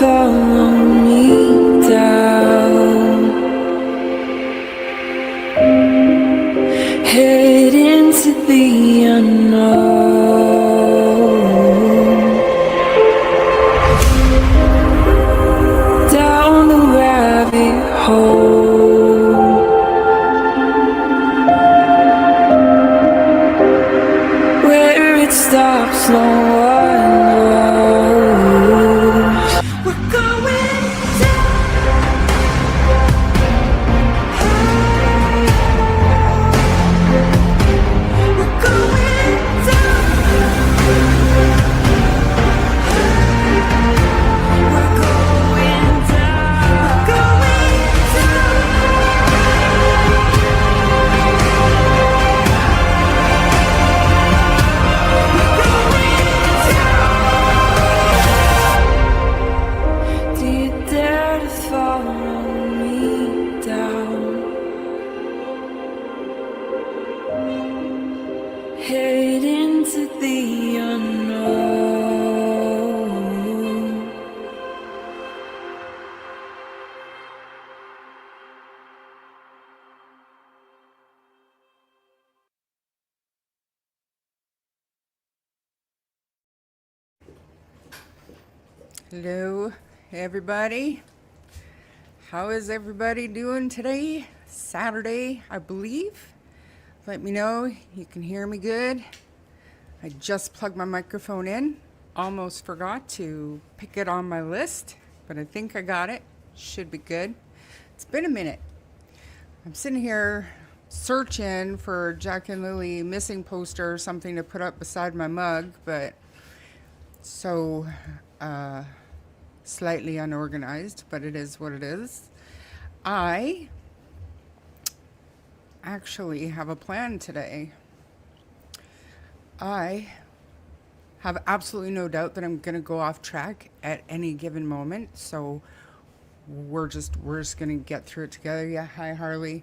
follow me down, head into the unknown, down the rabbit hole, where it stops no one knows. We're going down. We're going down. We're going down. We're going down. Do you dare to follow me down? Head into the unknown. Hello, everybody. How is everybody doing today? Saturday, I believe. Let me know you can hear me good. I just plugged my microphone in. Almost forgot to pick it on my list, but I think I got it. Should be good. It's been a minute. I'm sitting here searching for Jack and Lilly missing poster or something to put up beside my mug, but so slightly unorganized, but it is what it is. I actually have a plan today. I have absolutely no doubt that I'm going to go off track at any given moment, so we're just going to get through it together. Yeah, hi Harley.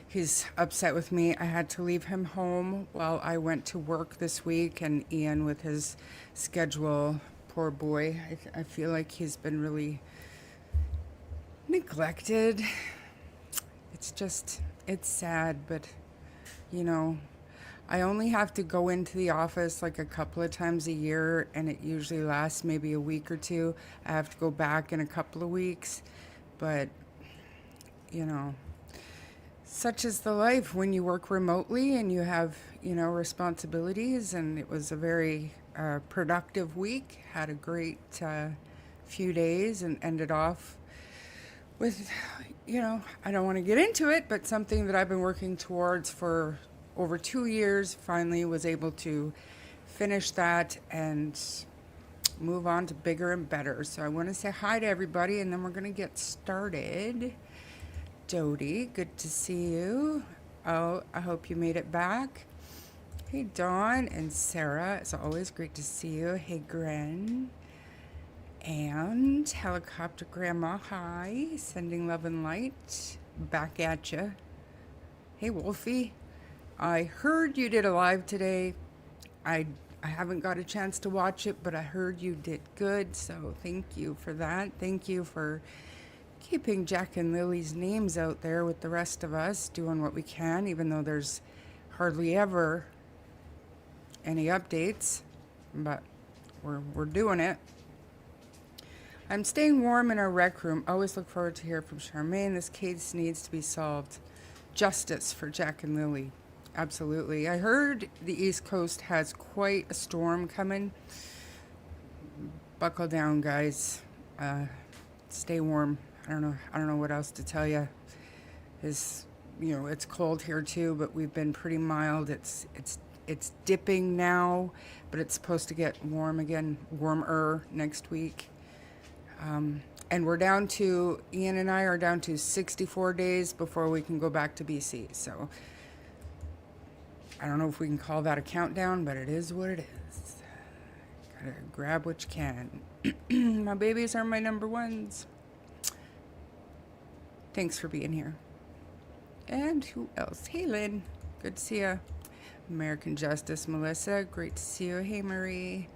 He's upset with me. I had to leave him home while I went to work this week, and Ian with his schedule, poor boy. I feel like he's been really neglected. It's sad, but you know, I only have to go into the office like a couple of times a year, and it usually lasts maybe a week or two. I have to go back in a couple of weeks, but you know, such is the life when you work remotely and you have, you know, responsibilities. And it was a very productive week. Had a great few days and ended off with, you know, I don't want to get into it, but something that I've been working towards for over 2 years. Finally was able to finish that and move on to bigger and better. So I want to say hi to everybody, and then we're going to get started. Jody, good to see you. Oh, I hope you made it back. Hey, Dawn and Sarah, it's always great to see you. Hey, Gren. And Helicopter Grandma, hi. Sending love and light. Back at you. Hey, Wolfie. I heard you did a live today. I haven't got a chance to watch it, but I heard you did good, so thank you for that. Thank you for keeping Jack and Lily's names out there with the rest of us, doing what we can, even though there's hardly ever any updates, but we're doing it. I'm staying warm in our rec room. Always look forward to hear from Charmaine. This case needs to be solved. Justice for Jack and Lily. Absolutely. I heard the East Coast has quite a storm coming. Buckle down, guys. Stay warm. I don't know what else to tell you. It's cold here too, but we've been pretty mild. It's dipping now, but it's supposed to get warm again, warmer next week. And Ian and I are down to 64 days before we can go back to BC. So I don't know if we can call that a countdown, but it is what it is. Gotta grab what you can. My babies are my number ones. Thanks for being here. And who else? Hey, Lynn. Good to see you. American Justice, Melissa. Great to see you. Hey, Marie.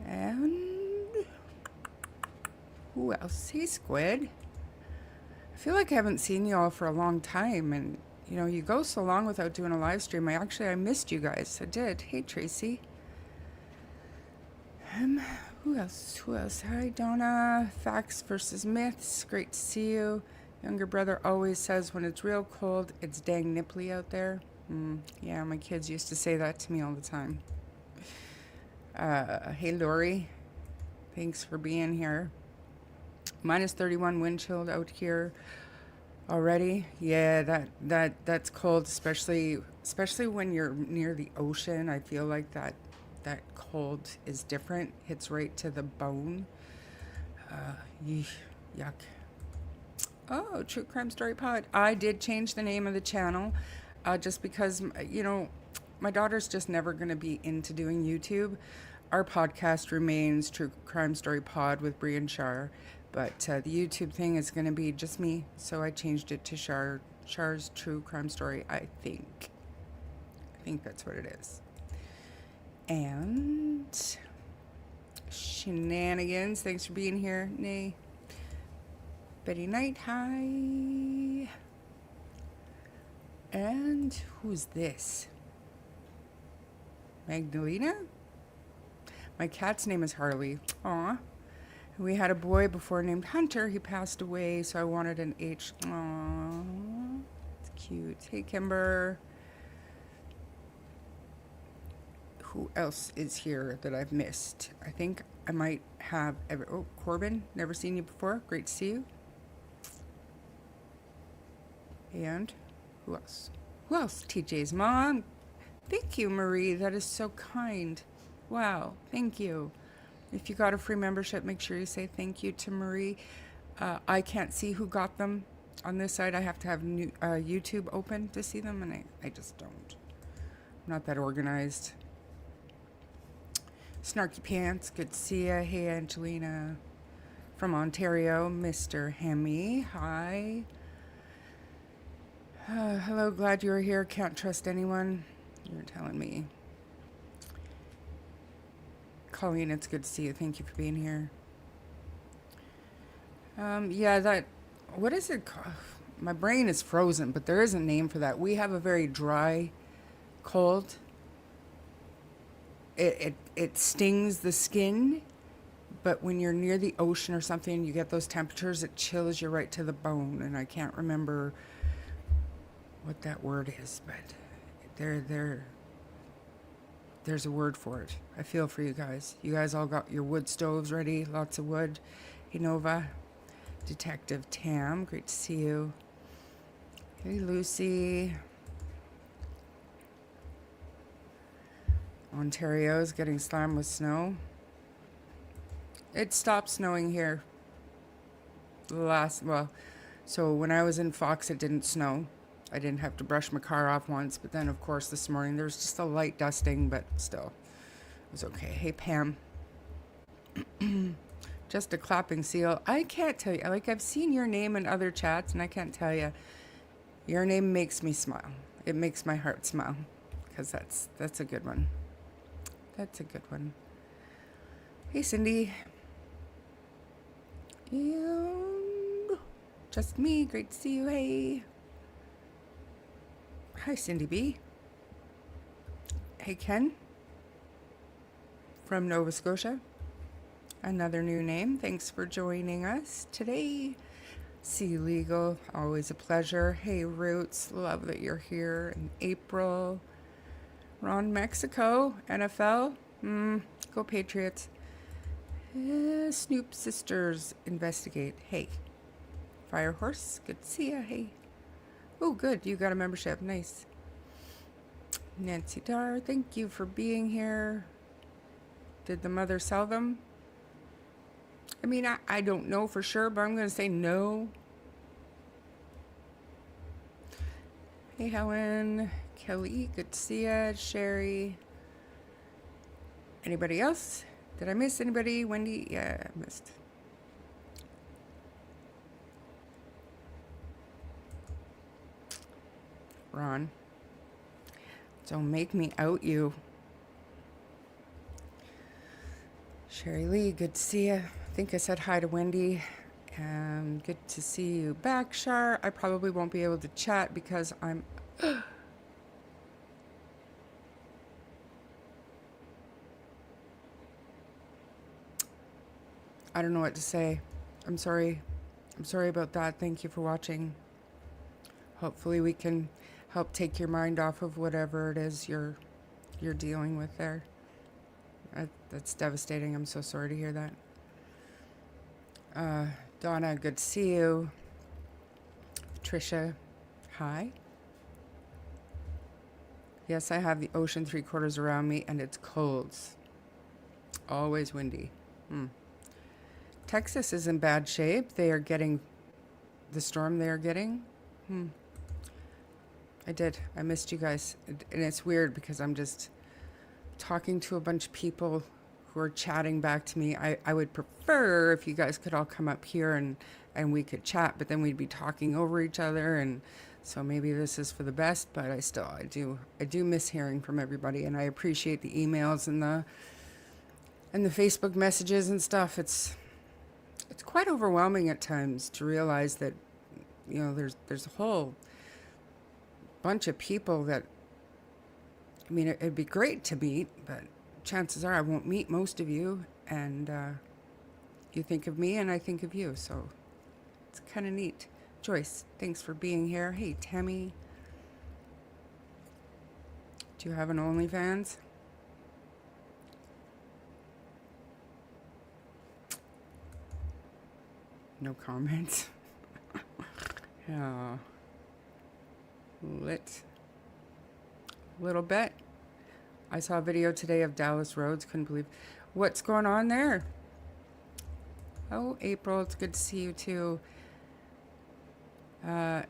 And Who else? Hey, Squid. I feel like I haven't seen you all for a long time, and you know, you go so long without doing a live stream. I missed you guys. I did. Hey, Tracy. Who else? Who else? Hi, Donna. Facts versus myths. Great to see you. Younger brother always says when it's real cold, it's dang nipply out there. Yeah, my kids used to say that to me all the time. Hey, Lori. Thanks for being here. Minus 31 wind chill out here already. Yeah, that's cold, especially when you're near the ocean. I feel like that cold is different. Hits right to the bone. Yuck. Oh, True Crime Story Pod. I did change the name of the channel, just because, you know, my daughter's just never going to be into doing YouTube. Our podcast remains True Crime Story Pod with Bree and Shar, but the YouTube thing is going to be just me, so I changed it to Shar's True Crime Story, I think. I think that's what it is. And Shenanigans, thanks for being here. Nay. Betty Knight, hi. And who's this? Magdalena? My cat's name is Harley. Aw. We had a boy before named Hunter. He passed away, so I wanted an H. Aw. It's cute. Hey, Kimber. Who else is here that I've missed? I think I might have... Oh, Corbin. Never seen you before. Great to see you. And who else? Who else? TJ's mom. Thank you, Marie. That is so kind. Wow. Thank you. If you got a free membership, make sure you say thank you to Marie. I can't see who got them on this side. I have to have YouTube open to see them, and I just don't. I'm not that organized. Snarky Pants, good to see ya. Hey, Angelina. From Ontario, Mr. Hemi. Hi. Hello, glad you were here. Can't trust anyone. You're telling me. Colleen, it's good to see you. Thank you for being here. Yeah, what is it called? My brain is frozen, but there is a name for that. We have a very dry cold. It stings the skin, but when you're near the ocean or something, you get those temperatures, it chills you right to the bone, and I can't remember what that word is, but there's a word for it. I feel for you guys. You guys all got your wood stoves ready, lots of wood. Hey, Nova. Detective Tam, great to see you. Hey, Lucy. Ontario is getting slammed with snow. It stopped snowing here. So when I was in Fox, it didn't snow. I didn't have to brush my car off once, but then, of course, this morning there was just a light dusting, but still, it was okay. Hey, Pam. Just a clapping seal. I can't tell you. Like, I've seen your name in other chats, and I can't tell you. Your name makes me smile. It makes my heart smile, because that's a good one. That's a good one. Hey, Cindy. And just me. Great to see you. Hey. Hi, Cindy B. Hey, Ken. From Nova Scotia. Another new name. Thanks for joining us today. Sea Legal, always a pleasure. Hey, Roots, love that you're here. In April. Ron, Mexico, NFL. Go Patriots. Snoop Sisters, investigate. Hey. Firehorse, good to see ya. Hey. Oh, good. You got a membership. Nice. Nancy Dar, thank you for being here. Did the mother sell them? I mean, I don't know for sure, but I'm going to say no. Hey, Helen. Kelly, good to see ya. Sherry. Anybody else? Did I miss anybody? Wendy? Yeah, I missed. Ron. Don't make me out you. Sherry Lee, good to see ya. think I said hi to Wendy. Good to see you back, Shar. I probably won't be able to chat because I'm... I don't know what to say. I'm sorry. I'm sorry about that. Thank you for watching. Hopefully we can help take your mind off of whatever it is you're dealing with there. That's devastating. I'm so sorry to hear that. Donna, good to see you. Trisha, hi. Yes, I have the ocean 3/4 around me and it's cold. Always windy. Texas is in bad shape. They are getting the storm they are getting. I missed you guys. And it's weird because I'm just talking to a bunch of people who are chatting back to me. I would prefer if you guys could all come up here and we could chat, but then we'd be talking over each other, and so maybe this is for the best, but I do miss hearing from everybody, and I appreciate the emails and the Facebook messages and stuff. It's quite overwhelming at times to realize that, you know, there's a whole bunch of people that, I mean, it'd be great to meet, but chances are I won't meet most of you, and you think of me and I think of you, so it's kind of neat. Joyce, thanks for being here. Hey, Tammy. Do you have an OnlyFans? No comments. Yeah. Little bit. I saw a video today of Dallas roads. Couldn't believe what's going on there. Oh, April, it's good to see you too.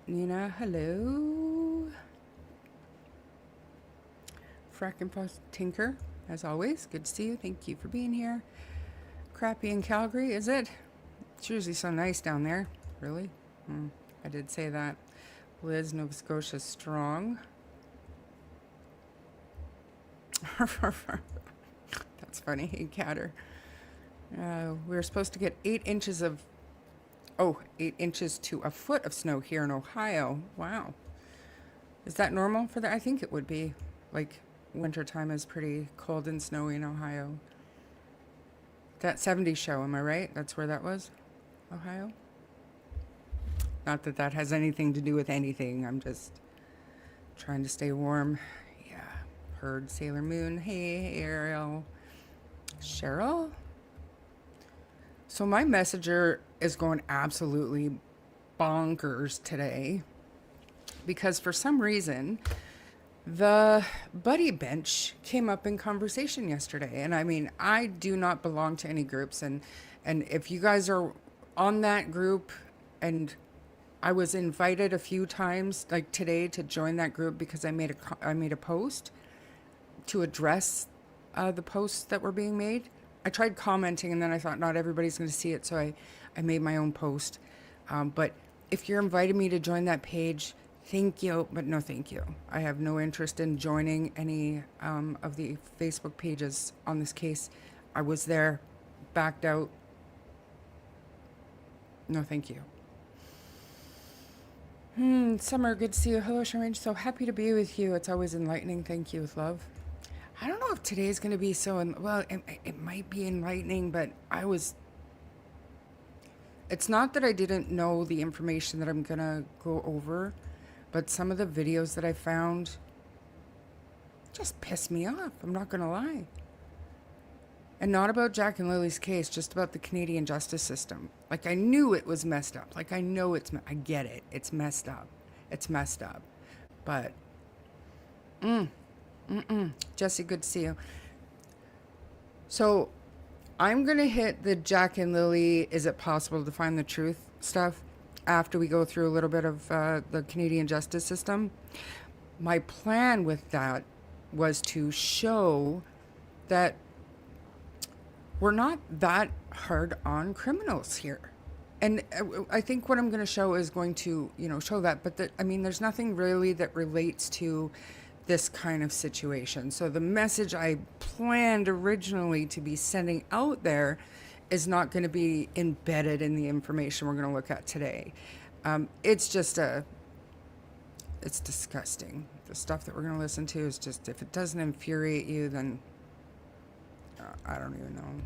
Nina, hello. Frackenpost Tinker, as always, good to see you. Thank you for being here. Crappy in Calgary, is it? It's usually so nice down there. Really? I did say that. Liz, Nova Scotia, strong. That's funny. Hey, Catter. We're supposed to get 8 inches of... 8 inches to a foot of snow here in Ohio. Wow. Is that normal for that? I think it would be. Like, wintertime is pretty cold and snowy in Ohio. That 70s show, am I right? That's where that was? Ohio? Not that that has anything to do with anything. I'm just trying to stay warm. Yeah. Heard Sailor Moon. Hey, Ariel. Cheryl? So my messenger is going absolutely bonkers today because for some reason the buddy bench came up in conversation yesterday. And I mean, I do not belong to any groups, and if you guys are on that group, and I was invited a few times like today to join that group because I made a post to address the posts that were being made. I tried commenting, and then I thought not everybody's going to see it, so I made my own post. But if you're inviting me to join that page, thank you, but no thank you. I have no interest in joining any of the Facebook pages on this case. I was there, backed out. No thank you. Summer, good to see you. Hello, Charmaine. So happy to be with you. It's always enlightening. Thank you with love. I don't know if today is going to be so, well, it might be enlightening, but it's not that I didn't know the information that I'm going to go over, but some of the videos that I found just pissed me off. I'm not going to lie. And not about Jack and Lily's case, just about the Canadian justice system. Like, I knew it was messed up. Like, I know I get it. It's messed up. It's messed up. But, Jesse, good to see you. So, I'm going to hit the Jack and Lily, is it possible to find the truth stuff after we go through a little bit of the Canadian justice system. My plan with that was to show that we're not that hard on criminals here. And I think what I'm going to show is going to, show that. But there's nothing really that relates to this kind of situation. So the message I planned originally to be sending out there is not going to be embedded in the information we're going to look at today. It's disgusting. The stuff that we're going to listen to is just, if it doesn't infuriate you, then I don't even know.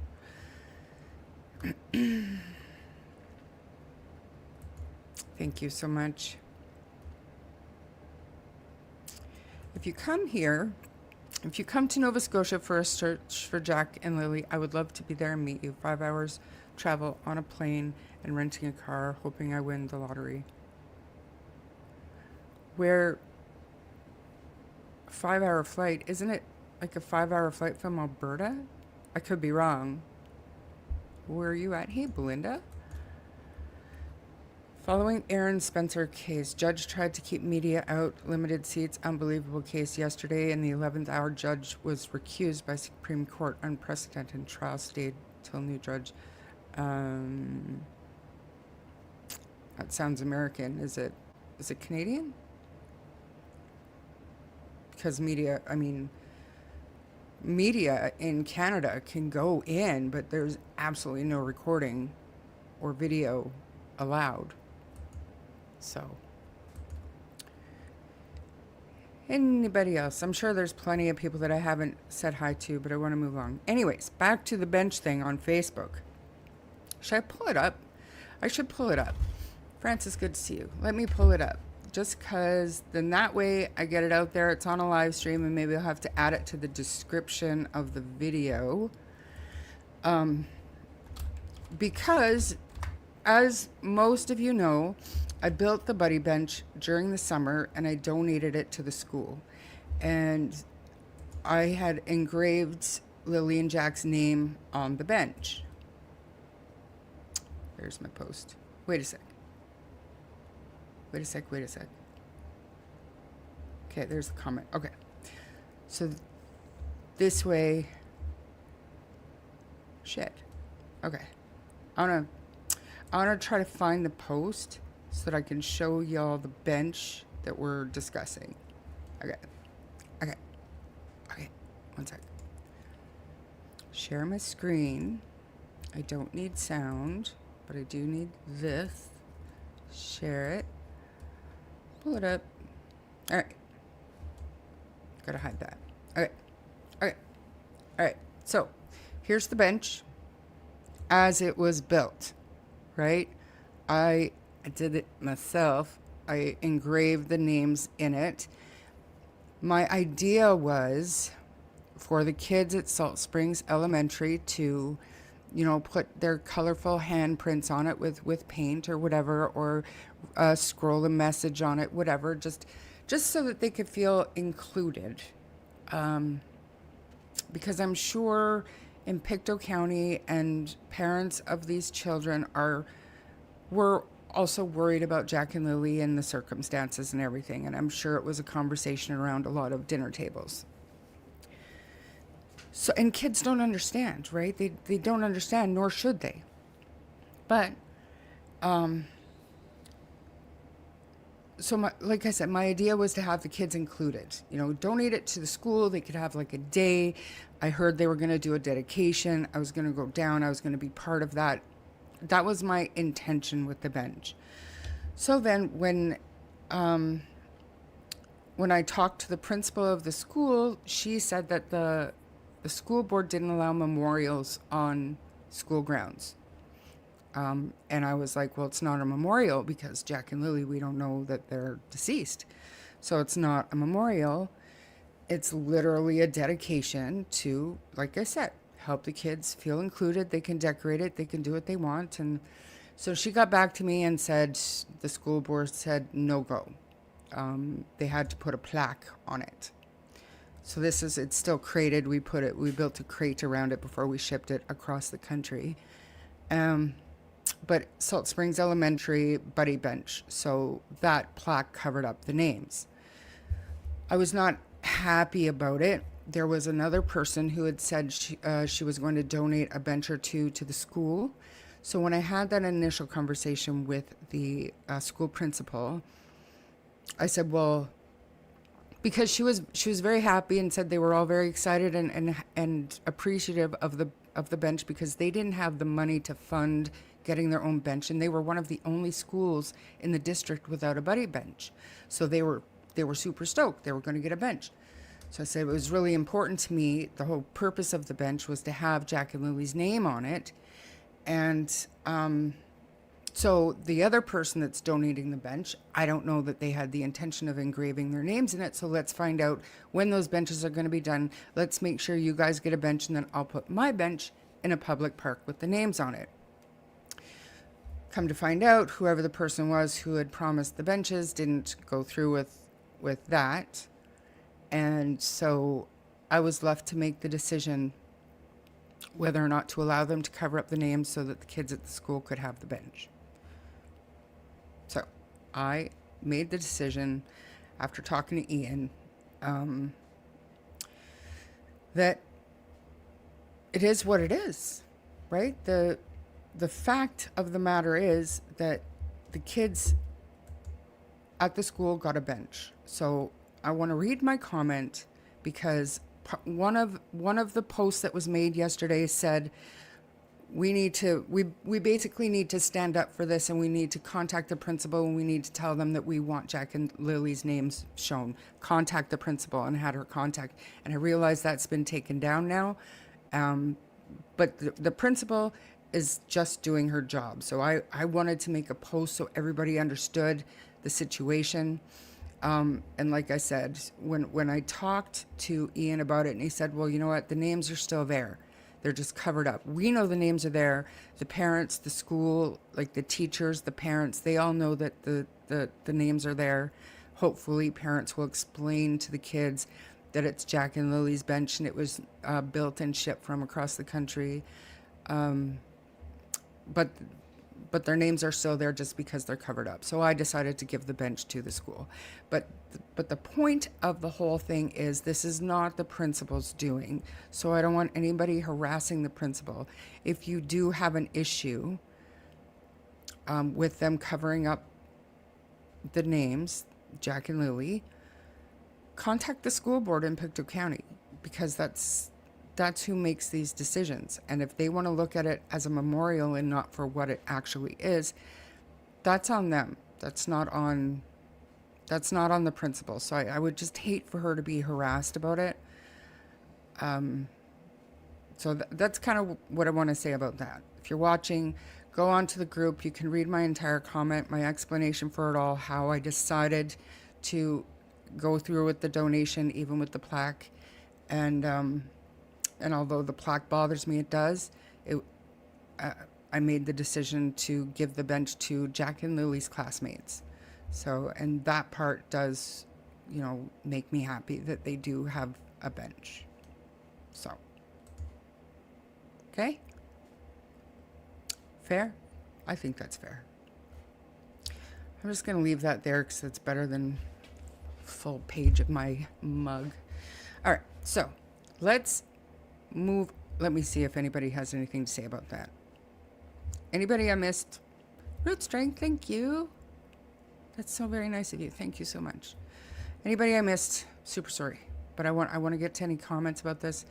Thank you so much. If you come to Nova Scotia for a search for Jack and Lilly, I would love to be there and meet you. 5 hours travel on a plane and renting a car, hoping I win the lottery. Where 5-hour flight, isn't it like a 5-hour flight from Alberta? I could be wrong. Where are you at? Hey, Belinda. Following Aaron Spencer case, judge tried to keep media out, limited seats, unbelievable case yesterday. In the 11th hour, judge was recused by Supreme Court. Unprecedented trial stayed till new judge. That sounds American. Is it Canadian? Because media in Canada can go in, but there's absolutely no recording or video allowed. So, anybody else? I'm sure there's plenty of people that I haven't said hi to, but I want to move on. Anyways, back to the bench thing on Facebook. Should I pull it up? I should pull it up. Francis, good to see you. Let me pull it up. Just because then that way I get it out there. It's on a live stream, and maybe I'll have to add it to the description of the video. Because, as most of you know, I built the buddy bench during the summer and I donated it to the school. And I had engraved Lily and Jack's name on the bench. There's my post. Wait a sec. Okay, there's the comment. Okay. So this way. Shit. Okay. I want to try to find the post so that I can show y'all the bench that we're discussing. Okay. 1 sec. Share my screen. I don't need sound, but I do need this. Share it. Pull it up. All right. Gotta hide that. Okay. All right. So here's the bench as it was built, right? I did it myself. I engraved the names in it. My idea was for the kids at Salt Springs Elementary to, put their colorful handprints on it with paint or whatever, or scroll a message on it, whatever, just so that they could feel included. Because I'm sure in Pictou County and parents of these children were also worried about Jack and Lily and the circumstances and everything. And I'm sure it was a conversation around a lot of dinner tables. So, and kids don't understand, right? They don't understand, nor should they. But, so like I said, my idea was to have the kids included, donate it to the school. They could have like a day. I heard they were going to do a dedication. I was going to go down. I was going to be part of that. That was my intention with the bench. So then when I talked to the principal of the school, she said that the school board didn't allow memorials on school grounds. And I was like, well, it's not a memorial because Jack and Lily, we don't know that they're deceased. So it's not a memorial. It's literally a dedication to, like I said, help the kids feel included. They can decorate it. They can do what they want. And so she got back to me and said, the school board said no go. They had to put a plaque on it. So it's still crated. We built a crate around it before we shipped it across the country. But Salt Springs Elementary buddy bench. So that plaque covered up the names. I was not happy about it. There was another person who had said she was going to donate a bench or two to the school. So when I had that initial conversation with the school principal, I said, well, because she was very happy and said they were all very excited and appreciative of the bench, because they didn't have the money to fund getting their own bench, and they were one of the only schools in the district without a buddy bench. So they were super stoked they were going to get a bench. So I said it was really important to me. The whole purpose of the bench was to have Jack and Lily's name on it. And so the other person that's donating the bench, I don't know that they had the intention of engraving their names in it. So let's find out when those benches are going to be done. Let's make sure you guys get a bench, and then I'll put my bench in a public park with the names on it. Come to find out, whoever the person was who had promised the benches didn't go through with that. And so I was left to make the decision whether or not to allow them to cover up the names so that the kids at the school could have the bench. So I made the decision after talking to Ian that it is what it is, right? The fact of the matter is that the kids at the school got a bench. So I want to read my comment, because one of the posts that was made yesterday said we basically need to stand up for this, and we need to contact the principal, and we need to tell them that we want Jack and Lily's names shown. Contact the principal, and had her contact. And I realize that's been taken down now, but the principal is just doing her job. So I wanted to make a post so everybody understood the situation. And like I said, when I talked to Ian about it, and he said, well, you know what, the names are still there. They're just covered up. We know the names are there. The parents, the school, like the teachers, the parents, they all know that the names are there. Hopefully parents will explain to the kids that it's Jack and Lily's bench, and it was built and shipped from across the country. But their names are still there just because they're covered up. So I decided to give the bench to the school. But the point of the whole thing is this is not the principal's doing. So I don't want anybody harassing the principal. If you do have an issue with them covering up the names, Jack and Lily, contact the school board in Pictou County, because that's who makes these decisions. And if they want to look at it as a memorial and not for what it actually is, that's on them. That's not on the principal. So I would just hate for her to be harassed about it. So that's kind of what I want to say about that. If you're watching, go on to the group. You can read my entire comment, my explanation for it all, how I decided to go through with the donation, even with the plaque. And although the plaque bothers me, it does. I made the decision to give the bench to Jack and Lily's classmates. So, and that part does, make me happy that they do have a bench. So, okay? Fair? I think that's fair. I'm just going to leave that there because it's better than full page of my mug. All right, so let's move. Let me see if anybody has anything to say about that. Anybody I missed? Root Strength, thank you. That's so very nice of you. Thank you so much. Anybody I missed? Super sorry. But I want to get to any comments about this.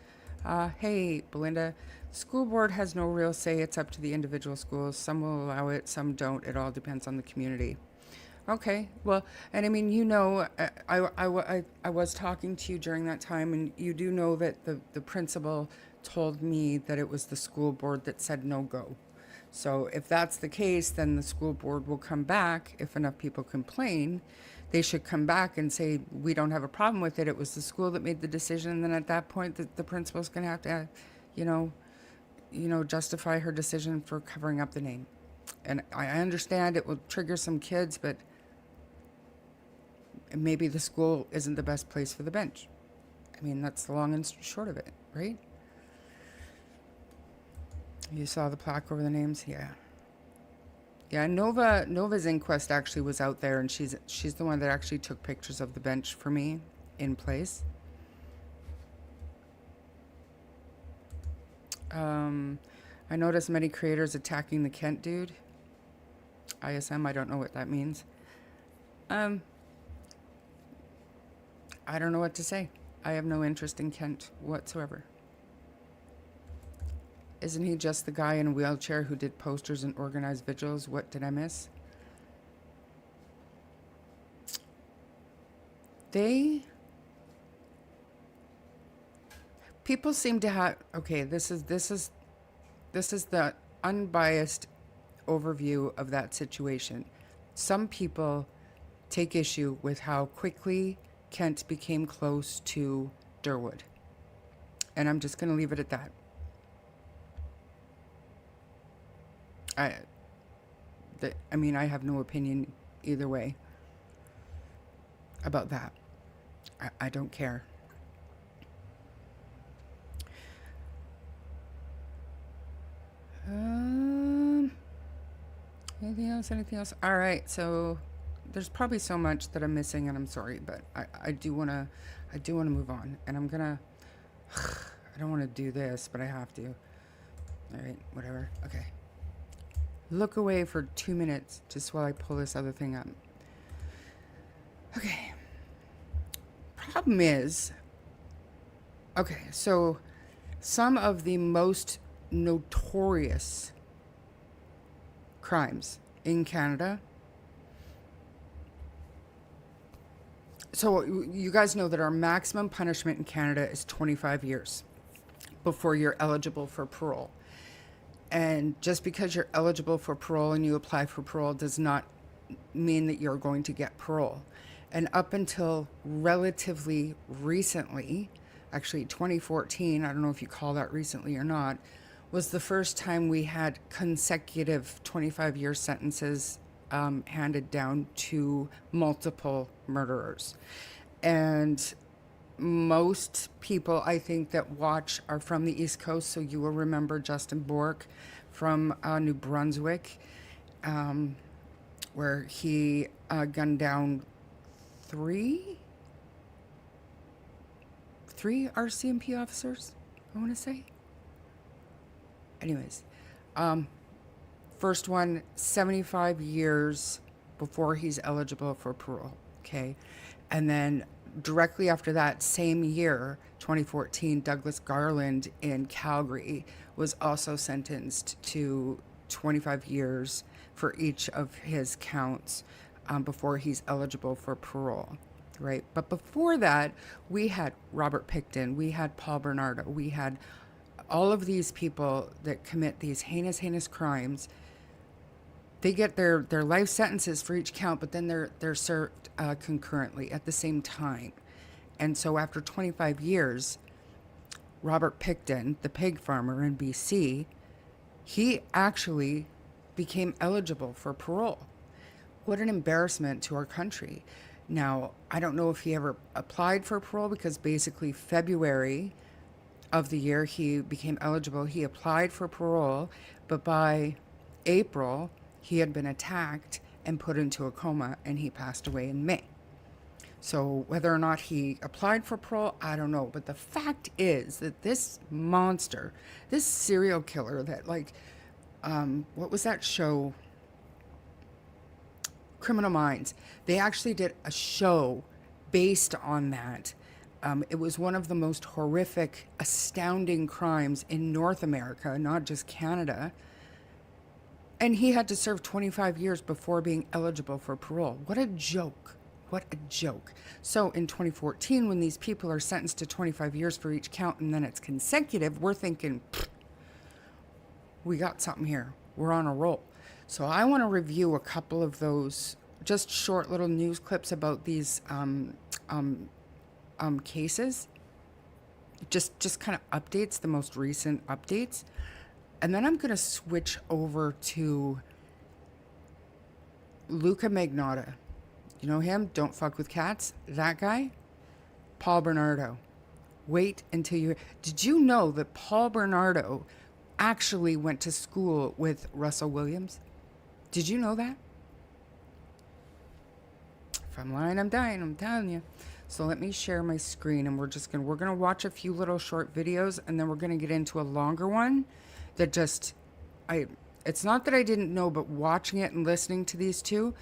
Hey, Belinda. School board has no real say. It's up to the individual schools. Some will allow it, some don't. It all depends on the community. Okay, well, and I mean, I was talking to you during that time, and you do know that the principal told me that it was the school board that said no go. So if that's the case, then the school board will come back. If enough people complain, they should come back and say, we don't have a problem with it. It was the school that made the decision. And then at that point, the principal's going to have to, justify her decision for covering up the name. And I understand it will trigger some kids, but maybe the school isn't the best place for the bench. I mean, that's the long and short of it, right? You saw the plaque over the names? Yeah. Yeah, Nova's inquest actually was out there, and she's the one that actually took pictures of the bench for me in place. I noticed many creators attacking the Kent dude. ISM, I don't know what that means. I don't know what to say. I have no interest in Kent whatsoever. Isn't he just the guy in a wheelchair who did posters and organized vigils? What did I miss? People seem to have, okay, this is the unbiased overview of that situation. Some people take issue with how quickly Kent became close to Durwood. And I'm just going to leave it at that. I mean, I have no opinion either way about that. I don't care. Anything else? All right, so there's probably so much that I'm missing, and I'm sorry, but I do want to move on, and I'm gonna, I don't want to do this, but I have to. All right, whatever. Okay. Look away for 2 minutes just while I pull this other thing up. Okay. Problem is, okay, so some of the most notorious crimes in Canada. So you guys know that our maximum punishment in Canada is 25 years before you're eligible for parole. And just because you're eligible for parole and you apply for parole does not mean that you're going to get parole. And up until relatively recently, actually 2014, I don't know if you call that recently or not, was the first time we had consecutive 25-year sentences handed down to multiple murderers. And most people, I think, that watch are from the East Coast, so you will remember Justin Bork from New Brunswick, where he gunned down three RCMP officers, I want to say. Anyways, first one, 75 years before he's eligible for parole, okay? And then directly after that, same year, 2014, Douglas Garland in Calgary was also sentenced to 25 years for each of his counts before he's eligible for parole, right? But before that, we had Robert Pickton, we had Paul Bernardo, we had all of these people that commit these heinous crimes. They get their life sentences for each count, but then they're served concurrently at the same time. And so after 25 years, Robert Pickton, the pig farmer in BC, he actually became eligible for parole. What an embarrassment to our country. Now, I don't know if he ever applied for parole, because basically February of the year he became eligible, he applied for parole, but by April, he had been attacked and put into a coma, and he passed away in May. So whether or not he applied for parole, I don't know. But the fact is that this monster, this serial killer that, like, what was that show? Criminal Minds. They actually did a show based on that. It was one of the most horrific, astounding crimes in North America, not just Canada. And he had to serve 25 years before being eligible for parole. What a joke. What a joke. So in 2014, when these people are sentenced to 25 years for each count and then it's consecutive, we're thinking, we got something here. We're on a roll. So I want to review a couple of those just short little news clips about these cases. Just kind of updates, the most recent updates. And then I'm going to switch over to Luca Magnotta. You know him? Don't fuck with cats. That guy? Paul Bernardo. Wait until you... Did you know that Paul Bernardo actually went to school with Russell Williams? Did you know that? If I'm lying, I'm dying. I'm telling you. So let me share my screen, and we're gonna watch a few little short videos, and then we're gonna get into a longer one that just, it's not that I didn't know, but watching it and listening to these two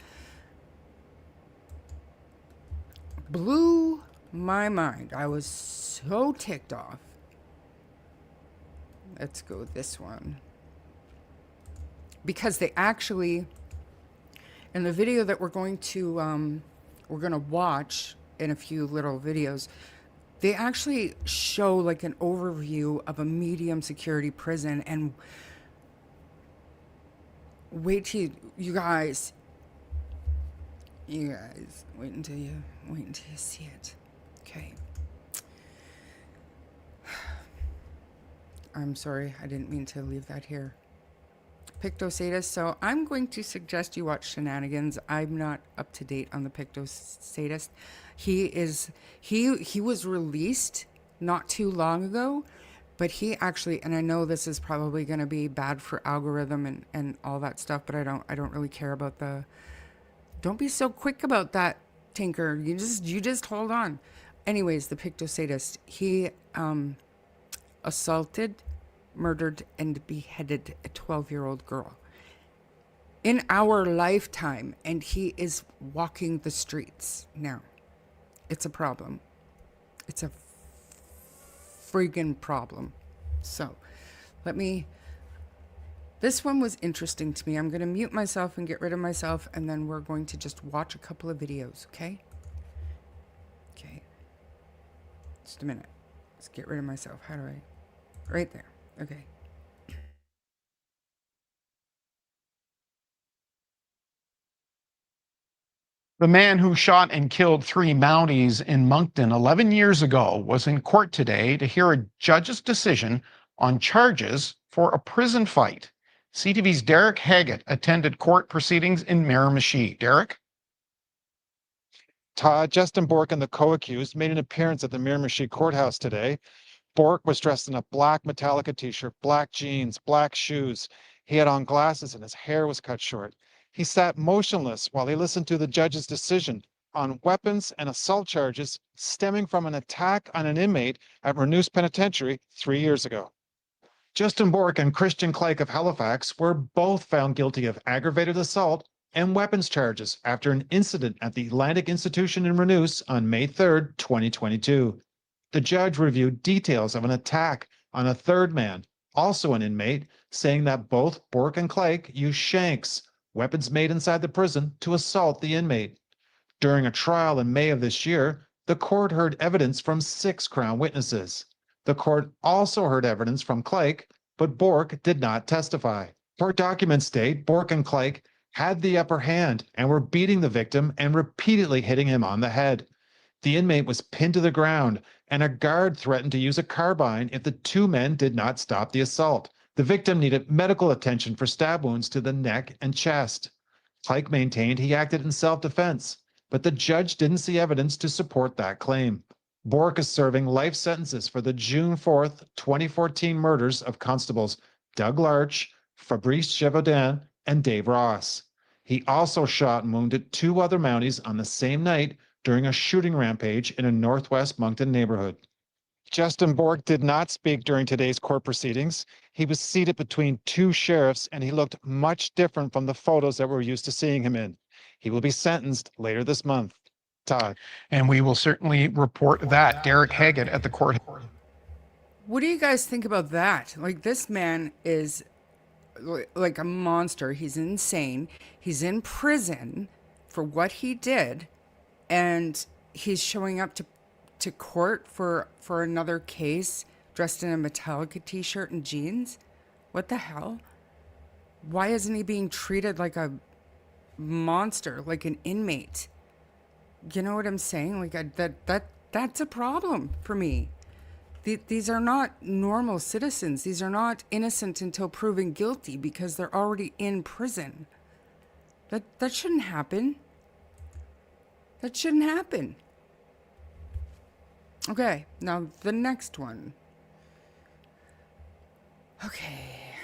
blew my mind. I was so ticked off. Let's go with this one. Because they actually, in the video that we're going to watch in a few little videos, they actually show like an overview of a medium security prison. And wait till you guys wait until you see it. Okay. I'm sorry, I didn't mean to leave that here. Pictosadist. So I'm going to suggest you watch Shenanigans. I'm not up to date on the Pictosadist. He was released not too long ago, but he actually, and I know this is probably going to be bad for algorithm and all that stuff, but I don't really care about the. Don't be so quick about that, Tinker. You just hold on. Anyways, the Pictosadist. He assaulted, murdered, and beheaded a 12-year-old girl in our lifetime, and he is walking the streets now. It's a problem. It's a friggin' problem. So, this one was interesting to me. I'm going to mute myself and get rid of myself, and then we're going to just watch a couple of videos, okay? Okay. Just a minute. Let's get rid of myself. How do I? Right there. Okay. The man who shot and killed 3 Mounties in Moncton 11 years ago was in court today to hear a judge's decision on charges for a prison fight. CTV's Derek Haggett attended court proceedings in Miramichi. Derek? Todd, Justin Bork and the co-accused made an appearance at the Miramichi courthouse today. Bork was dressed in a black Metallica t-shirt, black jeans, black shoes. He had on glasses and his hair was cut short. He sat motionless while he listened to the judge's decision on weapons and assault charges stemming from an attack on an inmate at Renews Penitentiary 3 years ago. Justin Bork and Christian Clake of Halifax were both found guilty of aggravated assault and weapons charges after an incident at the Atlantic Institution in Renews on May 3rd, 2022. The judge reviewed details of an attack on a third man, also an inmate, saying that both Bork and Clake used shanks, weapons made inside the prison, to assault the inmate. During a trial in May of this year, the court heard evidence from 6 Crown witnesses. The court also heard evidence from Clake, but Bork did not testify. Court documents state Bork and Clake had the upper hand and were beating the victim and repeatedly hitting him on the head. The inmate was pinned to the ground, and a guard threatened to use a carbine if the 2 men did not stop the assault. The victim needed medical attention for stab wounds to the neck and chest. Clake maintained he acted in self-defense, but the judge didn't see evidence to support that claim. Bork is serving life sentences for the June 4th, 2014 murders of constables Doug Larch, Fabrice Gévaudan, and Dave Ross. He also shot and wounded 2 other Mounties on the same night during a shooting rampage in a northwest Moncton neighborhood. Justin Bork did not speak during today's court proceedings. He was seated between 2 sheriffs, and he looked much different from the photos that we're used to seeing him in. He will be sentenced later this month. Todd. And we will certainly report that. Derek Haggett at the court. What do you guys think about that? Like, this man is like a monster. He's insane. He's in prison for what he did, and he's showing up to court for another case dressed in a Metallica t-shirt and jeans. What the hell? Why isn't he being treated like a monster, like an inmate? You know what I'm saying? Like, that's a problem for me. These are not normal citizens. These are not innocent until proven guilty because they're already in prison. That shouldn't happen. That shouldn't happen. Okay, now the next one. Okay.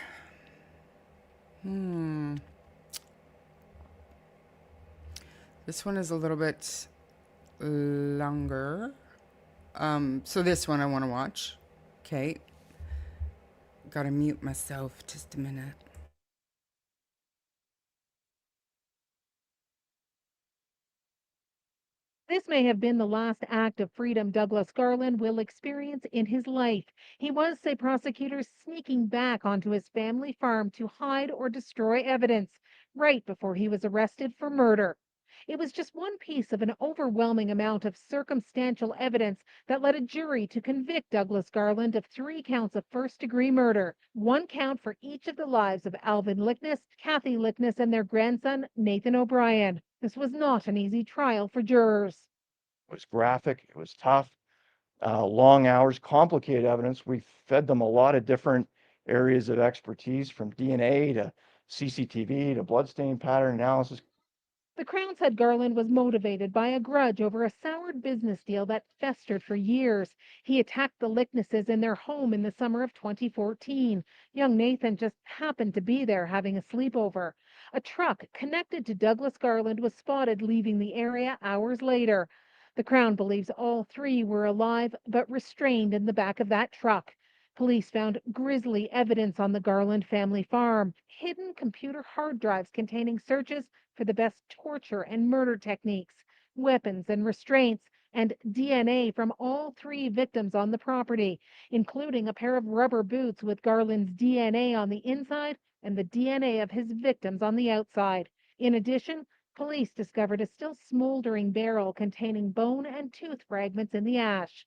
This one is a little bit longer. So this one I want to watch. Okay. Gotta mute myself just a minute. This may have been the last act of freedom Douglas Garland will experience in his life. He was, say prosecutors, sneaking back onto his family farm to hide or destroy evidence right before he was arrested for murder. It was just one piece of an overwhelming amount of circumstantial evidence that led a jury to convict Douglas Garland of 3 counts of first-degree murder, 1 count for each of the lives of Alvin Lickness, Kathy Lickness, and their grandson, Nathan O'Brien. This was not an easy trial for jurors. It was graphic, it was tough, long hours, complicated evidence. We fed them a lot of different areas of expertise, from DNA to CCTV to bloodstain pattern analysis. The Crown said Garland was motivated by a grudge over a soured business deal that festered for years. He attacked the Licknesses in their home in the summer of 2014. Young Nathan just happened to be there having a sleepover. A truck connected to Douglas Garland was spotted leaving the area hours later. The Crown believes all 3 were alive but restrained in the back of that truck. Police found grisly evidence on the Garland family farm, hidden computer hard drives containing searches for the best torture and murder techniques, weapons and restraints, and DNA from all 3 victims on the property, including a pair of rubber boots with Garland's DNA on the inside and the DNA of his victims on the outside. In addition, police discovered a still smoldering barrel containing bone and tooth fragments in the ash.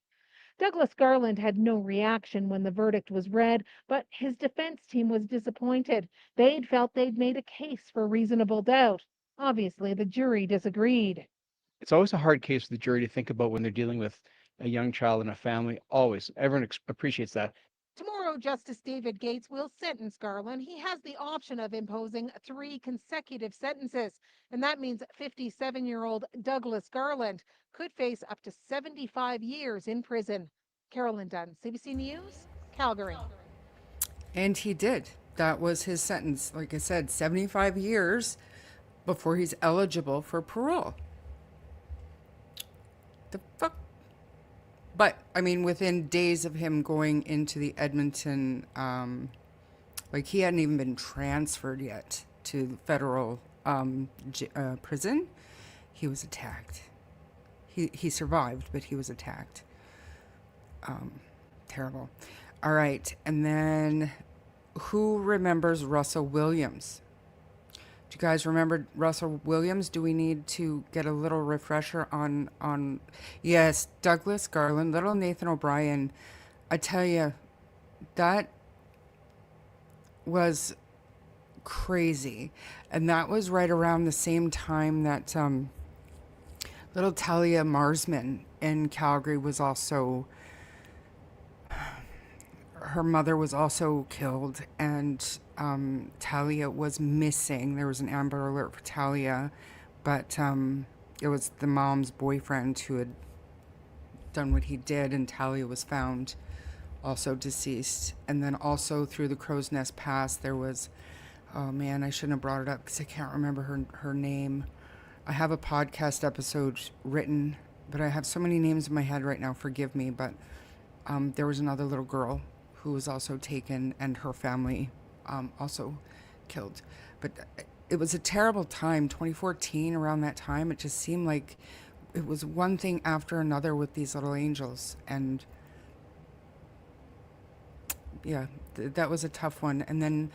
Douglas Garland had no reaction when the verdict was read, but his defense team was disappointed. They'd felt they'd made a case for reasonable doubt. Obviously, the jury disagreed. It's always a hard case for the jury to think about when they're dealing with a young child and a family. Always. Everyone appreciates that. Tomorrow, Justice David Gates will sentence Garland. He has the option of imposing 3 consecutive sentences, and that means 57-year-old Douglas Garland could face up to 75 years in prison. Carolyn Dunn, CBC News, Calgary. And he did. That was his sentence. Like I said, 75 years before he's eligible for parole. The fuck? But, I mean, within days of him going into the Edmonton, like he hadn't even been transferred yet to the federal prison, he was attacked. He survived, but he was attacked. Terrible. All right, and then who remembers Russell Williams? Do you guys remember Russell Williams? Do we need to get a little refresher on yes, Douglas Garland, little Nathan O'Brien. I tell you, that was crazy. And that was right around the same time that little Talia Marsman in Calgary was also, her mother was also killed, and Talia was missing. There was an Amber Alert for Talia, but it was the mom's boyfriend who had done what he did, and Talia was found also deceased. And then also through the Crow's Nest Pass, there was, oh man, I shouldn't have brought it up because I can't remember her name. I have a podcast episode written, but I have so many names in my head right now, forgive me, but there was another little girl who was also taken, and her family also killed. But it was a terrible time, 2014, around that time. It just seemed like it was one thing after another with these little angels. And yeah, that was a tough one. And then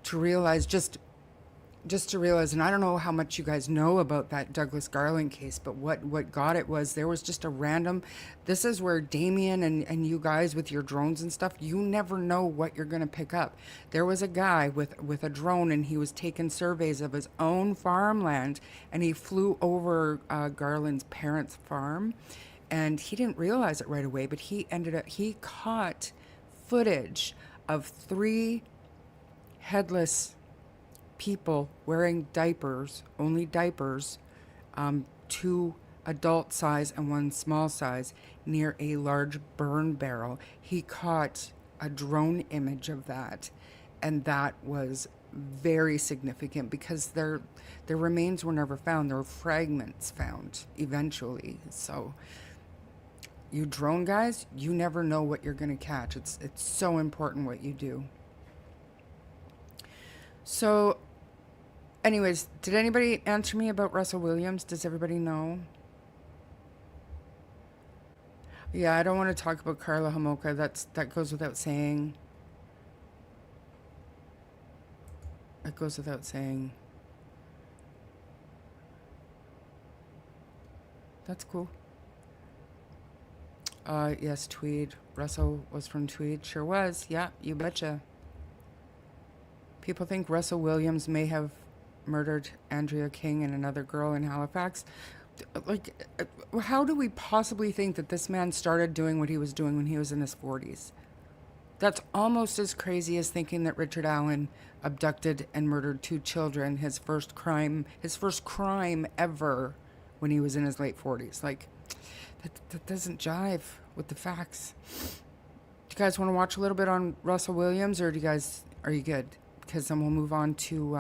to realize, just to realize, and I don't know how much you guys know about that Douglas Garland case, but what got it was there was just a random, this is where Damien and you guys with your drones and stuff, you never know what you're going to pick up. There was a guy with a drone, and he was taking surveys of his own farmland, and he flew over Garland's parents' farm, and he didn't realize it right away, but he caught footage of 3 headless people wearing diapers, only diapers, 2 adult size and 1 small size, near a large burn barrel. He caught a drone image of that, and that was very significant because their remains were never found. There were fragments found eventually. So you drone guys, you never know what you're going to catch. It's so important what you do. So anyways, did anybody answer me about Russell Williams? Does everybody know? Yeah, I don't want to talk about Karla Homolka. That goes without saying. That goes without saying. That's cool. Yes, Tweed. Russell was from Tweed. Sure was. Yeah, you betcha. People think Russell Williams may have murdered Andrea King and another girl in Halifax. Like, how do we possibly think that this man started doing what he was doing when he was in his 40s? That's almost as crazy as thinking that Richard Allen abducted and murdered 2 children, his first crime ever, when he was in his late 40s. Like, that doesn't jive with the facts. Do you guys want to watch a little bit on Russell Williams, or are you good? Because then we'll move on to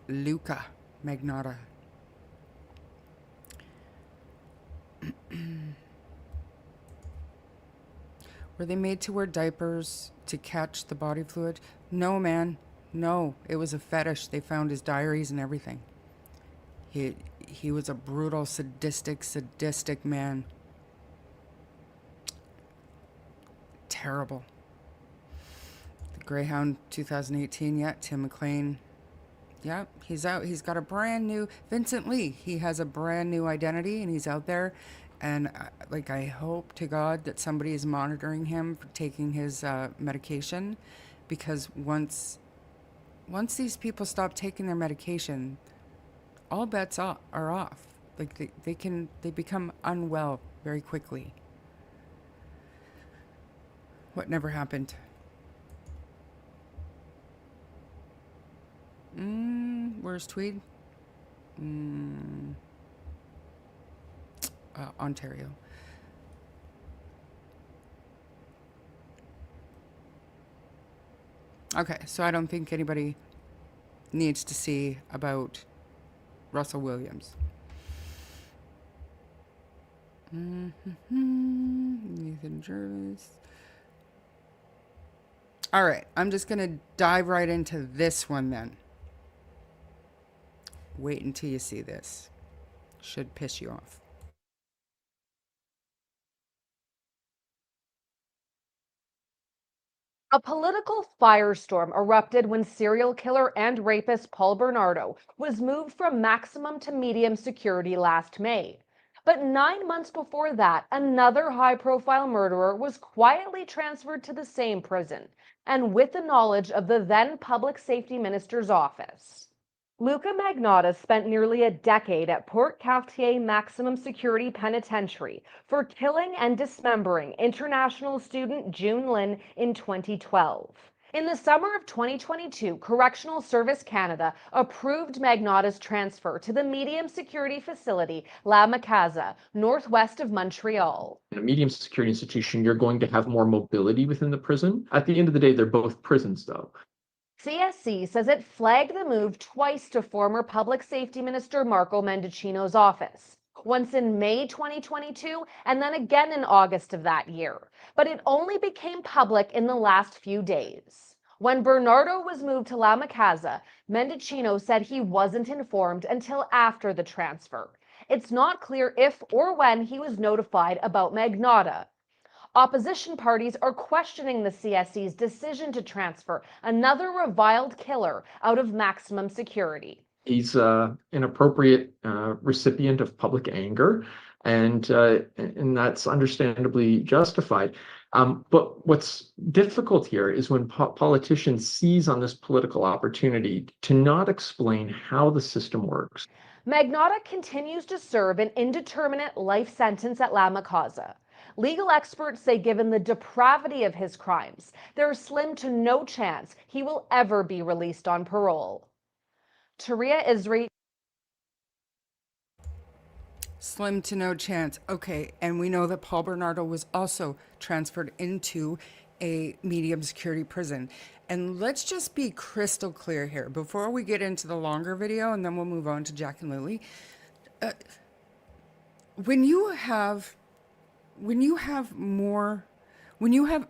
Luca Magnotta. Were they made to wear diapers to catch the body fluid? No, man. No, it was a fetish. They found his diaries and everything. He was a brutal, sadistic man. Terrible. The Greyhound 2018, yeah, Tim McLean. Yeah, he's out. He's got a brand new Vincent Lee. He has a brand new identity, and he's out there. And I hope to God that somebody is monitoring him for taking his medication, because once these people stop taking their medication, all bets are off. Like they become unwell very quickly. What never happened? Where's Tweed? Ontario. Okay, so I don't think anybody needs to see about Russell Williams. Nathan Jervis. All right, I'm just going to dive right into this one then. Wait until you see this. Should piss you off. A political firestorm erupted when serial killer and rapist Paul Bernardo was moved from maximum to medium security last May. But 9 months before that, another high-profile murderer was quietly transferred to the same prison, and with the knowledge of the then public safety minister's office. Luca Magnotta spent nearly a decade at Port Cartier Maximum Security Penitentiary for killing and dismembering international student June Lin in 2012. In the summer of 2022, Correctional Service Canada approved Magnotta's transfer to the medium security facility La Macasa, northwest of Montreal. In a medium security institution, you're going to have more mobility within the prison. At the end of the day, they're both prisons, though. CSC says it flagged the move twice to former Public Safety Minister Marco Mendicino's office, once in May 2022 and then again in August of that year. But it only became public in the last few days. When Bernardo was moved to La Macasa, Mendicino said he wasn't informed until after the transfer. It's not clear if or when he was notified about Magnotta. Opposition parties are questioning the CSC's decision to transfer another reviled killer out of maximum security. He's an appropriate recipient of public anger, and that's understandably justified. But what's difficult here is when politicians seize on this political opportunity to not explain how the system works. Magnotta continues to serve an indeterminate life sentence at La Macasa. Legal experts say given the depravity of his crimes, there's slim to no chance he will ever be released on parole. Taria Isri. Slim to no chance. Okay, and we know that Paul Bernardo was also transferred into a medium security prison. And let's just be crystal clear here before we get into the longer video, and then we'll move on to Jack and Lily. When you have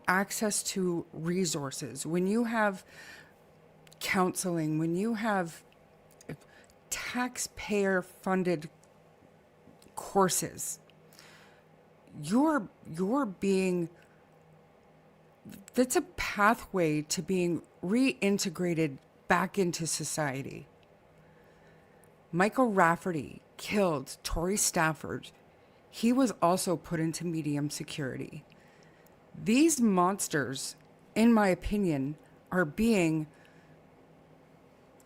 access to resources, when you have counseling, when you have taxpayer funded courses. You're being, that's a pathway to being reintegrated back into society. Michael Rafferty killed Tory Stafford. He was also put into medium security. These monsters, in my opinion, are being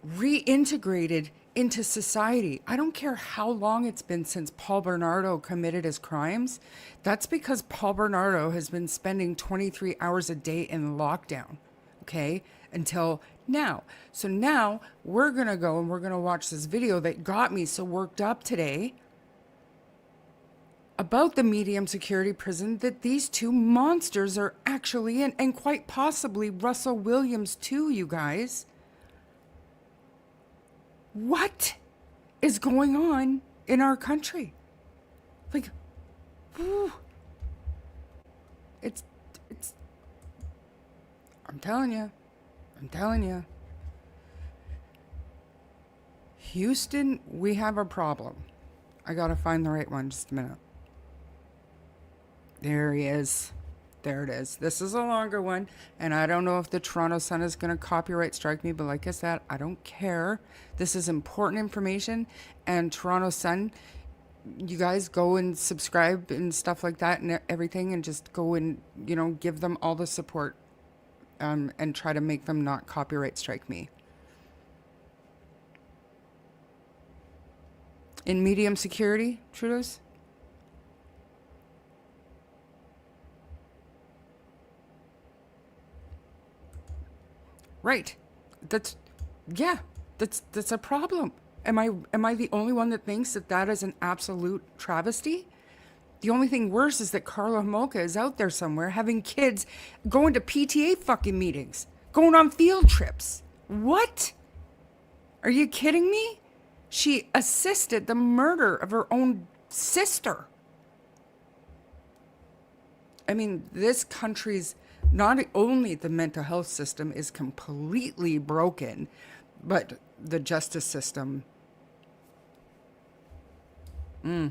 reintegrated into society. I don't care how long it's been since Paul Bernardo committed his crimes. That's because Paul Bernardo has been spending 23 hours a day in lockdown, okay, until now. So now we're going to go and we're going to watch this video that got me so worked up today about the medium security prison that these two monsters are actually in, and quite possibly Russell Williams too, you guys. What is going on in our country? Like, whew. It's, I'm telling you. Houston, we have a problem. I gotta find the right one, just a minute. There he is. There it is. This is a longer one, and I don't know if the Toronto Sun is going to copyright strike me, but like I said, I don't care. This is important information, and Toronto Sun, you guys go and subscribe and stuff like that and everything, and just go and, you know, give them all the support, and try to make them not copyright strike me. In medium security, Trudeau's? Right. That's a problem. Am I the only one that thinks that that is an absolute travesty? The only thing worse is that Carla Homolka is out there somewhere having kids going to PTA fucking meetings, going on field trips. What? Are you kidding me? She assisted the murder of her own sister. I mean, this country's, not only the mental health system is completely broken, but the justice system. All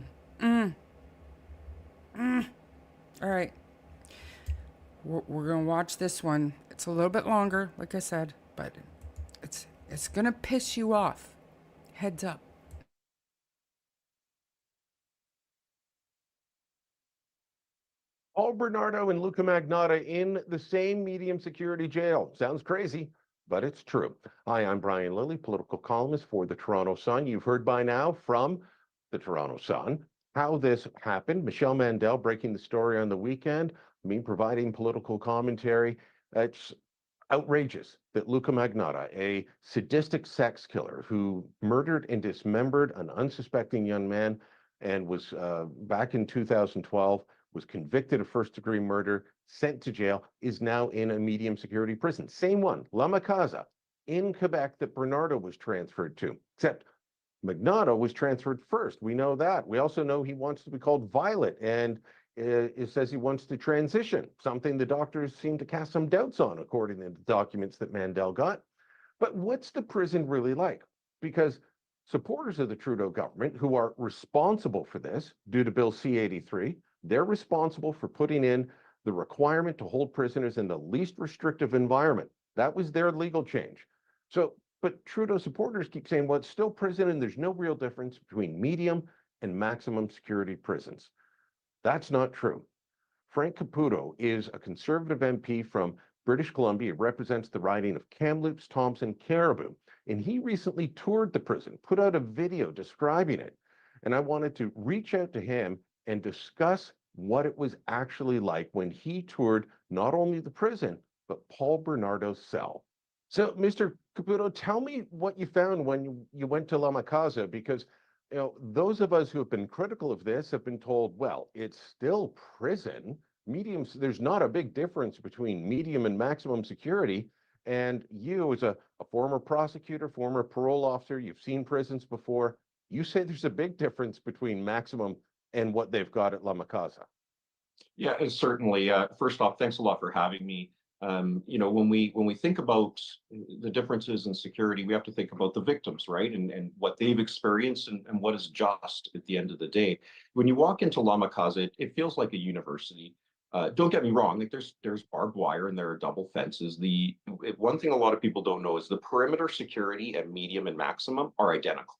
right. We're going to watch this one. It's a little bit longer, like I said, but it's going to piss you off. Heads up. Paul Bernardo and Luca Magnotta in the same medium security jail. Sounds crazy, but it's true. Hi, I'm Brian Lilly, political columnist for the Toronto Sun. You've heard by now from the Toronto Sun how this happened. Michelle Mandel breaking the story on the weekend, me providing political commentary. It's outrageous that Luca Magnotta, a sadistic sex killer who murdered and dismembered an unsuspecting young man and was back in 2012, was convicted of first-degree murder, sent to jail, is now in a medium security prison. Same one, La Casa, in Quebec, that Bernardo was transferred to, except Magnotta was transferred first. We know that. We also know he wants to be called Violet, and it says he wants to transition, something the doctors seem to cast some doubts on, according to the documents that Mandel got. But what's the prison really like? Because supporters of the Trudeau government, who are responsible for this due to Bill C-83, they're responsible for putting in the requirement to hold prisoners in the least restrictive environment. That was their legal change. So, but Trudeau supporters keep saying, well, it's still prison and there's no real difference between medium and maximum security prisons. That's not true. Frank Caputo is a Conservative MP from British Columbia. He represents the riding of Kamloops, Thompson, Caribou. And he recently toured the prison, put out a video describing it. And I wanted to reach out to him and discuss what it was actually like when he toured not only the prison, but Paul Bernardo's cell. So, Mr. Caputo, tell me what you found when you went to La Casa, because those of us who have been critical of this have been told, well, it's still prison. Mediums, there's not a big difference between medium and maximum security. And you, as a former prosecutor, former parole officer, you've seen prisons before. You say there's a big difference between maximum and what they've got at La Casa. Yeah, certainly. First off, thanks a lot for having me. When we think about the differences in security, we have to think about the victims, right? And what they've experienced and what is just at the end of the day. When you walk into La Casa, it feels like a university. Don't get me wrong, like there's barbed wire and there are double fences. One thing a lot of people don't know is the perimeter security at medium and maximum are identical.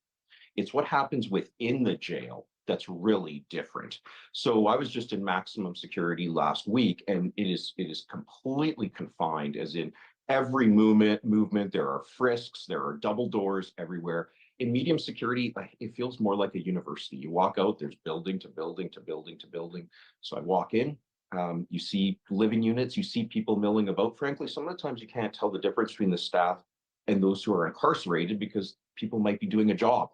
It's what happens within the jail that's really different. So I was just in maximum security last week, and it is completely confined, as in every movement. There are frisks, there are double doors everywhere. In medium security, it feels more like a university. You walk out, there's building to building to building to building. So I walk in, you see living units, you see people milling about. Frankly, some of the times you can't tell the difference between the staff and those who are incarcerated because people might be doing a job.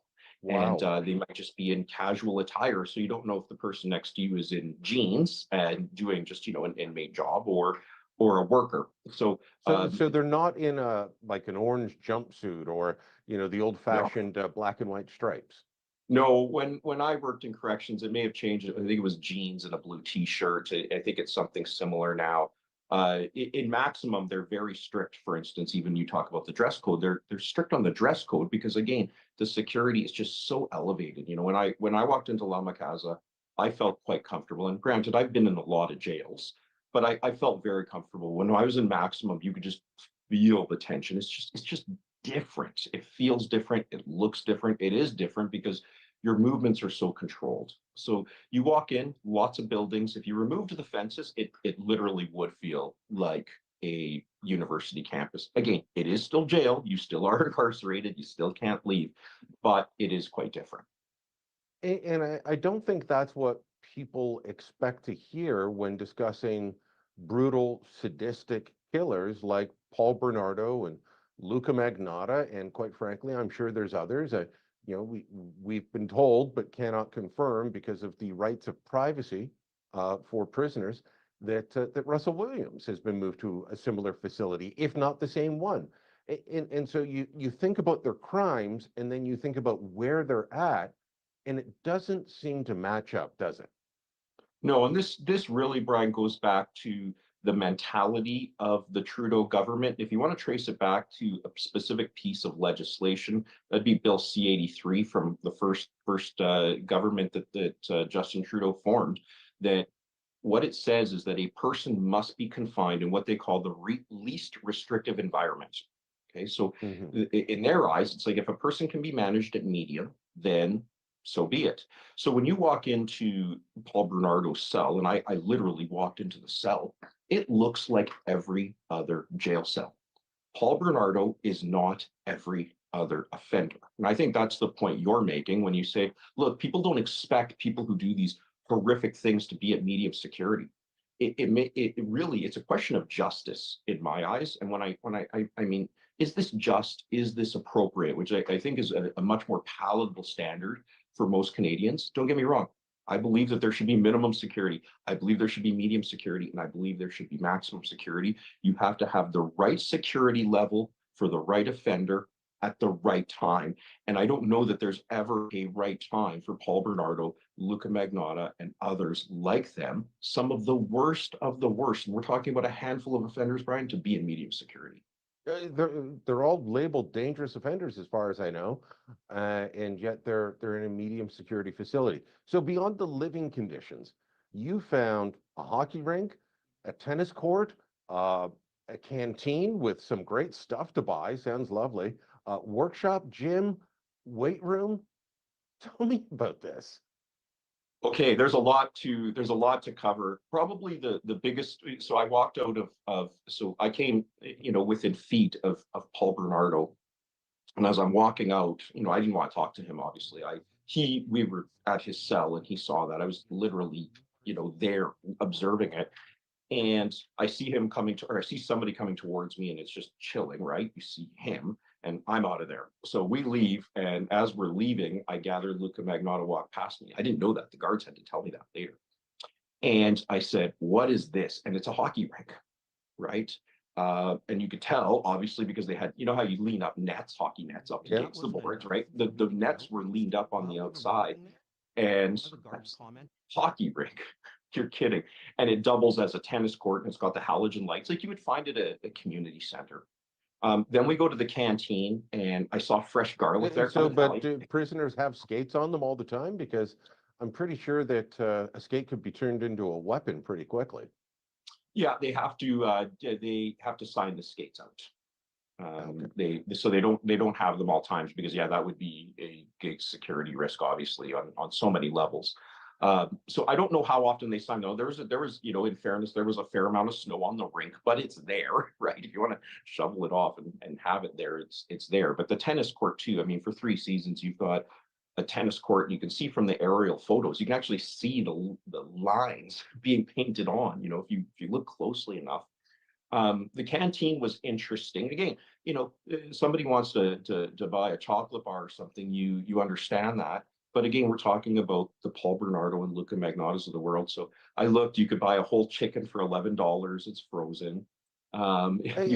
Wow. And they might just be in casual attire. So you don't know if the person next to you is in jeans and doing just, an inmate job or a worker. So So they're not in like an orange jumpsuit or, the old fashioned black and white stripes. No, when I worked in corrections, it may have changed. I think it was jeans and a blue T-shirt. I think it's something similar now. In maximum, they're very strict. For instance, even you talk about the dress code, they're strict on the dress code because again, the security is just so elevated. When I walked into La Casa, I felt quite comfortable. And granted, I've been in a lot of jails, but I felt very comfortable. When I was in maximum, you could just feel the tension. It's just different. It feels different. It looks different. It is different because your movements are so controlled. So you walk in, lots of buildings. If you removed the fences, it literally would feel like a university campus. Again, it is still jail. You still are incarcerated. You still can't leave, but it is quite different. And I don't think that's what people expect to hear when discussing brutal, sadistic killers like Paul Bernardo and Luca Magnotta. And quite frankly, I'm sure there's others. We've been told but cannot confirm because of the rights of privacy for prisoners that Russell Williams has been moved to a similar facility, if not the same one. And so you think about their crimes and then you think about where they're at, and it doesn't seem to match up, does it? No, and this really, Brian, goes back to the mentality of the Trudeau government. If you want to trace it back to a specific piece of legislation, that'd be Bill C-83 from the first government that Justin Trudeau formed. That what it says is that a person must be confined in what they call the least restrictive environment. Okay, so in their eyes, it's like if a person can be managed at medium, then so be it. So when you walk into Paul Bernardo's cell, and I literally walked into the cell, it looks like every other jail cell. Paul Bernardo is not every other offender. And I think that's the point you're making when you say, look, people don't expect people who do these horrific things to be at medium security. It's a question of justice in my eyes. And I mean, is this just? Is this appropriate? Which I think is a much more palatable standard for most Canadians. Don't get me wrong. I believe that there should be minimum security. I believe there should be medium security, and I believe there should be maximum security. You have to have the right security level for the right offender at the right time. And I don't know that there's ever a right time for Paul Bernardo, Luca Magnotta, and others like them, some of the worst of the worst. And we're talking about a handful of offenders, Brian, to be in medium security. They're all labeled dangerous offenders as far as I know, and yet they're in a medium security facility. So beyond the living conditions, you found a hockey rink, a tennis court, a canteen with some great stuff to buy. Sounds lovely. Workshop, gym, weight room. Tell me about this. Okay, there's a lot to cover. Probably the biggest. So I walked out so I came, within feet of Paul Bernardo, and as I'm walking out, I didn't want to talk to him. Obviously, we were at his cell, and he saw that I was literally, there observing it, and I see I see somebody coming towards me, and it's just chilling, right? You see him, and I'm out of there. So we leave, and as we're leaving, I gather Luca Magnotta walked past me. I didn't know that. The guards had to tell me that later. And I said, "What is this?" And it's a hockey rink, right? And you could tell, obviously, because they had, how you lean up nets, hockey nets up against the boards, right? The nets were leaned up on the outside, and hockey rink. You're kidding. And it doubles as a tennis court, and it's got the halogen lights like you would find at a community center. Then we go to the canteen, and I saw fresh garlic there. So, but do prisoners have skates on them all the time? Because I'm pretty sure that a skate could be turned into a weapon pretty quickly. Yeah, they have to sign the skates out. Okay. They don't have them all times, because that would be a big security risk, obviously, on so many levels. So I don't know how often they sign though. There was, in fairness, there was a fair amount of snow on the rink, but it's there, right? If you want to shovel it off and have it there, it's there. But the tennis court too. I mean, for 3 seasons, you've got a tennis court. You can see from the aerial photos, you can actually see the lines being painted on. If you look closely enough. The canteen was interesting. Again, somebody wants to buy a chocolate bar or something, you understand that. But again, we're talking about the Paul Bernardo and Luca Magnotta's of the world. So I looked, you could buy a whole chicken for $11. It's frozen. I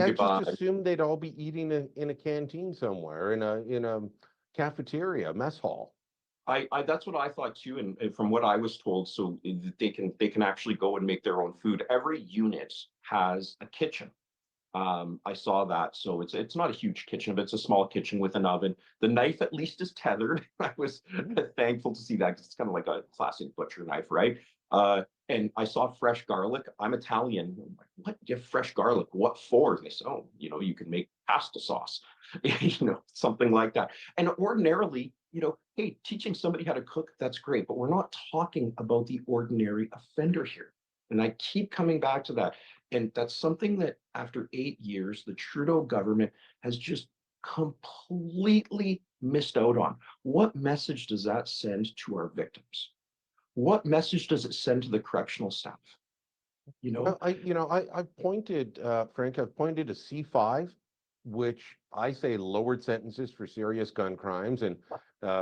just assumed they'd all be eating in a canteen somewhere, in a cafeteria, mess hall. That's what I thought too, and from what I was told, so they can actually go and make their own food. Every unit has a kitchen. I saw that, so it's not a huge kitchen, but it's a small kitchen with an oven. The knife at least is tethered. I was thankful to see that, because it's kind of like a classic butcher knife, right? And I saw fresh garlic. I'm Italian. I'm like, what? You have fresh garlic? What for? And they said, oh, you can make pasta sauce, something like that. And ordinarily, hey, teaching somebody how to cook, that's great, but we're not talking about the ordinary offender here. And I keep coming back to that. And that's something that after 8 years, the Trudeau government has just completely missed out on. What message does that send to our victims? What message does it send to the correctional staff? Well, I've pointed, Frank, I've pointed to C5, which I say lowered sentences for serious gun crimes, and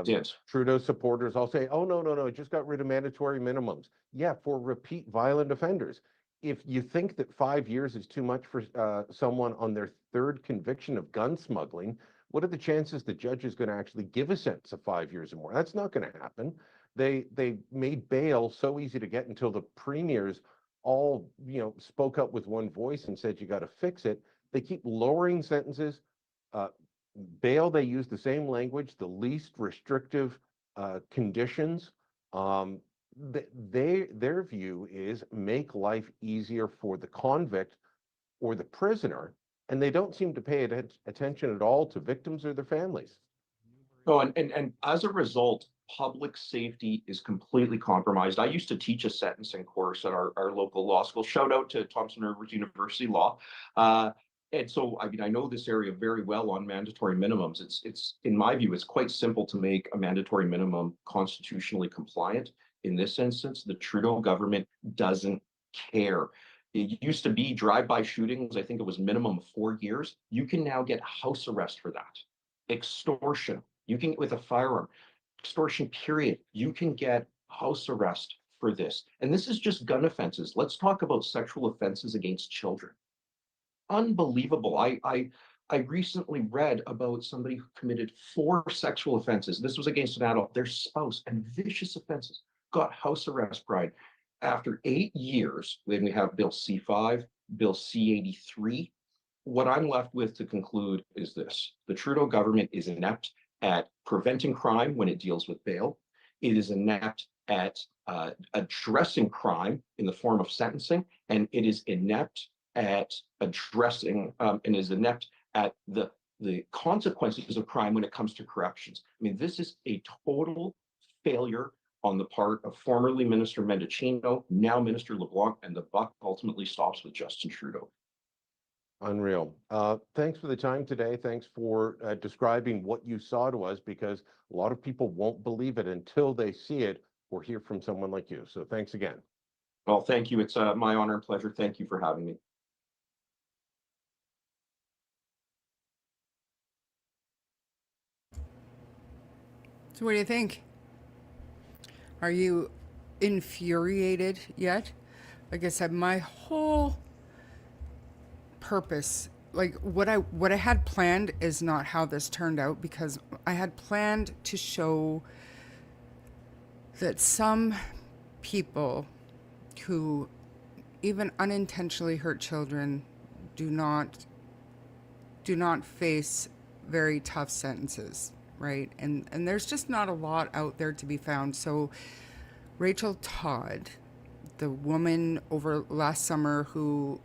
Yes. Trudeau supporters all say, oh, no, it just got rid of mandatory minimums. Yeah, for repeat violent offenders. If you think that 5 years is too much for someone on their 3rd conviction of gun smuggling, what are the chances the judge is going to actually give a sentence of 5 years or more? That's not going to happen. They made bail so easy to get until the premiers all spoke up with one voice and said you got to fix it. They keep lowering sentences. Bail, they use the same language, the least restrictive conditions. Their view is make life easier for the convict or the prisoner, and they don't seem to pay attention at all to victims or their families. Oh, and as a result, public safety is completely compromised. I used to teach a sentencing course at our local law school. Shout out to Thompson Rivers University Law. And so, I mean, I know this area very well on mandatory minimums. It's in my view, it's quite simple to make a mandatory minimum constitutionally compliant. In this instance, the Trudeau government doesn't care. It used to be drive-by shootings. I think it was minimum of 4 years. You can now get house arrest for that. Extortion, you can, with a firearm. Extortion, period. You can get house arrest for this. And this is just gun offenses. Let's talk about sexual offenses against children. Unbelievable. I recently read about somebody who committed 4 sexual offenses. This was against an adult, their spouse, and vicious offenses. Got house arrest, Brian. After 8 years, then we have Bill C5, Bill C83. What I'm left with to conclude is this. The Trudeau government is inept at preventing crime when it deals with bail. It is inept at addressing crime in the form of sentencing, and it is inept at addressing and is inept at the consequences of crime when it comes to corrections. I mean, this is a total failure on the part of formerly Minister Mendocino, now Minister LeBlanc, and the buck ultimately stops with Justin Trudeau. Unreal. Thanks for the time today. Thanks for describing what you saw to us, because a lot of people won't believe it until they see it or hear from someone like you. So thanks again. Well, thank you. It's my honor and pleasure. Thank you for having me. So what do you think? Are you infuriated yet? Like I said, my whole purpose, like what I had planned is not how this turned out, because I had planned to show that some people who even unintentionally hurt children do not face very tough sentences, right? And there's just not a lot out there to be found. So Rachel Todd, the woman over last summer who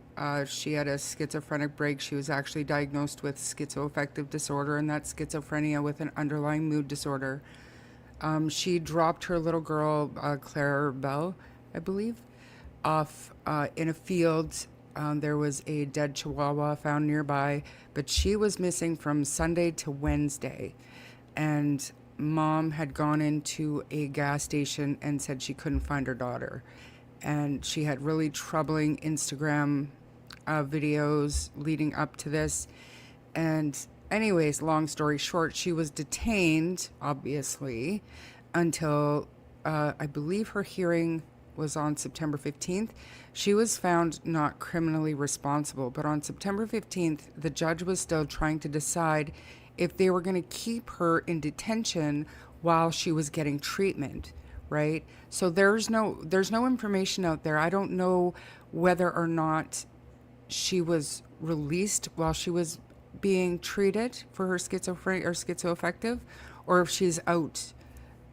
she had a schizophrenic break. She was actually diagnosed with schizoaffective disorder, and that's schizophrenia with an underlying mood disorder. She dropped her little girl, Claire Bell, I believe, off in a field. There was a dead chihuahua found nearby, but she was missing from Sunday to Wednesday. And mom had gone into a gas station and said she couldn't find her daughter. And she had really troubling Instagram videos leading up to this. And anyways, long story short, she was detained, obviously, until I believe her hearing was on September 15th. She was found not criminally responsible, but on September 15th, the judge was still trying to decide if they were going to keep her in detention while she was getting treatment, right? So there's no information out there. I don't know whether or not she was released while she was being treated for her schizophrenia or schizoaffective, or if she's out,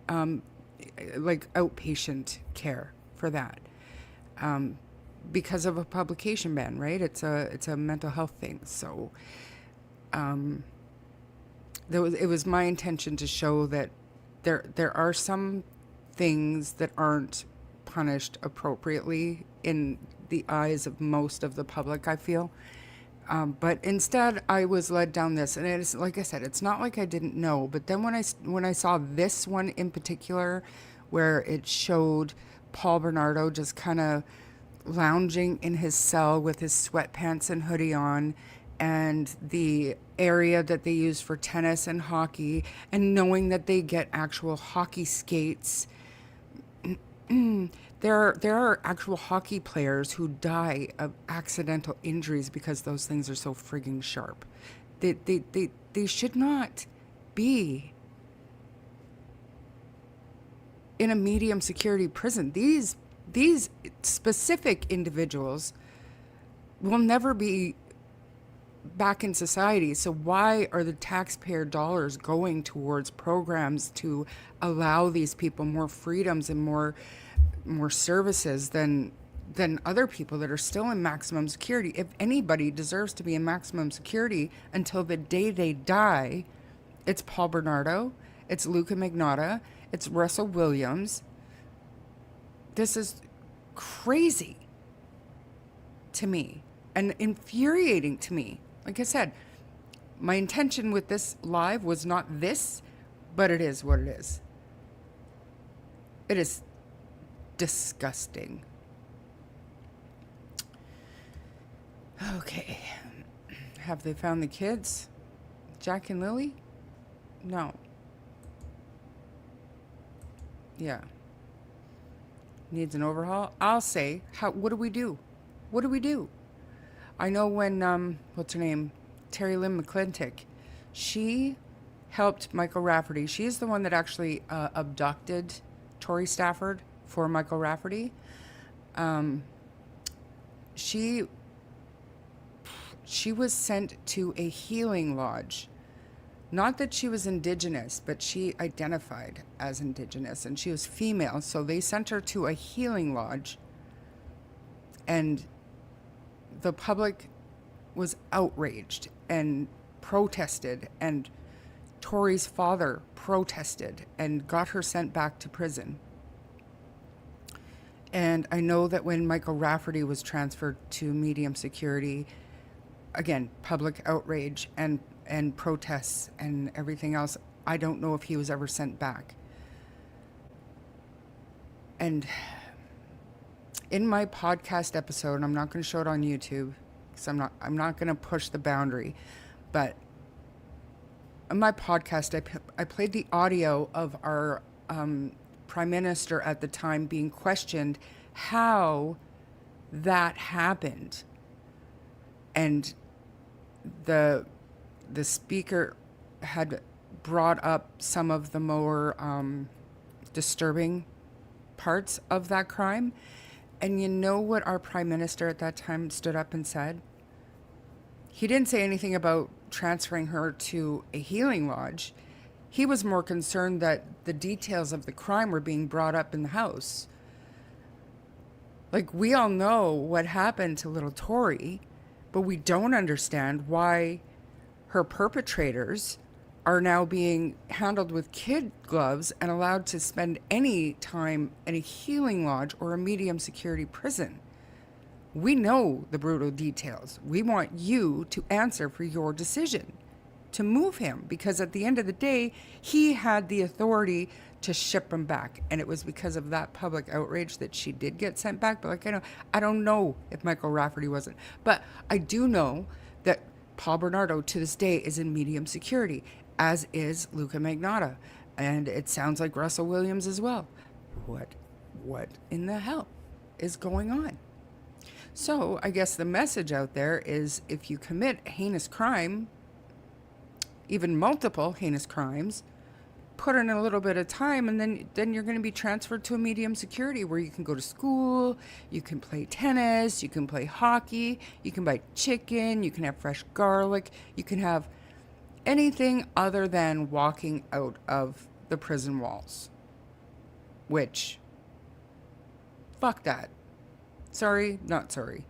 like outpatient care for that, because of a publication ban, right? It's a mental health thing. So, it was my intention to show that there are some things that aren't punished appropriately in the eyes of most of the public, I feel. But instead, I was led down this, and it's like I said, it's not like I didn't know. But then when I saw this one in particular, where it showed Paul Bernardo just kind of lounging in his cell with his sweatpants and hoodie on, and the area that they use for tennis and hockey, and knowing that they get actual hockey skates. There are actual hockey players who die of accidental injuries because those things are so frigging sharp. They should not be in a medium security prison. These specific individuals will never be back in society. So why are the taxpayer dollars going towards programs to allow these people more freedoms and more services than other people that are still in maximum security? If anybody deserves to be in maximum security until the day they die, it's Paul Bernardo, it's Luca Magnotta, it's Russell Williams. This is crazy to me and infuriating to me. Like I said, my intention with this live was not this, but it is what it is. It is disgusting. Okay. Have they found the kids? Jack and Lily? No. Yeah. Needs an overhaul? I'll say, what do we do? What do we do? I know when, what's her name? Terry Lynn McClintock, she helped Michael Rafferty. She is the one that actually abducted Tori Stafford for Michael Rafferty. She was sent to a healing lodge. Not that she was Indigenous, but she identified as Indigenous, and she was female, so they sent her to a healing lodge, and the public was outraged and protested, and Tori's father protested and got her sent back to prison. And I know that when Michael Rafferty was transferred to medium security, again, public outrage and protests and everything else, I don't know if he was ever sent back. And in my podcast episode, and I'm not going to show it on YouTube because I'm not going to push the boundary, but in my podcast, I played the audio of our prime minister at the time being questioned how that happened, and the speaker had brought up some of the more disturbing parts of that crime. And you know what our prime minister at that time stood up and said? He didn't say anything about transferring her to a healing lodge. He was more concerned that the details of the crime were being brought up in the house. Like, we all know what happened to little Tori, but we don't understand why her perpetrators are now being handled with kid gloves and allowed to spend any time in a healing lodge or a medium security prison. We know the brutal details. We want you to answer for your decision to move him, because at the end of the day, he had the authority to ship him back. And it was because of that public outrage that she did get sent back. But like, I don't know if Michael Rafferty wasn't. But I do know that Paul Bernardo to this day is in medium security, as is Luca Magnotta. And it sounds like Russell Williams as well. What in the hell is going on? So I guess the message out there is, if you commit a heinous crime, even multiple heinous crimes, put in a little bit of time, and then you're going to be transferred to a medium security where you can go to school, you can play tennis, you can play hockey, you can buy chicken, you can have fresh garlic, you can have anything other than walking out of the prison walls. Which, fuck that. Sorry, not sorry.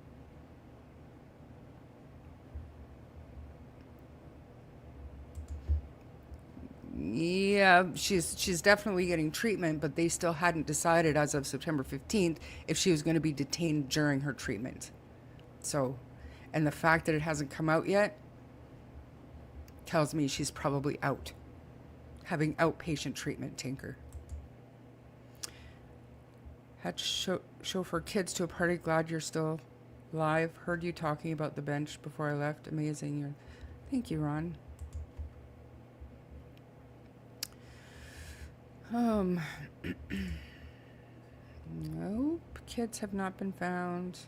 Yeah, she's definitely getting treatment, but they still hadn't decided as of September 15th if she was going to be detained during her treatment. So, and the fact that it hasn't come out yet tells me she's probably out, having outpatient treatment, Tinker. Had to chauffeur kids to a party. Glad you're still live. Heard you talking about the bench before I left. Amazing. Thank you, Ron. Nope. Kids have not been found.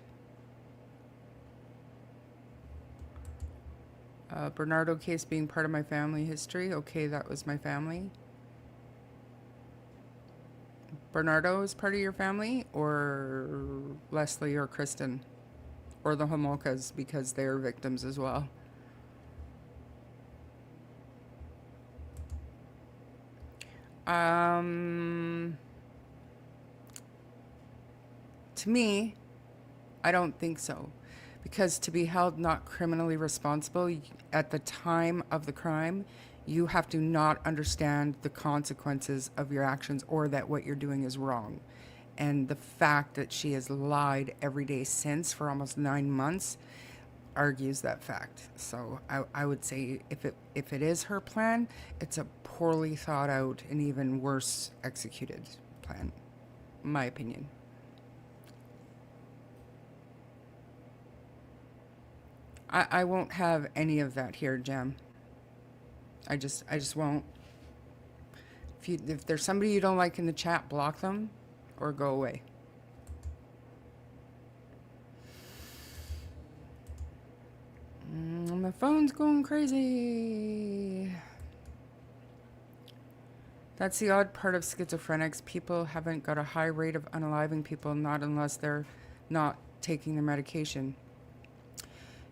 Bernardo case being part of my family history. Okay, that was my family. Bernardo is part of your family, or Leslie or Kristen, or the Homolkas, because they're victims as well. To me, I don't think so. Because to be held not criminally responsible at the time of the crime, you have to not understand the consequences of your actions, or that what you're doing is wrong. And the fact that she has lied every day since for almost 9 months argues that fact. So I would say if it is her plan, it's a poorly thought out and even worse executed plan, in my opinion. I won't have any of that here, Jem. I just won't. If there's somebody you don't like in the chat, block them or go away. My phone's going crazy. That's the odd part of schizophrenics. People haven't got a high rate of unaliving people, not unless they're not taking their medication.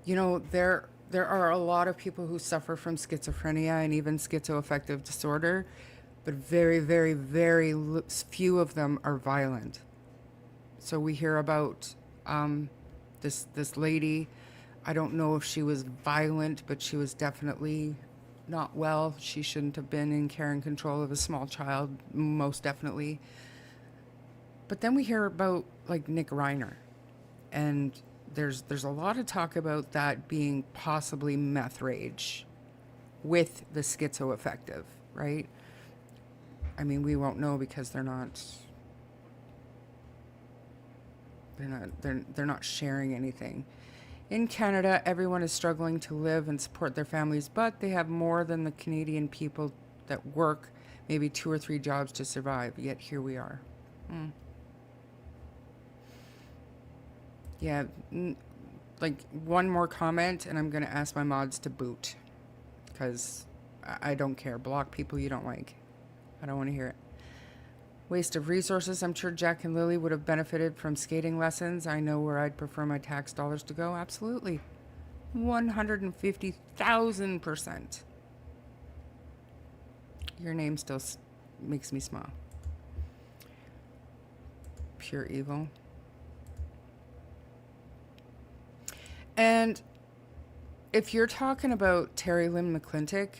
You know, there are a lot of people who suffer from schizophrenia and even schizoaffective disorder, but very, very, very few of them are violent. So we hear about this lady. I don't know if she was violent, but she was definitely not well. She shouldn't have been in care and control of a small child, most definitely. But then we hear about like Nick Reiner, and there's a lot of talk about that being possibly meth rage with the schizoaffective, right? I mean, we won't know because they're not sharing anything. In Canada, everyone is struggling to live and support their families, but they have more than the Canadian people that work maybe 2 or 3 jobs to survive, yet here we are. Yeah, like one more comment and I'm going to ask my mods to boot, because I don't care. Block people you don't like. I don't want to hear it. Waste of resources. I'm sure Jack and Lily would have benefited from skating lessons. I know where I'd prefer my tax dollars to go. Absolutely. 150,000%. Your name still makes me smile. Pure evil. And if you're talking about Terry Lynn McClintock,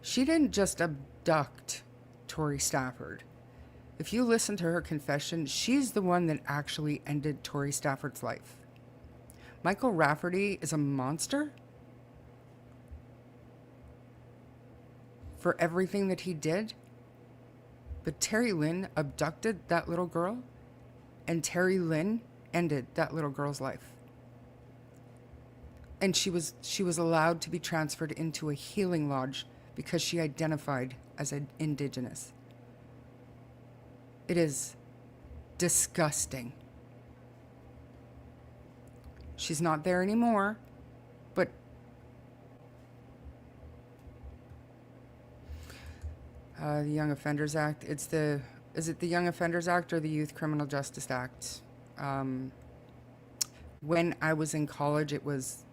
she didn't just abduct Tori Stafford. If you listen to her confession, she's the one that actually ended Tori Stafford's life. Michael Rafferty is a monster for everything that he did. But Terry Lynn abducted that little girl, and Terry Lynn ended that little girl's life. And she was allowed to be transferred into a healing lodge because she identified as an Indigenous. It is disgusting. She's not there anymore, but the Young Offenders Act. Is it the Young Offenders Act or the Youth Criminal Justice Act? When I was in college, it was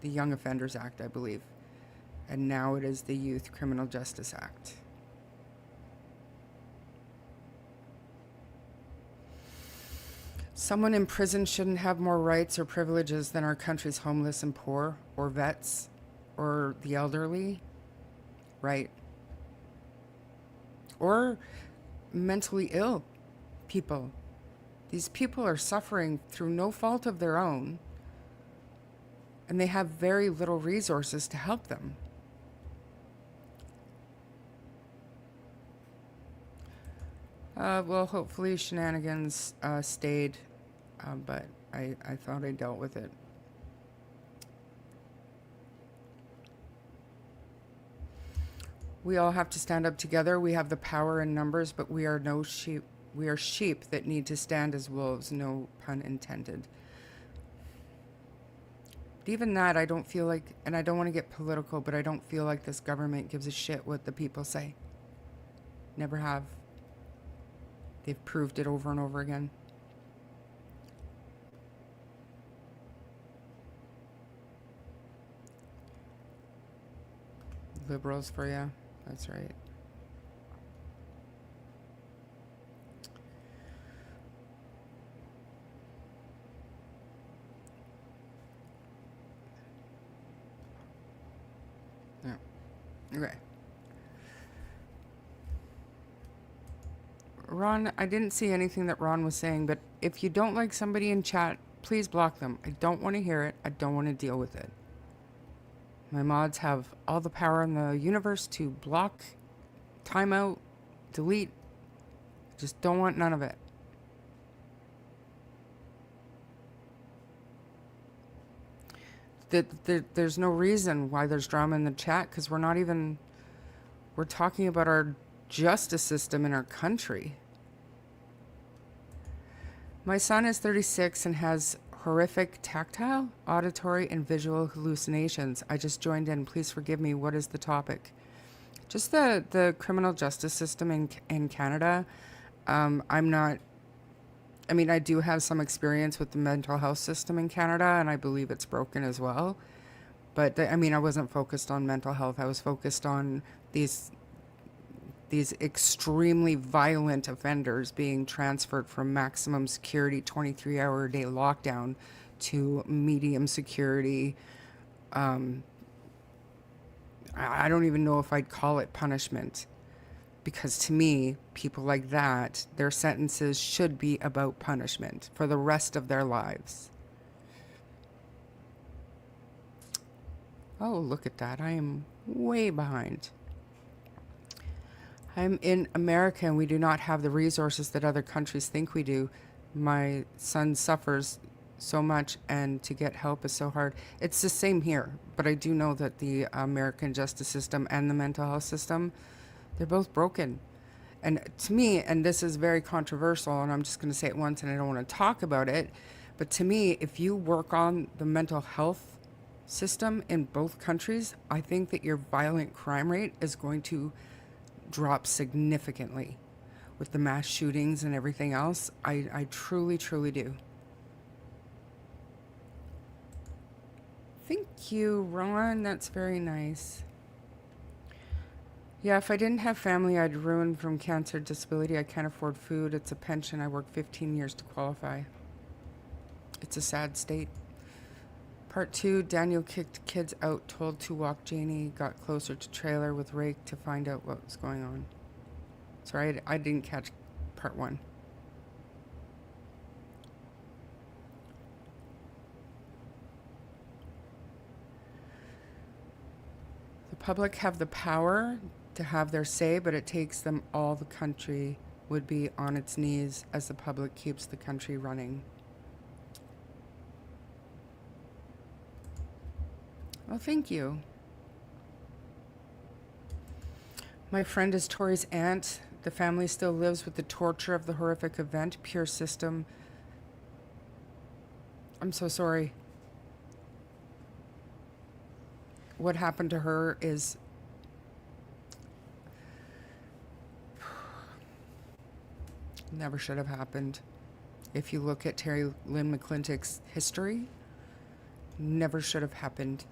the Young Offenders Act, I believe. And now it is the Youth Criminal Justice Act. Someone in prison shouldn't have more rights or privileges than our country's homeless and poor, or vets, or the elderly, right? Or mentally ill people. These people are suffering through no fault of their own, and they have very little resources to help them. Well, hopefully shenanigans stayed, but I thought I dealt with it. We all have to stand up together. We have the power in numbers, but we are no sheep. We are sheep that need to stand as wolves, no pun intended. But even that, I don't feel like, and I don't want to get political, but I don't feel like this government gives a shit what the people say. Never have. They've proved it over and over again. Liberals for you. That's right. Yeah. Okay. Ron, I didn't see anything that Ron was saying, but if you don't like somebody in chat, please block them. I don't want to hear it. I don't want to deal with it. My mods have all the power in the universe to block, timeout, delete. Just don't want none of it. There's no reason why there's drama in the chat, because we're talking about our justice system in our country. My son is 36 and has horrific tactile, auditory, and visual hallucinations. I just joined in. Please forgive me. What is the topic? Just the criminal justice system in Canada. I do have some experience with the mental health system in Canada, and I believe it's broken as well. But I wasn't focused on mental health. I was focused on these extremely violent offenders being transferred from maximum security 23-hour-a-day lockdown to medium security. I don't even know if I'd call it punishment, because to me, people like that, their sentences should be about punishment for the rest of their lives. Oh, look at that. I am way behind. I'm in America, and we do not have the resources that other countries think we do. My son suffers so much, and to get help is so hard. It's the same here, but I do know that the American justice system and the mental health system, they're both broken. And to me, and this is very controversial, and I'm just going to say it once and I don't want to talk about it, but to me, if you work on the mental health system in both countries, I think that your violent crime rate is going to dropped significantly with the mass shootings and everything else. I truly, truly do. Thank you, Ron. That's very nice. Yeah, if I didn't have family, I'd ruin from cancer, disability. I can't afford food. It's a pension. I worked 15 years to qualify. It's a sad state. Part 2, Daniel kicked kids out, told to walk Janie, got closer to trailer with rake to find out what was going on. Sorry, I didn't catch part 1. The public have the power to have their say, but it takes them all. The country would be on its knees as the public keeps the country running. Well, thank you. My friend is Tori's aunt. The family still lives with the torture of the horrific event. Pure system. I'm so sorry. What happened to her is never should have happened. If you look at Terry Lynn McClintock's history, never should have happened.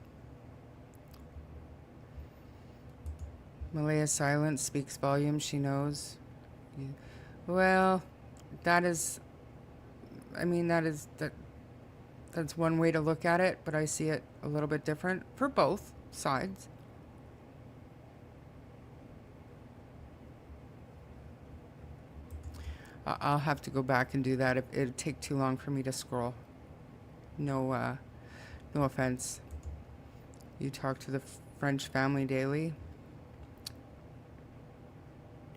Malaya's silence speaks volumes, she knows. Yeah. Well, that is, I mean, that's one way to look at it, but I see it a little bit different for both sides. I'll have to go back and do that. It'd take too long for me to scroll. No offense. You talk to the French family daily.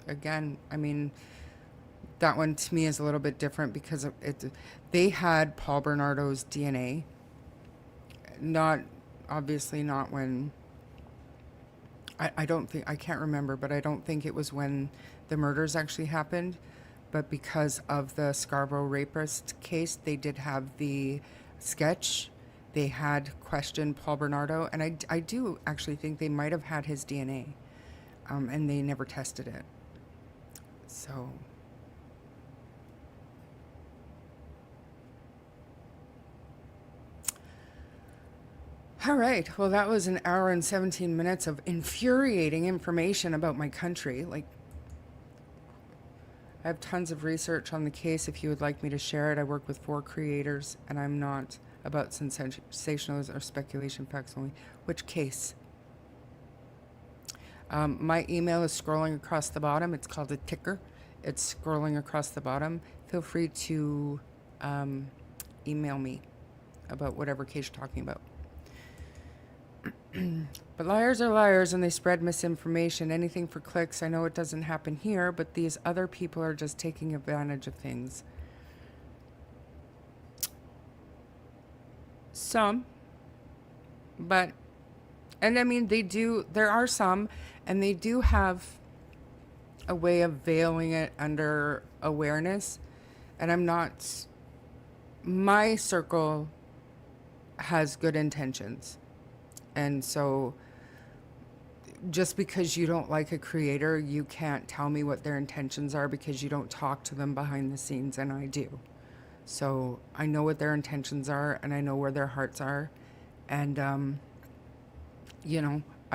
Again, I mean, that one to me is a little bit different because they had Paul Bernardo's DNA. Obviously not when, I don't think, I can't remember, but I don't think it was when the murders actually happened. But because of the Scarborough rapist case, they did have the sketch. They had questioned Paul Bernardo, and I do actually think they might have had his DNA, and they never tested it. So, all right. Well, that was an hour and 17 minutes of infuriating information about my country. Like, I have tons of research on the case if you would like me to share it. I work with 4 creators, and I'm not about sensationalism or speculation, facts only. Which case? My email is scrolling across the bottom. It's called a ticker. It's scrolling across the bottom. Feel free to email me about whatever case you're talking about. But liars are liars and they spread misinformation. Anything for clicks. I know it doesn't happen here, but these other people are just taking advantage of things. Some. But, and I mean, there are some, and they do have a way of veiling it under awareness. And my circle has good intentions. And so just because you don't like a creator, you can't tell me what their intentions are because you don't talk to them behind the scenes, and I do. So I know what their intentions are, and I know where their hearts are. And, I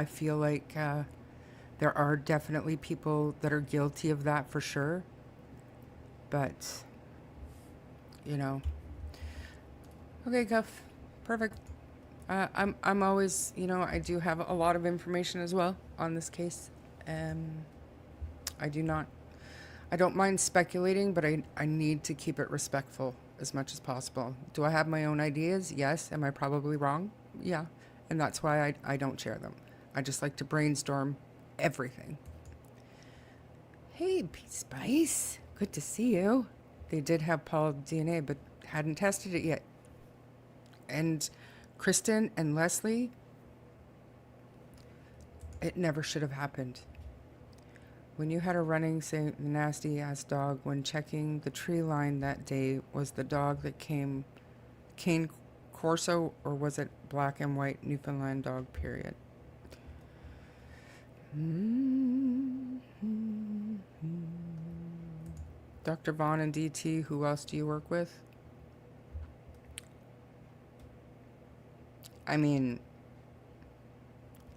feel like there are definitely people that are guilty of that for sure. But, Okay, Guff. Perfect. I'm always, I do have a lot of information as well on this case. I don't mind speculating, but I need to keep it respectful as much as possible. Do I have my own ideas? Yes. Am I probably wrong? Yeah. And that's why I don't share them. I just like to brainstorm everything. Hey, Spice. Good to see you. They did have Paul DNA, but hadn't tested it yet. And Kristen and Leslie, it never should have happened. When you had a running, say, nasty ass dog, when checking the tree line that day, was the dog that came Cane Corso, or was it black and white Newfoundland dog, period? Dr. Vaughn and DT, who else do you work with? I mean,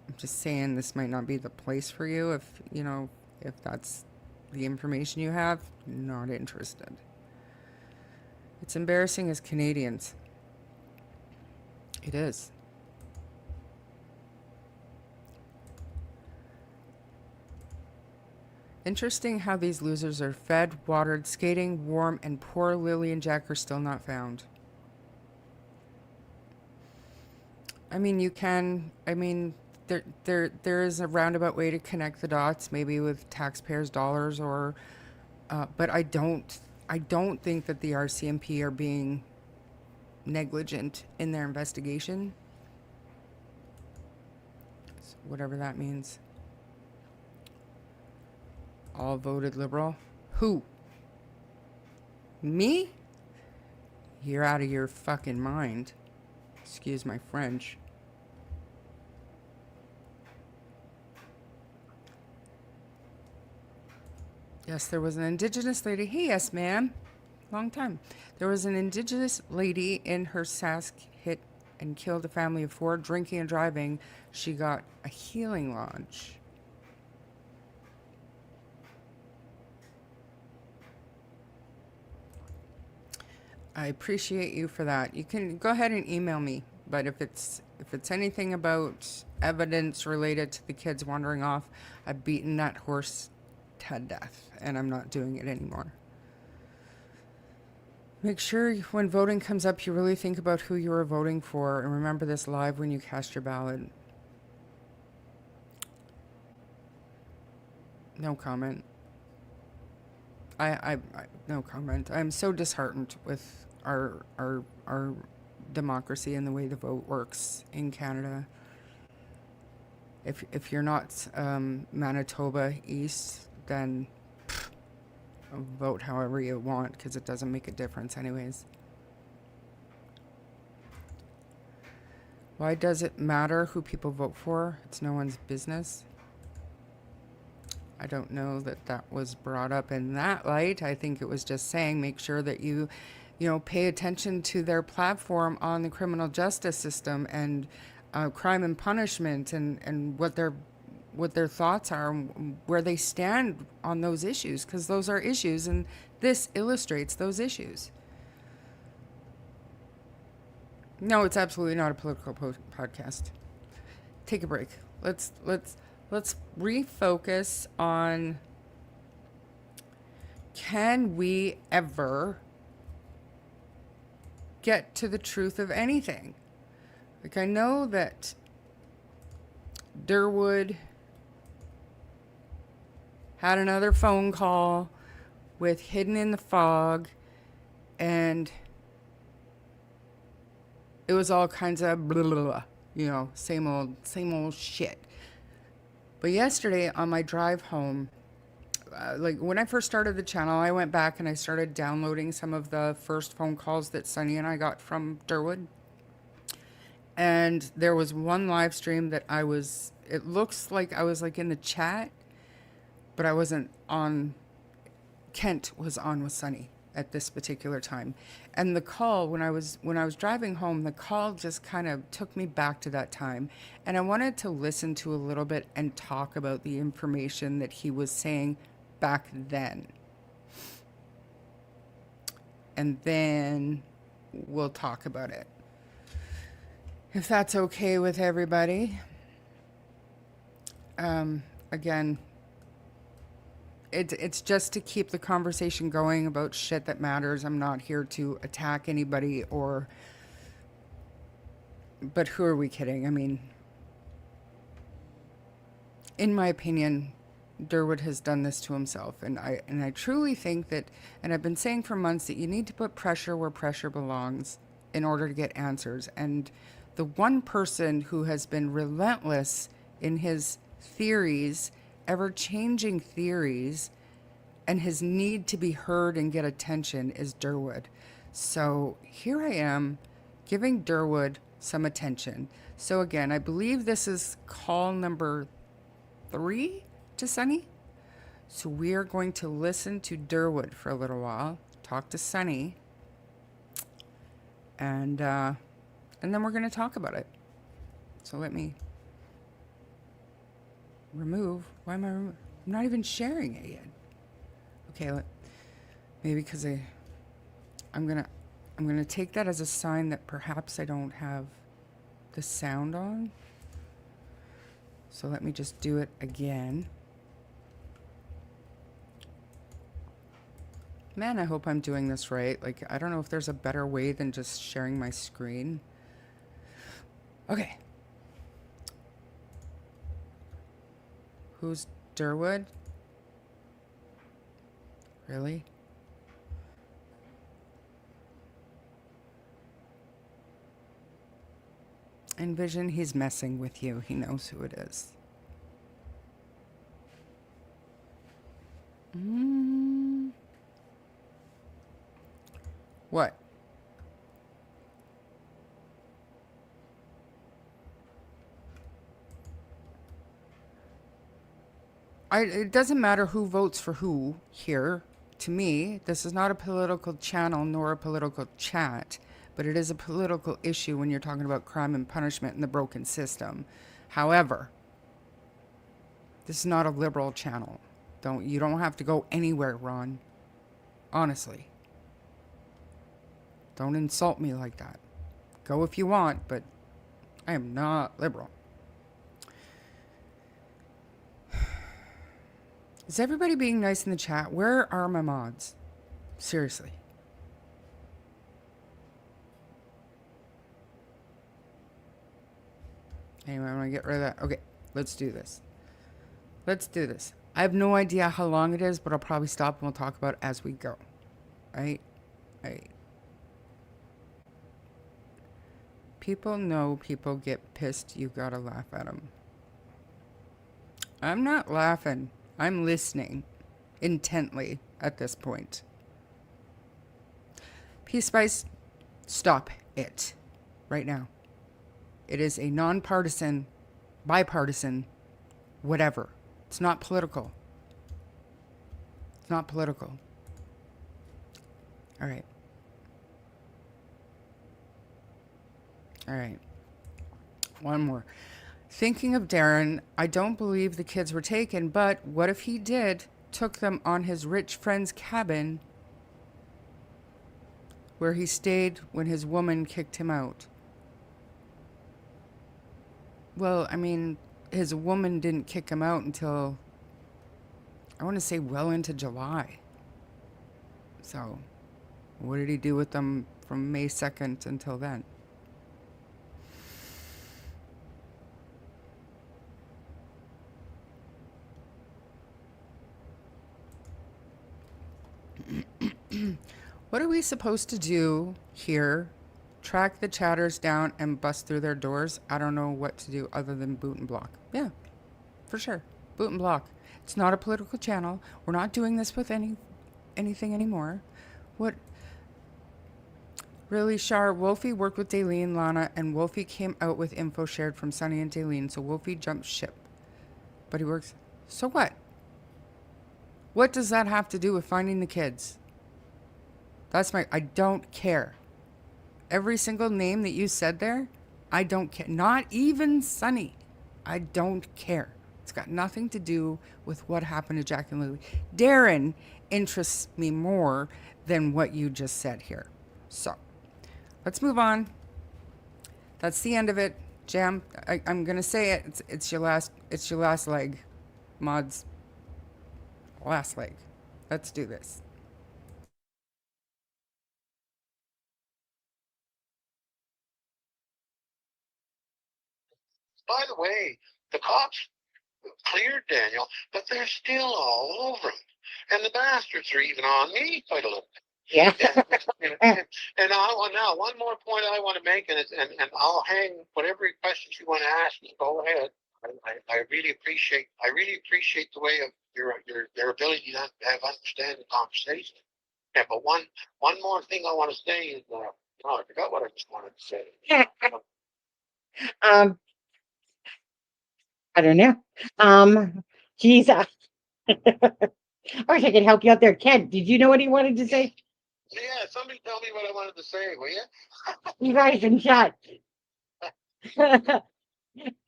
I'm just saying this might not be the place for you if, you know, if that's the information you have. Not interested. It's embarrassing as Canadians. It is. Interesting how these losers are fed, watered, skating, warm, and poor Lilly and Jack are still not found. I mean, there is a roundabout way to connect the dots, maybe with taxpayers' dollars, or, but I don't think that the RCMP are being negligent in their investigation, whatever that means. All voted Liberal. Who? Me? You're out of your fucking mind. Excuse my French. Yes, there was an Indigenous lady. Hey, yes, ma'am. Long time. There was an Indigenous lady in her Sask hit and killed a family of 4 drinking and driving. She got a healing lodge. I appreciate you for that. You can go ahead and email me, but if it's anything about evidence related to the kids wandering off, I've beaten that horse to death, and I'm not doing it anymore. Make sure when voting comes up, you really think about who you are voting for, and remember this live when you cast your ballot. No comment. I no comment. I'm so disheartened with our democracy and the way the vote works in Canada. If you're not Manitoba East, then vote however you want, because it doesn't make a difference anyways. Why does it matter who people vote for? It's no one's business. I don't know that that was brought up in that light. I think it was just saying make sure that you pay attention to their platform on the criminal justice system and crime and punishment, and what their thoughts are, where they stand on those issues, because those are issues, and this illustrates those issues. No, it's absolutely not a political podcast. Take a break. Let's refocus on, can we ever get to the truth of anything? Like, I know that Durwood had another phone call with Hidden in the Fog, and it was all kinds of blah, blah, blah, same old shit. But yesterday on my drive home, like when I first started the channel, I went back and I started downloading some of the first phone calls that Sunny and I got from Durwood. And there was one live stream that it looks like I was like in the chat, but I wasn't on. Kent was on with Sunny at this particular time. And the call, when I was driving home, the call just kind of took me back to that time. And I wanted to listen to a little bit and talk about the information that he was saying back then. And then we'll talk about it, if that's okay with everybody. Again, it's just to keep the conversation going about shit that matters. I'm not here to attack anybody but who are we kidding? I mean, in my opinion, Durwood has done this to himself, and I truly think that, and I've been saying for months, that you need to put pressure where pressure belongs in order to get answers. And the one person who has been relentless in his theories, ever-changing theories, and his need to be heard and get attention is Durwood. So here I am giving Durwood some attention. So again, I believe this is call number 3 to Sunny. So we are going to listen to Durwood for a little while, talk to Sunny, and then we're going to talk about it. So let me remove. Why am I removing? I'm not even sharing it yet. Okay, maybe because I'm gonna take that as a sign that perhaps I don't have the sound on. So let me just do it again. Man, I hope I'm doing this right. Like, I don't know if there's a better way than just sharing my screen. Okay. Who's Durwood? Really? Envision he's messing with you. He knows who it is. What? It doesn't matter who votes for who here. To me, this is not a political channel nor a political chat, but it is a political issue when you're talking about crime and punishment in the broken system. However, this is not a liberal channel. You don't have to go anywhere, Ron. Honestly. Don't insult me like that. Go if you want, but I am not liberal. Is everybody being nice in the chat? Where are my mods? Seriously. Anyway, I'm gonna get rid of that. Okay, let's do this. Let's do this. I have no idea how long it is, but I'll probably stop and we'll talk about it as we go. Right? People know people get pissed. You gotta laugh at them. I'm not laughing. I'm listening intently at this point. Peace Spice, stop it right now. It is a nonpartisan, bipartisan, whatever. It's not political. It's not political. All right. All right. One more. Thinking of Darren, I don't believe the kids were taken, but what if he took them on his rich friend's cabin where he stayed when his woman kicked him out? Well, I mean, his woman didn't kick him out until, I want to say, well into July. So, what did he do with them from May 2nd until then? What are we supposed to do here? Track the chatters down and bust through their doors? I don't know what to do other than boot and block. Yeah, for sure. Boot and block. It's not a political channel. We're not doing this with anything anymore. What? Really, Shar? Wolfie worked with Daleen, Lana, and Wolfie came out with info shared from Sunny and Daleen, so Wolfie jumped ship. But he works. So what? What does that have to do with finding the kids? I don't care. Every single name that you said there, I don't care. Not even Sunny. I don't care. It's got nothing to do with what happened to Jack and Lily. Darren interests me more than what you just said here. So, let's move on. That's the end of it. Jam, I'm gonna say it. It's your last leg. Mods. Last leg. Let's do this. By the way, the cops cleared Daniel, but they're still all over him. And the bastards are even on me quite a little bit. Yeah. And now one more point I want to make, and I'll hang whatever questions you want to ask me. Go ahead. I really appreciate the way of your ability to have understanding conversation. Yeah, but one more thing I want to say is I forgot what I just wanted to say. I don't know. He's I wish I could help you out there. Ken, did you know what he wanted to say? Yeah, somebody tell me what I wanted to say, will you? You guys in chat.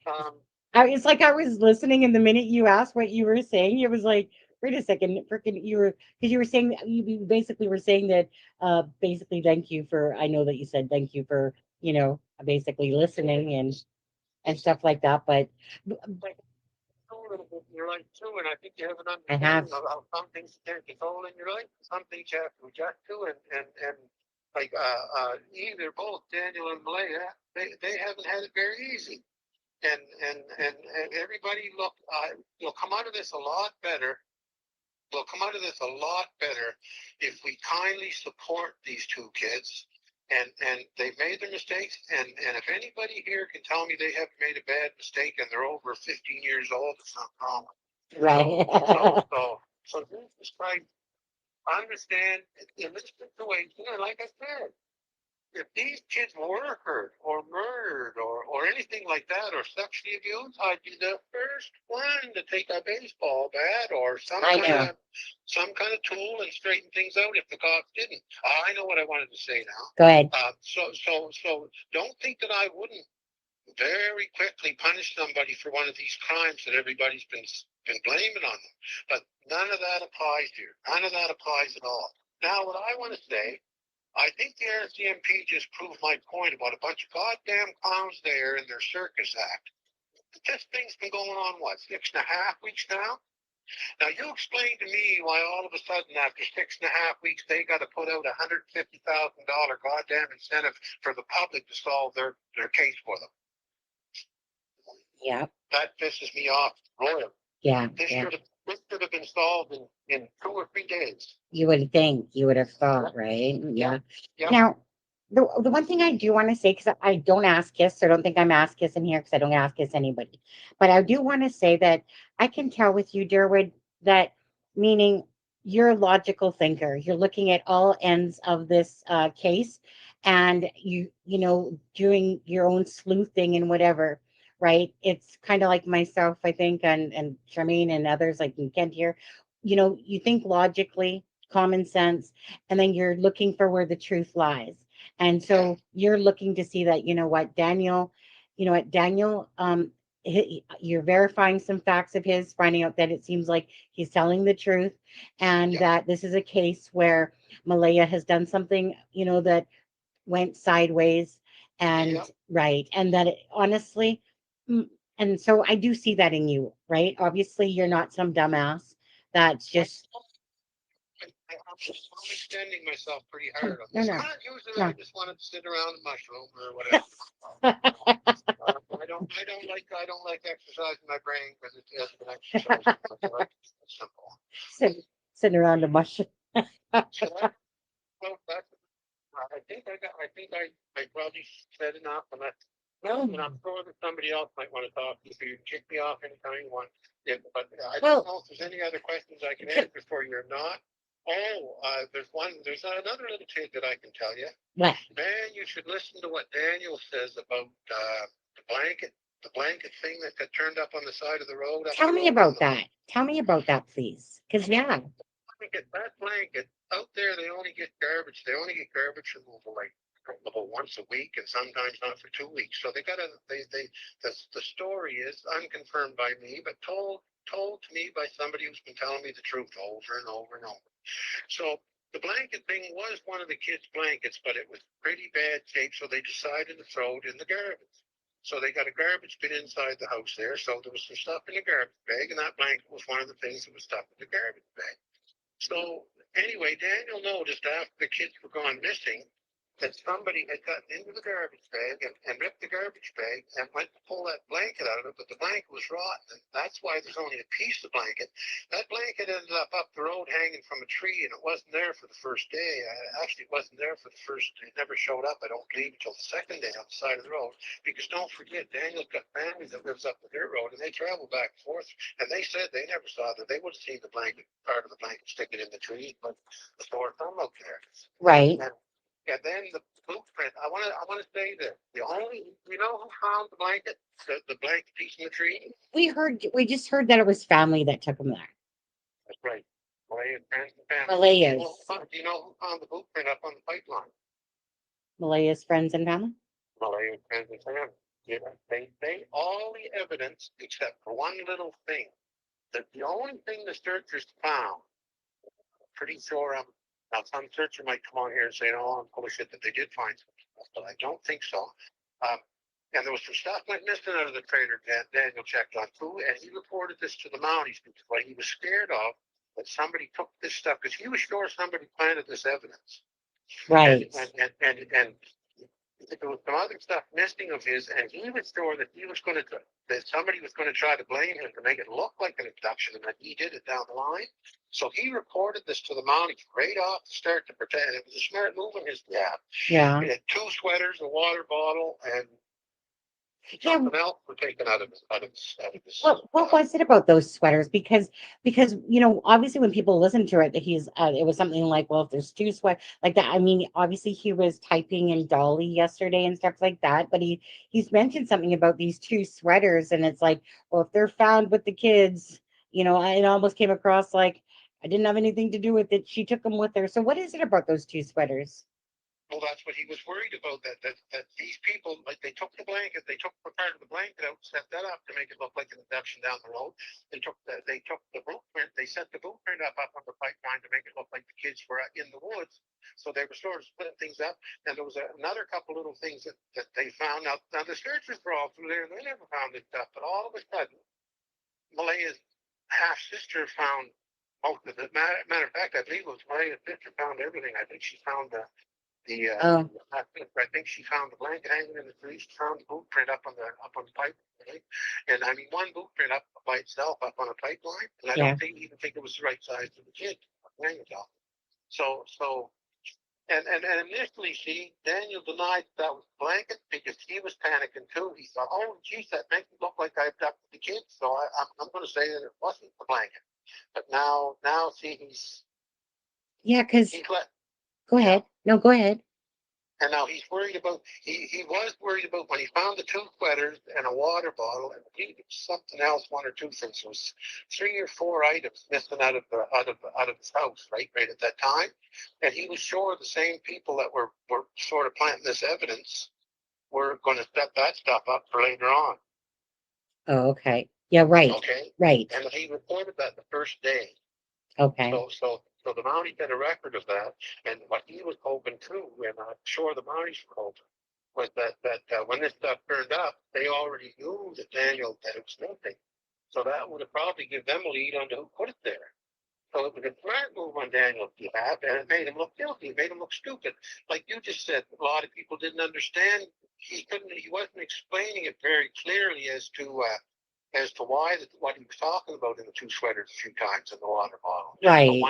Um, It's like I was listening, and the minute you asked what you were saying, it was like, wait a second, freaking, you were, because you were saying, you basically were saying that, basically, thank you for, I know that you said thank you for, basically listening and stuff like that, but a little bit in your life too, and I think you have an I have. understanding of how some things can't control in your life, some things you have to adjust to, and like either both Daniel and Malaya, they haven't had it very easy, and everybody look, you'll come out of this a lot better. We'll come out of this a lot better if we kindly support these two kids. And they've made their mistakes. And if anybody here can tell me they haven't made a bad mistake and they're over 15 years old, it's not wrong. Right. So Jesus Christ, understand in this situation, and like I said, if these kids were hurt or murdered or anything like that or sexually abused, I'd be the first one to take a baseball bat or some kind of tool and straighten things out if the cops didn't. I know what I wanted to say now. Go ahead. So don't think that I wouldn't very quickly punish somebody for one of these crimes that everybody's been blaming on them. But none of that applies here. None of that applies at all. Now, what I want to say, I think the RCMP just proved my point about a bunch of goddamn clowns there in their circus act. This thing's been going on, what, 6.5 weeks now? Now, you explain to me why all of a sudden, after 6.5 weeks, they got to put out $150,000 goddamn incentive for the public to solve their case for them. Yeah. That pisses me off royally. Yeah. This should have been solved in 2 or 3 days. You would think, you would have thought, right? Yeah. Yeah. Now, the one thing I do want to say, because I don't ask kiss, so don't think I'm ass kissing here because I don't ask kiss anybody. But I do want to say that I can tell with you, Derwood, that meaning you're a logical thinker. You're looking at all ends of this case, and doing your own sleuthing and whatever, right? It's kind of like myself, I think, and Charmaine and others like Kent here. You think logically, common sense, and then you're looking for where the truth lies. And so you're looking to see that, Daniel, you're verifying some facts of his, finding out that it seems like he's telling the truth, and that this is a case where Malaya has done something, that went sideways, and right. And that honestly, and so I do see that in you, right? Obviously, you're not some dumbass that's just. I'm extending myself pretty hard on this. Usually I just wanted to sit around and mushroom or whatever. I don't like exercising my brain because it's an exercise. It's simple. Sitting around a mushroom. I think I probably said enough, and I'm sure that somebody else might want to talk. You can kick me off anytime you want. But I don't know if there's any other questions I can answer for you or not. There's another little tidbit I can tell you. What? Man, you should listen to what Daniel says about the blanket thing that got turned up on the side of the road. Tell me about that. Tell me about that, please. Because that blanket out there, they only get garbage. They only get garbage removal like about once a week, and sometimes not for 2 weeks. So the story is unconfirmed by me, but told to me by somebody who's been telling me the truth over and over and over. So the blanket thing was one of the kids' blankets, but it was pretty bad shape, so they decided to throw it in the garbage. So they got a garbage bin inside the house there, so there was some stuff in the garbage bag, and that blanket was one of the things that was stuck in the garbage bag. So anyway, Daniel noticed after the kids were gone missing that somebody had gotten into the garbage bag and ripped the garbage bag and went to pull that blanket out of it, but the blanket was rotten, and that's why there's only a piece of blanket. That blanket ended up the road hanging from a tree, and it wasn't there for the first day. Actually, it wasn't there for the first day. It never showed up, I don't believe, until the second day on the side of the road, because don't forget, Daniel's got family that lives up the dirt road, and they travel back and forth, and they said they never saw that. They would have seen the blanket, part of the blanket sticking in the tree, but the store thumb out there. Right. And then the blueprint. I want to say that who found the blanket, the blanket piece in the tree? We just heard that it was family that took him there. That's right. Malaya friends and family. Malaya's. Well, do you know who found the blueprint up on the pipeline? Malaya's friends and family? Malaya friends and family. Yeah, they all the evidence except for one little thing. That the only thing the searchers found, pretty sure now some searcher might come on here and say, no, I'm full of shit that they did find some stuff, but I don't think so. And there was some stuff went missing out of the trailer Daniel checked on too, and he reported this to the Mounties because what he was scared of that somebody took this stuff because he was sure somebody planted this evidence. Right. And there was some other stuff missing of his, and he was sure that that somebody was going to try to blame him to make it look like an abduction, and that he did it down the line. So he reported this to the Mounties right off the start to pretend it was a smart move on his behalf. Yeah. He had 2 sweaters, a water bottle, and Yeah. something else were taken out of his. What was it about those sweaters? Because obviously when people listen to it, that it was something like, well, if there's 2 sweat like that. I mean, obviously he was typing in Dolly yesterday and stuff like that, but he's mentioned something about these 2 sweaters, and it's like, well, if they're found with the kids, it almost came across like I didn't have anything to do with it. She took them with her. So what is it about those 2 sweaters? Well, that's what he was worried about. That these people, like, they took the blanket, they took part of the blanket out, set that up to make it look like an abduction down the road. They took the blueprint, they set the blueprint up on the pipeline to make it look like the kids were in the woods. So they were sort of splitting things up. And there was another couple little things that they found. Now the searchers were all through there, and they never found this stuff. But all of a sudden, Malaya's half sister found most of it. Matter of fact, I believe it was Malaya's sister found everything. I think she found I think she found the blanket hanging in the tree. She found the blueprint up on the pipe, right? And I mean, one blueprint up by itself up on a pipeline, and I don't even think it was the right size for the kid. So and initially, Daniel denied that was the blanket because he was panicking too. He thought, oh, geez, that makes it look like I abducted the kid. So I'm going to say that it wasn't the blanket. But now, see, he's because go ahead. No, go ahead. And now he's worried about. He was worried about when he found the 2 sweaters and a water bottle, and something else, 1 or 2 things. There was 3 or 4 items missing out of his house, right at that time, and he was sure the same people that were sort of planting this evidence were going to set that stuff up for later on. Oh, okay. Yeah, right. Okay. Right. And he reported that the first day. Okay. So the Mounties had a record of that, and what he was hoping too, and I'm sure the Mounties were hoping, was that when this stuff turned up, they already knew that it was nothing. So that would have probably given them a lead on who put it there. So it was a smart move on Daniel's behalf, and it made him look guilty. It made him look stupid. Like you just said, a lot of people didn't understand. He wasn't explaining it very clearly as to why what he was talking about in the 2 sweaters a few times in the water bottle. Right. But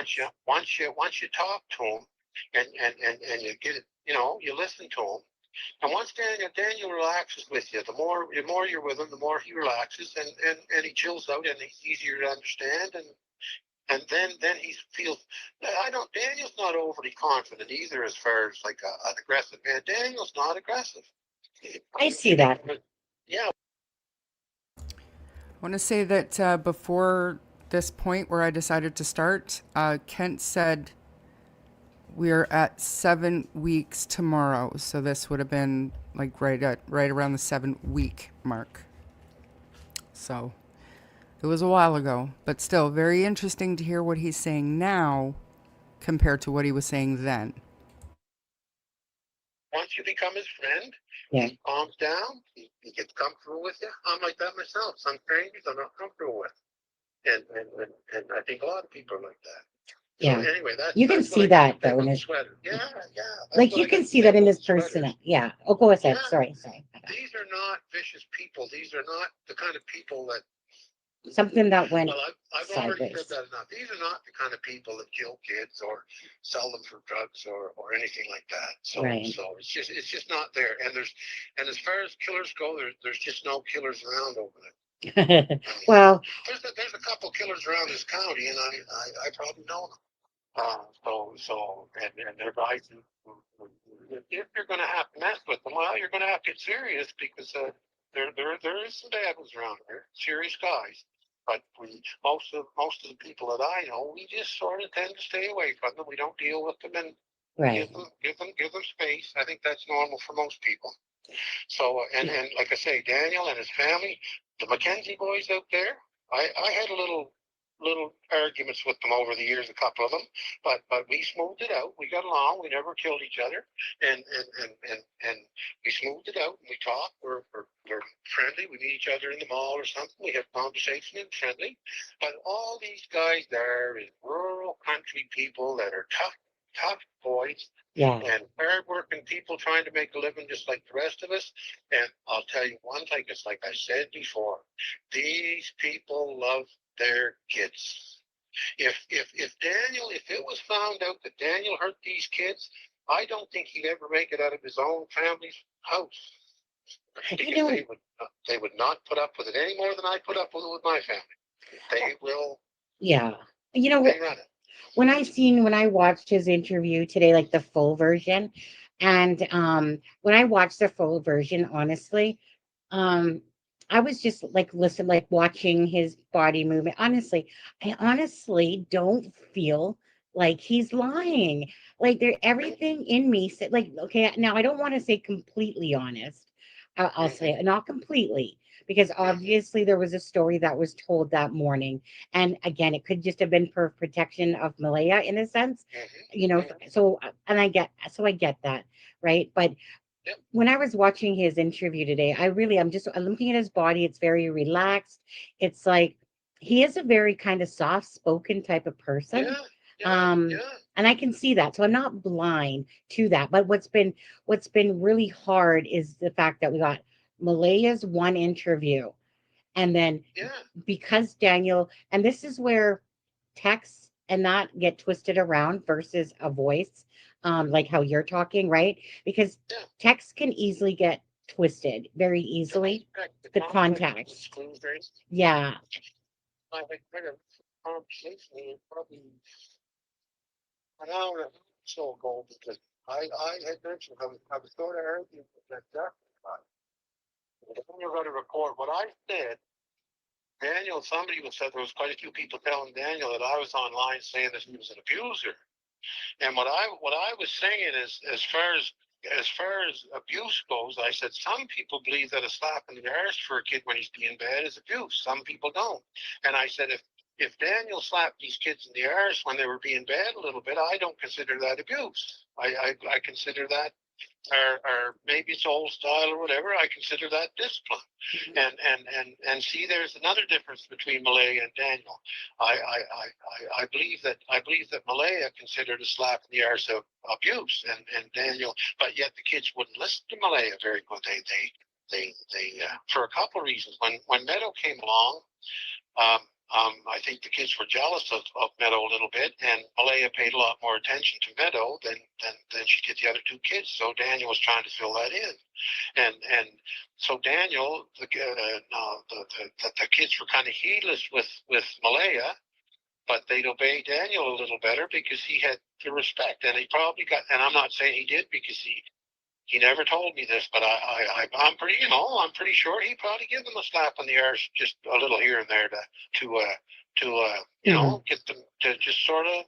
once you talk to him and you get it, you listen to him. And once Daniel relaxes with you, the more you're with him, the more he relaxes and he chills out and he's easier to understand and then he feels. Daniel's not overly confident either as far as like an aggressive man. Daniel's not aggressive. I see that. Yeah. I want to say that before this point where I decided to start, Kent said we're at 7 weeks tomorrow. So this would have been like right around the 7-week mark. So it was a while ago, but still very interesting to hear what he's saying now compared to what he was saying then. Once you become his friend, he calms down, he gets comfortable with you. I'm like that myself. Some strangers I'm not comfortable with. And I think a lot of people are like that. Yeah. So anyway, you can see that though in his sweater. Yeah. Like you can see that in his person. Yeah. Oh, go ahead. Sorry. These are not vicious people. These are not the kind of people that. Something that went I've already said that enough. These are not the kind of people that kill kids or sell them for drugs or anything like that. So it's just not there. And as far as killers go, there's just no killers around over there. Well, there's a couple killers around this county, and I probably know them. And they're guys who if you're going to have to mess with them, well, you're going to have to get serious because there is some bad ones around here, serious guys. But most of the people that I know, we just sort of tend to stay away from them. We don't deal with them and Right. give them space. I think that's normal for most people. So and like I say, Daniel and his family, the Mackenzie boys out there, I had little arguments with them over the years, a couple of them, but we smoothed it out. We got along. We never killed each other, and we smoothed it out. And we talk. We're friendly. We meet each other in the mall or something. We have conversation and friendly. But all these guys there is rural country people that are tough boys. Yeah. And hard-working people trying to make a living just like the rest of us. And I'll tell you one thing, it's like I said before, these people love their kids. If Daniel, if it was found out that Daniel hurt these kids, I don't think he'd ever make it out of his own family's house. Because they would not put up with it any more than I put up with it with my family. They will. Yeah. You know what? They run it. When I watched his interview today, like the full version, and when I watched the full version, honestly, I was just like watching his body movement. Honestly, I honestly don't feel like he's lying. Like everything in me said, like, okay, now I don't want to say completely honest. I'll say not completely, because obviously there was a story that was told that morning, and again, it could just have been for protection of Malaya in a sense, you know. So I get that, right? But when I was watching his interview today, I'm looking at his body. It's very relaxed. It's like he is a very kind of soft spoken type of person. And I can see that. So I'm not blind to that. But what's been really hard is the fact that we got Malaya's one interview. And then because Daniel, and this is where text and not get twisted around versus a voice, like how you're talking, right? Because text can easily get twisted very easily. The context. Yeah. I had quite a conversation probably an hour or so ago, because I had mentioned I was going to argue with that doctor about it. When you're going to record what I said, Daniel, somebody said there was quite a few people telling Daniel that I was online saying that he was an abuser. And what I was saying is, as far as abuse goes, I said some people believe that a slap in the arse for a kid when he's being bad is abuse. Some people don't. And I said if Daniel slapped these kids in the arse when they were being bad a little bit, I don't consider that abuse. I consider that, or maybe it's old style or whatever. I consider that discipline. And see, there's another difference between Malaya and Daniel. I believe that Malaya considered a slap in the arse of abuse, and Daniel, but yet the kids wouldn't listen to Malaya very good. They for a couple of reasons. When Meadow came along, I think the kids were jealous of Meadow a little bit, and Malaya paid a lot more attention to Meadow than she did the other two kids. So Daniel was trying to fill that in, and so Daniel, the kids were kind of heedless with Malaya, but they'd obey Daniel a little better because he had the respect, and he probably got. And I'm not saying he did, because he never told me this, but I'm pretty sure he probably gave them a slap on the arse just a little here and there to get them to just sort of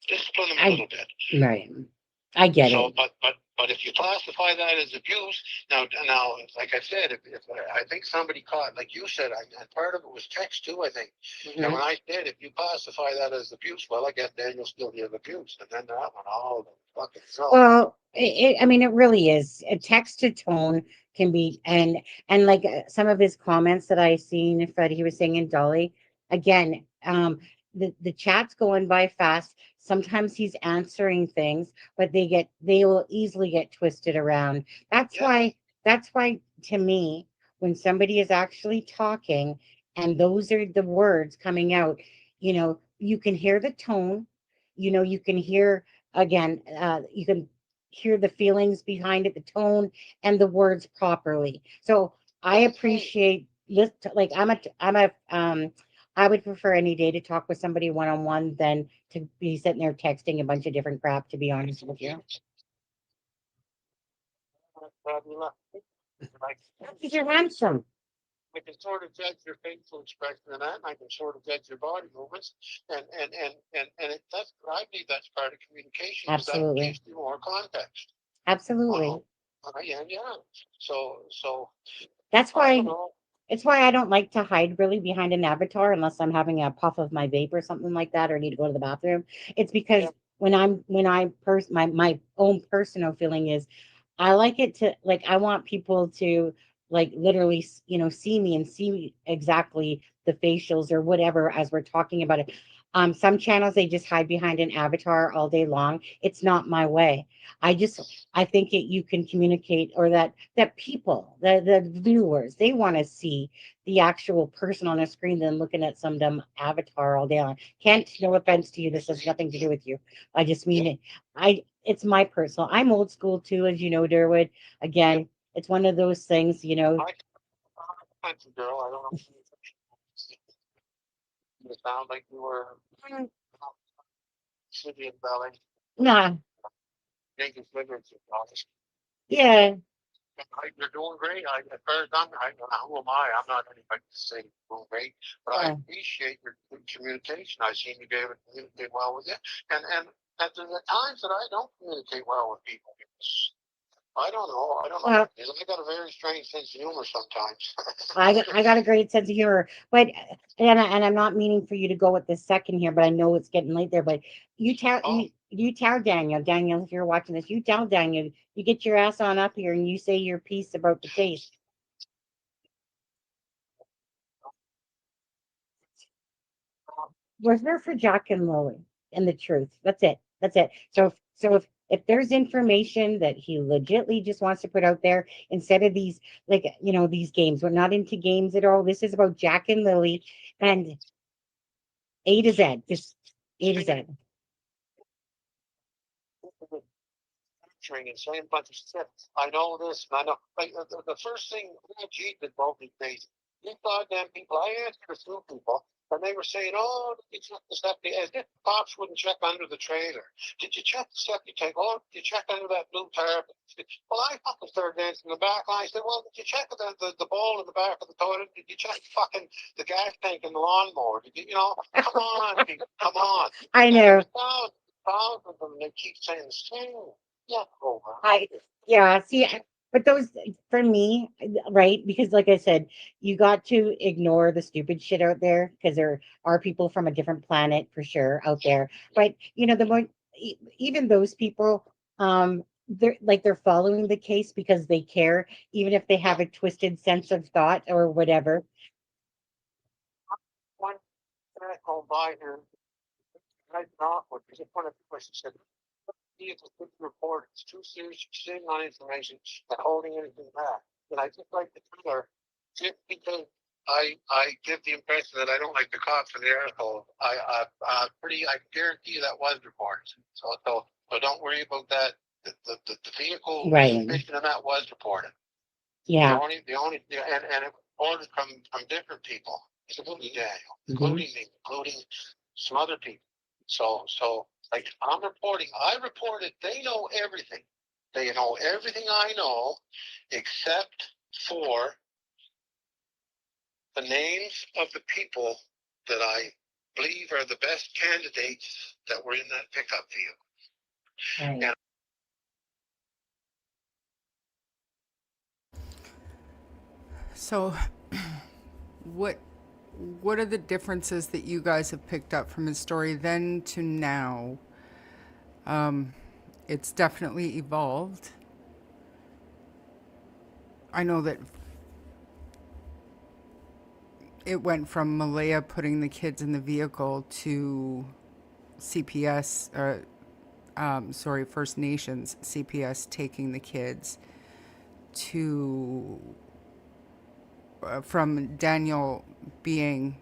discipline them a little bit. Right. I get So, it. but if you classify that as abuse, now, like I said, if I think somebody caught, like you said, and part of it was text too, I think. And when I said, if you classify that as abuse, well, I guess Daniel still gave abuse, and then that one, all the fucking self. Well, I mean, it really is. A text to tone can be, and like some of his comments that I seen, Fred, he was saying in Dolly, again, the chat's going by fast. Sometimes he's answering things, but they will easily get twisted around. That's why to me, when somebody is actually talking and those are the words coming out, you can hear the tone, you can hear again, you can hear the feelings behind it, the tone and the words properly. So I appreciate this. Like I would prefer any day to talk with somebody one-on-one than to be sitting there texting a bunch of different crap, to be honest with you. You're handsome. I can sort of judge your facial expression and that, and I can sort of judge your body movements, and that's I believe that's part of communication because that Absolutely. gives you more context. Absolutely. Yeah. So That's I don't why know. it's why I don't like to hide really behind an avatar unless I'm having a puff of my vape or something like that or need to go to the bathroom. It's because Yeah. my own personal feeling is I like it to like I want people to like literally see me and see exactly the facials or whatever as we're talking about it. Some channels they just hide behind an avatar all day long. It's not my way. I think you can communicate or that people, the viewers, they want to see the actual person on a screen than looking at some dumb avatar all day long. Can't, no offense to you, this has nothing to do with you. I just mean it. It's my personal. I'm old school too, as you know, Derwood. Again, it's one of those things, I'm a country girl. I don't know. You sound like you were city and valley. Nah, Making cigarettes and all this. yeah. You're doing great. As far as who am I? I'm not anybody to say you're doing great, but I Yeah. appreciate your good communication. I seem to be able to communicate well with you, and there's the times that I don't communicate well with people. I don't know. I don't know. Well, I got a very strange sense of humor sometimes. I got a great sense of humor, but and I'm not meaning for you to go with this second here, but I know it's getting late there. But you tell Daniel, if you're watching this, you tell Daniel, you get your ass on up here and you say your piece about the case. We're here for Jack and Lily and the truth. That's it. That's it. So if there's information that he legitly just wants to put out there instead of these these games, we're not into games at all. This is about Jack and Lily and A to Z, just A to Z. And saying a bunch of shit. I know this, and I know. Like, the first thing, gee, that drove me crazy. These goddamn people, I answered a few people, and they were saying, "Oh, did you check the septic? As if cops wouldn't check under the trailer. Did you check the septic tank? Oh, did you check under that blue tarp?" Well, I fucking started dancing in the back. And I said, "Well, did you check the bowl in the back of the toilet? Did you check fucking the gas tank in the lawnmower? Did you, come on, people, come on." I know. Thousands of them, they keep saying the same. Yeah, over. Yeah, see, but those for me, right? Because like I said, you got to ignore the stupid shit out there because there are people from a different planet for sure out there. But the more even those people, they're following the case because they care, even if they have a twisted sense of thought or whatever. One minute go by here, I not what because one of the questions said, "It's a good report. It's too serious sitting on information and holding anything back." And I just like to tell her, just because I give the impression that I don't like the cops and the airhole, I can guarantee you that was reported. So don't worry about that. The vehicle Right. mission and that was reported. Yeah. The only and it was reported from different people, including Daniel, including me, including some other people. So like I reported, they know everything. They know everything I know, except for the names of the people that I believe are the best candidates that were in that pickup vehicle. Right. And So, what what are the differences that you guys have picked up from his story then to now? It's definitely evolved. I know that it went from Malaya putting the kids in the vehicle to CPS, First Nations CPS taking the kids to from Daniel being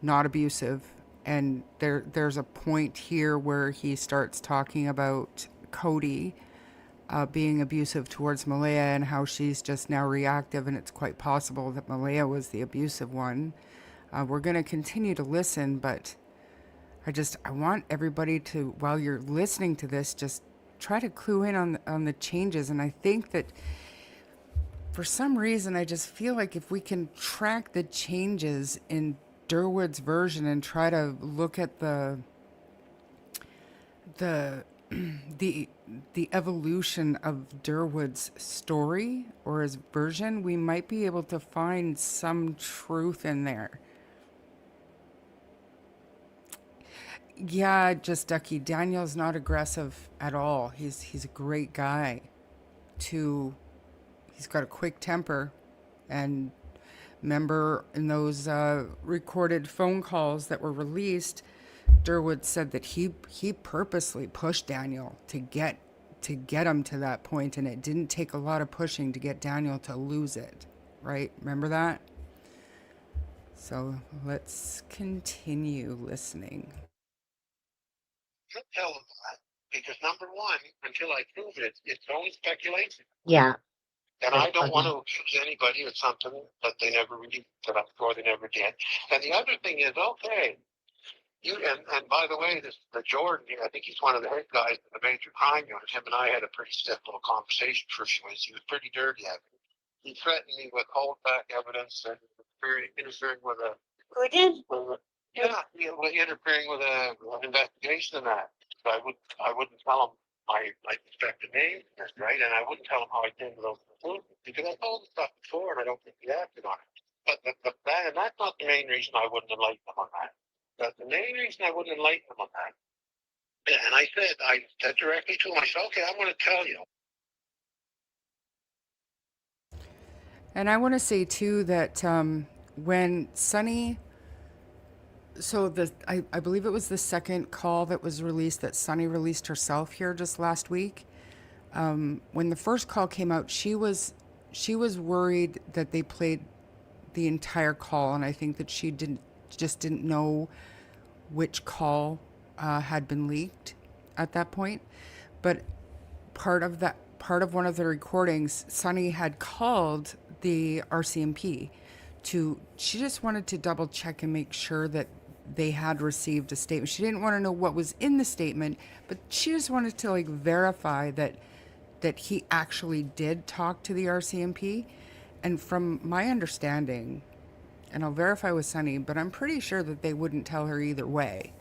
not abusive, and there's a point here where he starts talking about Cody being abusive towards Malaya and how she's just now reactive, and it's quite possible that Malaya was the abusive one. We're going to continue to listen, but I want everybody to, while you're listening to this, just try to clue in on the changes. And I think that for some reason, I just feel like if we can track the changes in Durwood's version and try to look at the the the evolution of Durwood's story or his version, we might be able to find some truth in there. Yeah, just Ducky. Daniel's not aggressive at all. He's a great guy. To He's got a quick temper, and remember in those recorded phone calls that were released, Durwood said that he purposely pushed Daniel to get him to that point, and it didn't take a lot of pushing to get Daniel to lose it, right? Remember that? So let's continue listening. Can't tell them that because number one, until I prove it, it's only speculation. Yeah. And I don't want to accuse anybody of something that they never really put up or they never did. And the other thing is, okay, and by the way, the Jordan, I think he's one of the head guys in the major crime unit. Him and I had a pretty stiff little conversation for a few minutes. He was pretty dirty at me. He threatened me with hold back evidence and interfering with a Who did? interfering with an investigation and that. So I wouldn't tell him I suspected names, that's right, and I wouldn't tell him how I came to those conclusions because I told him stuff before and I don't think he acted on it. But that's not the main reason I wouldn't enlighten him on that. But the main reason I wouldn't enlighten him on that, and I said directly to him, I said, okay, I'm going to tell you. And I want to say too that when Sunny, I believe it was the second call that was released that Sunny released herself here just last week. When the first call came out, she was worried that they played the entire call, and I think that she didn't know which call had been leaked at that point. But part of one of the recordings, Sunny had called the RCMP she just wanted to double check and make sure that they had received a statement. She didn't want to know what was in the statement, but she just wanted to like verify that he actually did talk to the RCMP. And from my understanding, and I'll verify with Sunny, but I'm pretty sure that they wouldn't tell her either way.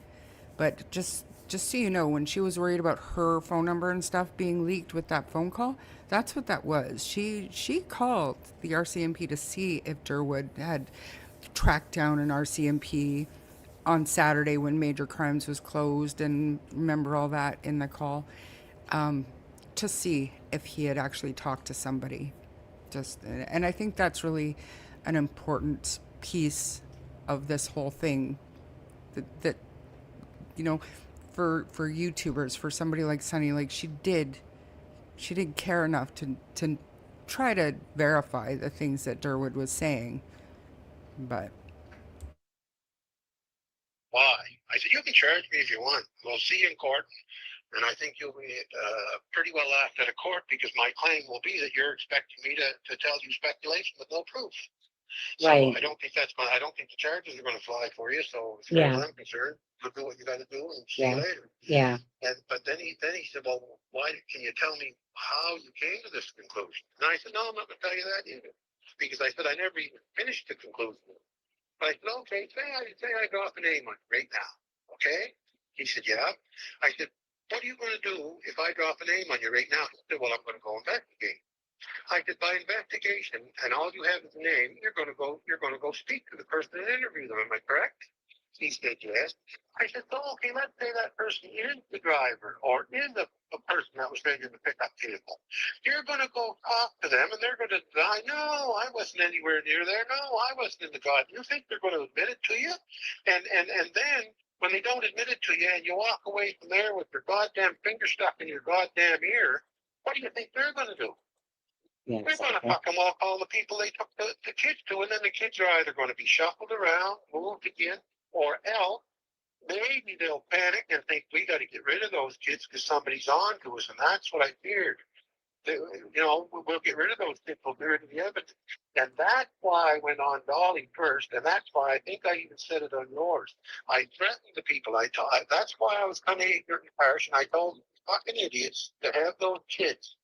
But just so you know, when she was worried about her phone number and stuff being leaked with that phone call, that's what that was. She called the RCMP to see if Durwood had tracked down an RCMP on Saturday when Major Crimes was closed, and remember all that in the call, to see if he had actually talked to somebody. And I think that's really an important piece of this whole thing, that you know, for YouTubers, for somebody like Sunny, like she did care enough to try to verify the things that Durwood was saying. But Why? I said, you can charge me if you want. We'll see you in court. And I think you'll be pretty well laughed at a court because my claim will be that you're expecting me to tell you speculation with no proof. So Right. I don't think I don't think the charges are going to fly for you. So as far Yeah. as I'm concerned, you'll do what you got to do and see Yeah. you later. Yeah. But then he said, well, why can you tell me how you came to this conclusion? And I said, no, I'm not going to tell you that either, because I said I never even finished the conclusion. But I said, okay, say I drop a name on you right now, okay? He said, yeah. I said, what are you going to do if I drop a name on you right now? He said, well, I'm going to go investigate. I said, by investigation, and all you have is a name, you're going to go speak to the person and interview them. Am I correct? He said, yes. I said, oh, okay, let's say that person is the driver or is a person that was taking the pickup vehicle. You're going to go talk to them and they're going to deny, no, I wasn't anywhere near there. No, I wasn't in the drive. You think they're going to admit it to you? And then when they don't admit it to you and you walk away from there with your goddamn finger stuck in your goddamn ear, what do you think they're going to do? Yeah, They're going to fucking walk all the people they took the kids to, and then the kids are either going to be shuffled around, moved again, or else maybe they'll panic and think we got to get rid of those kids because somebody's on to us, and that's what I feared. We'll get rid of those kids, we'll get rid of the evidence. And that's why I went on Dolly first, and that's why I think I even said it on yours. I threatened the people that's why I was kind of ignorant and harsh, and I told fucking idiots to have those kids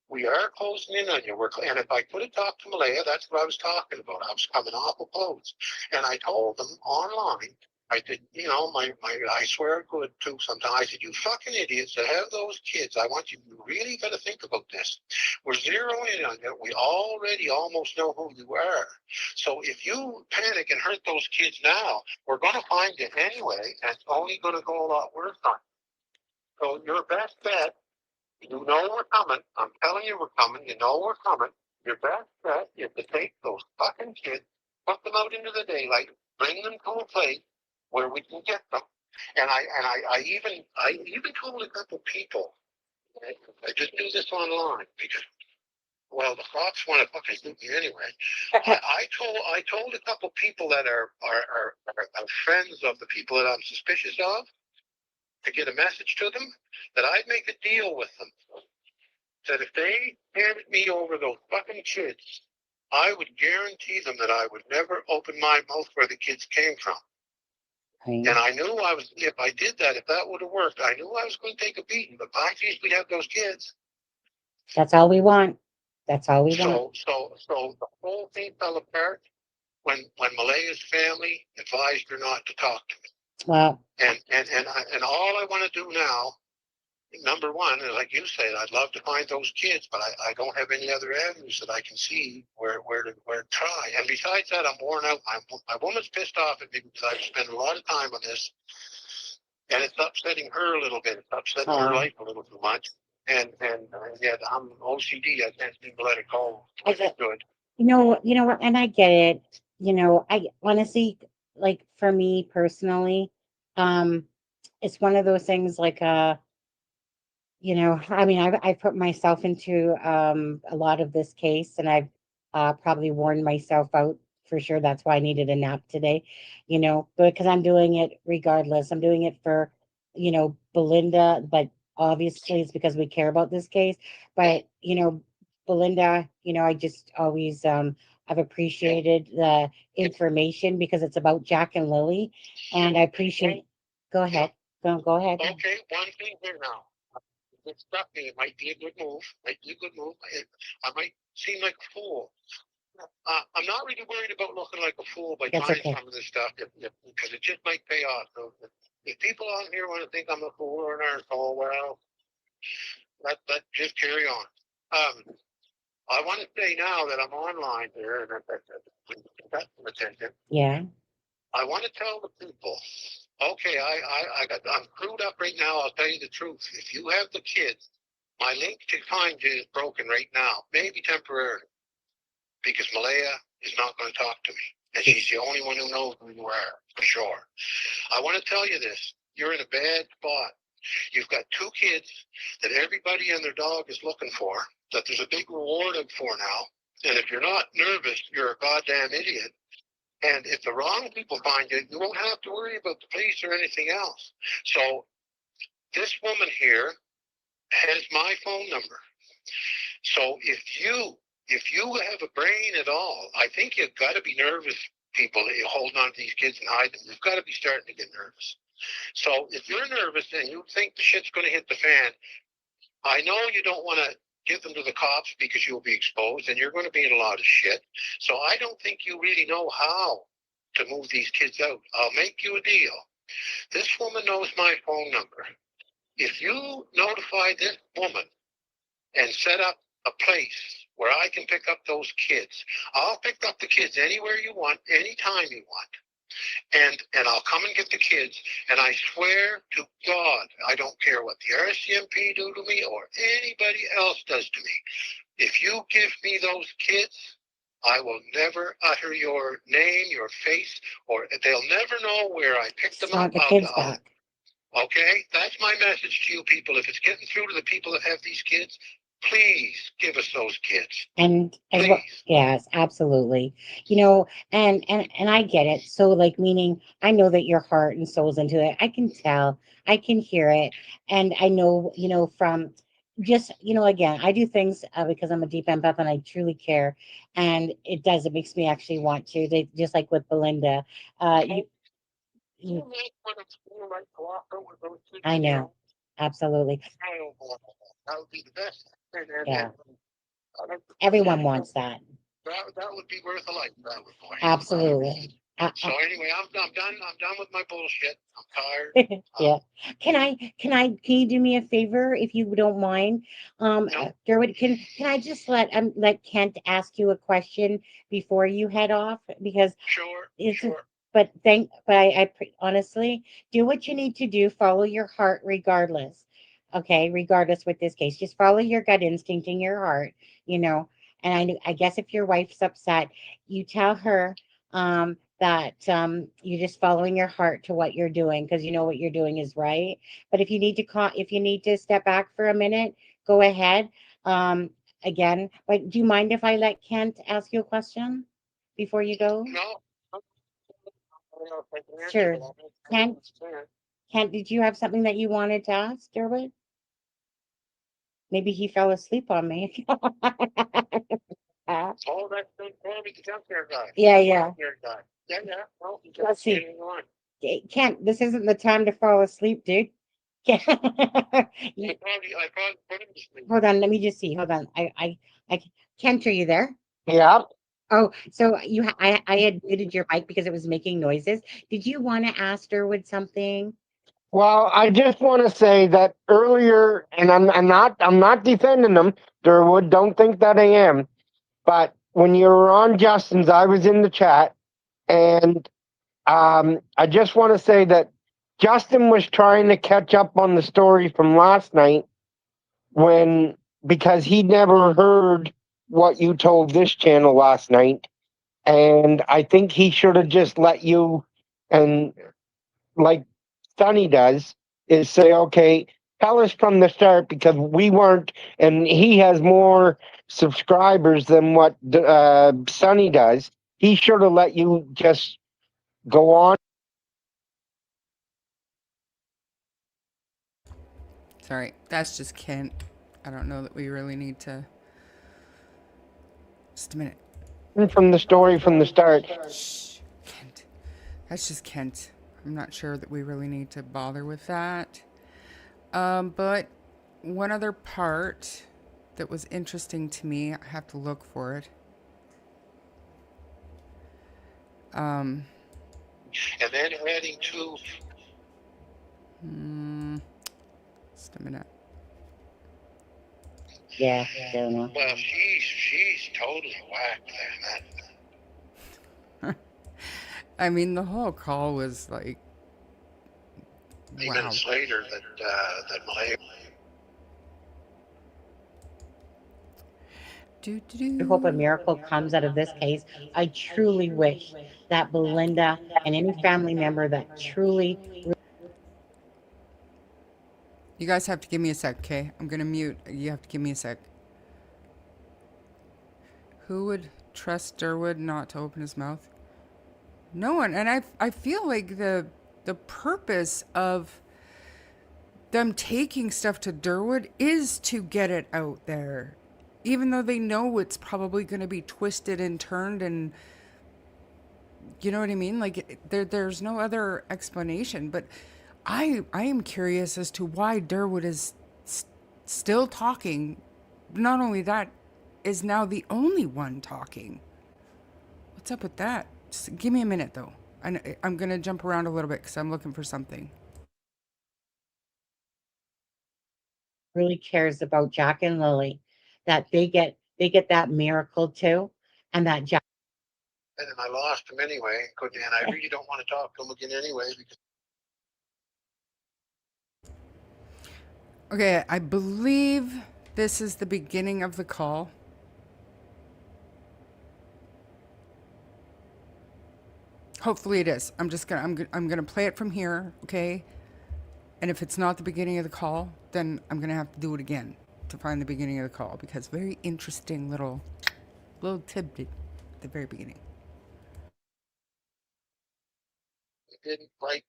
We are closing in on you. And if I could have talked to Malaya, that's what I was talking about. I was coming off of posts. And I told them online, I said, I swear good too sometimes. I said, you fucking idiots that have those kids, I want you really got to think about this. We're zeroing in on you. We already almost know who you are. So if you panic and hurt those kids now, we're going to find you anyway, and it's only going to go a lot worse on you. So your best bet, you know we're coming. I'm telling you we're coming. You know we're coming. Your best bet is to take those fucking kids, put them out into the daylight, bring them to a place where we can get them. And I even told a couple people, I just do this online because, well, the cops want to fucking shoot me anyway. I told a couple people that are friends of the people that I'm suspicious of, to get a message to them that I'd make a deal with them. That if they handed me over those fucking kids, I would guarantee them that I would never open my mouth where the kids came from. Right. And I knew if I did that, if that would have worked, I knew I was going to take a beating. But by geez, we'd have those kids. That's all we want. That's all we want. So the whole thing fell apart when Malaya's family advised her not to talk to me. Well, And all I want to do now, number one, like you said, I'd love to find those kids, but I don't have any other avenues that I can see where to try. And besides that, I'm worn out. My woman's pissed off at me because I've spent a lot of time on this, and it's upsetting her a little bit. It's upsetting her life a little too much. And yet I'm OCD. I can't seem to let it go. Which is good. you know what, and I get it. I honestly, like, for me personally, it's one of those things like, I mean, I've put myself into a lot of this case, and I've probably worn myself out for sure. That's why I needed a nap today, because I'm doing it regardless. I'm doing it for, Belinda, but obviously it's because we care about this case. But, Belinda, I just always I've appreciated the information because it's about Jack and Lily, and I appreciate. Go ahead. Go ahead. Okay, one thing here now. It struck me. It might be a good move. I might seem like a fool. I'm not really worried about looking like a fool by That's trying okay. some of this stuff because it just might pay off. So if people on here want to think I'm a fool or an arsehole, well, that just carry on. I want to say now that I'm online here and I've got some attention. Yeah. I want to tell the people, okay, I'm screwed up right now. I'll tell you the truth. If you have the kids, my link to find you is broken right now, maybe temporarily, because Malaya is not going to talk to me. And she's the only one who knows who you are, for sure. I want to tell you this. You're in a bad spot. You've got two kids that everybody and their dog is looking for, that there's a big reward for now. And if you're not nervous, you're a goddamn idiot. And if the wrong people find you, you won't have to worry about the police or anything else. So this woman here has my phone number. So if you have a brain at all, I think you've got to be nervous, people, that you hold on to these kids and hide them. You've got to be starting to get nervous. So if you're nervous and you think the shit's going to hit the fan, I know you don't want to give them to the cops because you'll be exposed and you're going to be in a lot of shit. So I don't think you really know how to move these kids out. I'll make you a deal. This woman knows my phone number. If you notify this woman and set up a place where I can pick up those kids, I'll pick up the kids anywhere you want, anytime you want. And I'll come and get the kids, and I swear to God, I don't care what the RCMP do to me or anybody else does to me. If you give me those kids, I will never utter your name, your face, or they'll never know where I picked them up. The kids back. Okay? That's my message to you people. If it's getting through to the people that have these kids, please give us those kids. And as well, yes, absolutely. And I get it. So, like, meaning I know that your heart and soul's into it. I can tell, I can hear it, and I know, from just, again, I do things because I'm a deep empath and I truly care, and it makes me actually want to. They just like with Belinda. I know, absolutely. That would be the best. Yeah. And Everyone wants that. that would be worth a life. That would be. Absolutely. So anyway, I'm done. I'm done with my bullshit. I'm tired. Yeah. Can you do me a favor if you don't mind? No. Derwood, can I just let Kent ask you a question before you head off? Because Sure. it's Sure. but honestly, do what you need to do, follow your heart regardless. Okay, regardless with this case. Just follow your gut instinct in your heart, you know. And I guess if your wife's upset, you tell her that you're just following your heart to what you're doing because you know what you're doing is right. But if you need to step back for a minute, go ahead. Again, but do you mind if I let Kent ask you a question before you go? No. Sure. Kent, did you have something that you wanted to ask, Derwood? Maybe he fell asleep on me. Oh, that's the junkyard guy. Yeah, yeah. Junkyard guy. Yeah, yeah. Well, Let's see. continuing on. Kent, this isn't the time to fall asleep, dude. I probably put him to sleep. Hold on, let me just see. Hold on. Kent, are you there? Yeah. Oh, so I had muted your mic because it was making noises. Did you want to ask Derwood something? Well, I just want to say that earlier, and I'm not defending them, Durwood. Don't think that I am. But when you were on Justin's, I was in the chat, and I just want to say that Justin was trying to catch up on the story from last night because he never heard what you told this channel last night. And I think he should have just let you, and like Sonny does, is say, okay, tell us from the start because we weren't, and he has more subscribers than what Sonny does. He should have let you just go on. Sorry, that's just Kent. I don't know that we really need to. Just a minute. From the story from the start. Shh, Kent. That's just Kent. I'm not sure that we really need to bother with that. But one other part that was interesting to me, I have to look for it. And then adding to. Just a minute. Yeah, don't know. Well, she's totally whacked there. I mean, the whole call was like, Wow. wow. Minutes later, that Malay. I hope a miracle comes out of this case. I truly wish that Belinda and any family member that truly. You guys have to give me a sec, okay? I'm gonna mute. You have to give me a sec. Who would trust Durwood not to open his mouth? No one. And I feel like the purpose of them taking stuff to Durwood is to get it out there. Even though they know it's probably going to be twisted and turned and you know what I mean? Like there's no other explanation, but I am curious as to why Durwood is still talking. Not only that, is now the only one talking. What's up with that? Just give me a minute though. I'm going to jump around a little bit because I'm looking for something. Really cares about Jack and Lily, that they get that miracle too, and that Jack. And then I lost him anyway. And I really don't want to talk to him again anyway because. Okay, I believe this is the beginning of the call. Hopefully it is. I'm gonna play it from here, okay? And if it's not the beginning of the call, then I'm gonna have to do it again to find the beginning of the call because very interesting little tidbit at the very beginning. Didn't like.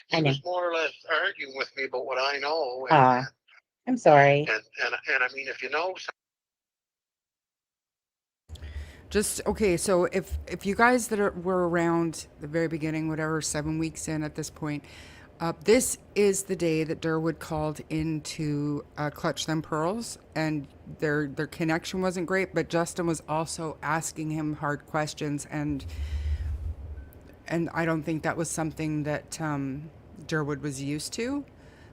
He was more or less arguing with me about what I know. I'm sorry. And I mean, if you know. Just okay. So if you guys that were around the very beginning, whatever, 7 weeks in at this point, This is the day that Durwood called in to clutch them pearls, and their connection wasn't great. But Justin was also asking him hard questions, and I don't think that was something that Durwood was used to.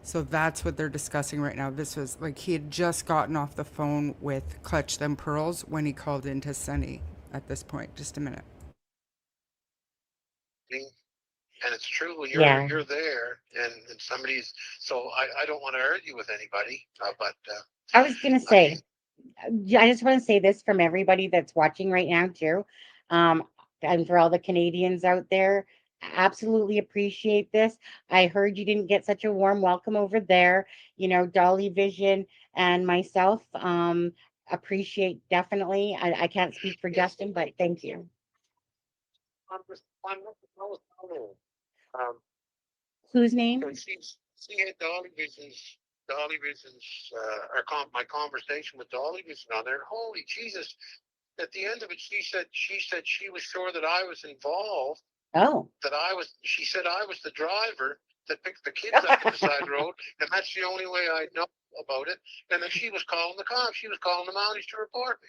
So that's what they're discussing right now. This was like he had just gotten off the phone with Clutch Them Pearls when he called into Sunny at this point. Just a minute. And it's true when Yeah. you're there and somebody's, so I don't want to argue with anybody, but I was gonna say, I just want to say this from everybody that's watching right now too, um, and for all the Canadians out there, absolutely appreciate this. I heard you didn't get such a warm welcome over there. You know, Dolly Vision and myself, appreciate definitely. I can't speak for Justin, but thank you. um, Whose name? and she had Dolly Vision's, my conversation with Dolly Vision on there. And holy Jesus! At the end of it, she said she was sure that I was involved. Oh. She said I was the driver that picked the kids up at the side road, and that's the only way I know about it. And then she was calling the cops. She was calling the Mounties to report me.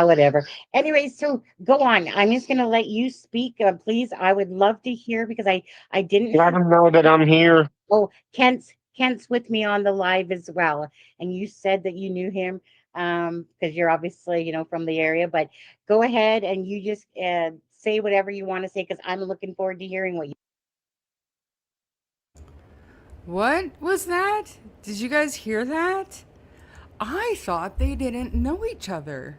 Whatever. Anyway, so go on. I'm just gonna let you speak, please. I would love to hear because I didn't. Let them know that I'm here. Oh, Kent's with me on the live as well, and you said that you knew him because you're obviously from the area. But go ahead and you just say whatever you want to say because I'm looking forward to hearing what you. What was that? Did you guys hear that? I thought they didn't know each other.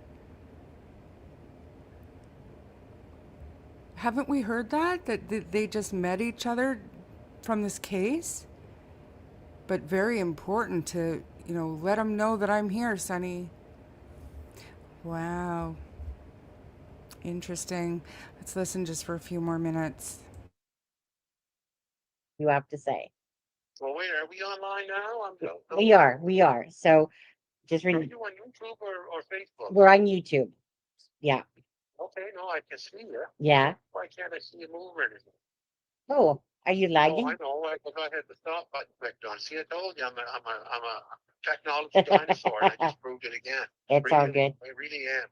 Haven't we heard that? That they just met each other from this case? But very important to, let them know that I'm here, Sonny. Wow. Interesting. Let's listen just for a few more minutes. You have to say. Well, wait, are we online now? We are. So just Are you on YouTube or Facebook? we're on YouTube. Yeah. Okay, no, I can see you. Yeah. Why can't I see you move or anything? Oh, are you lagging? Oh, I know. I had the stop button clicked on. See, I told you I'm a technology dinosaur, and I just proved it again. It's all good. I really am.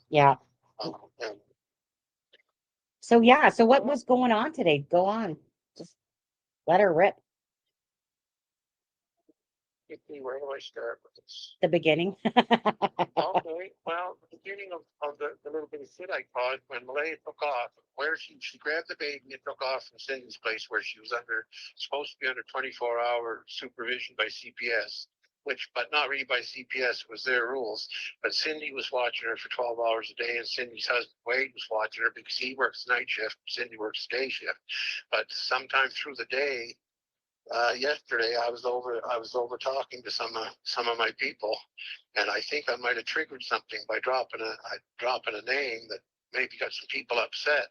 Yeah. Um, So yeah, so what was going on today? Go on. Just let her rip. Where do I start with this? The beginning. Okay, well, the beginning of the little bit of shit I caused when Malaya took off, where she grabbed the baby and took off from Cindy's place where she was supposed to be under 24-hour supervision by CPS, but not really by CPS, it was their rules. But Cindy was watching her for 12 hours a day, and Cindy's husband Wade was watching her because he works night shift, Cindy works day shift. But sometime through the day, yesterday I was over talking to some of my people, and I think I might have triggered something by dropping a name that maybe got some people upset.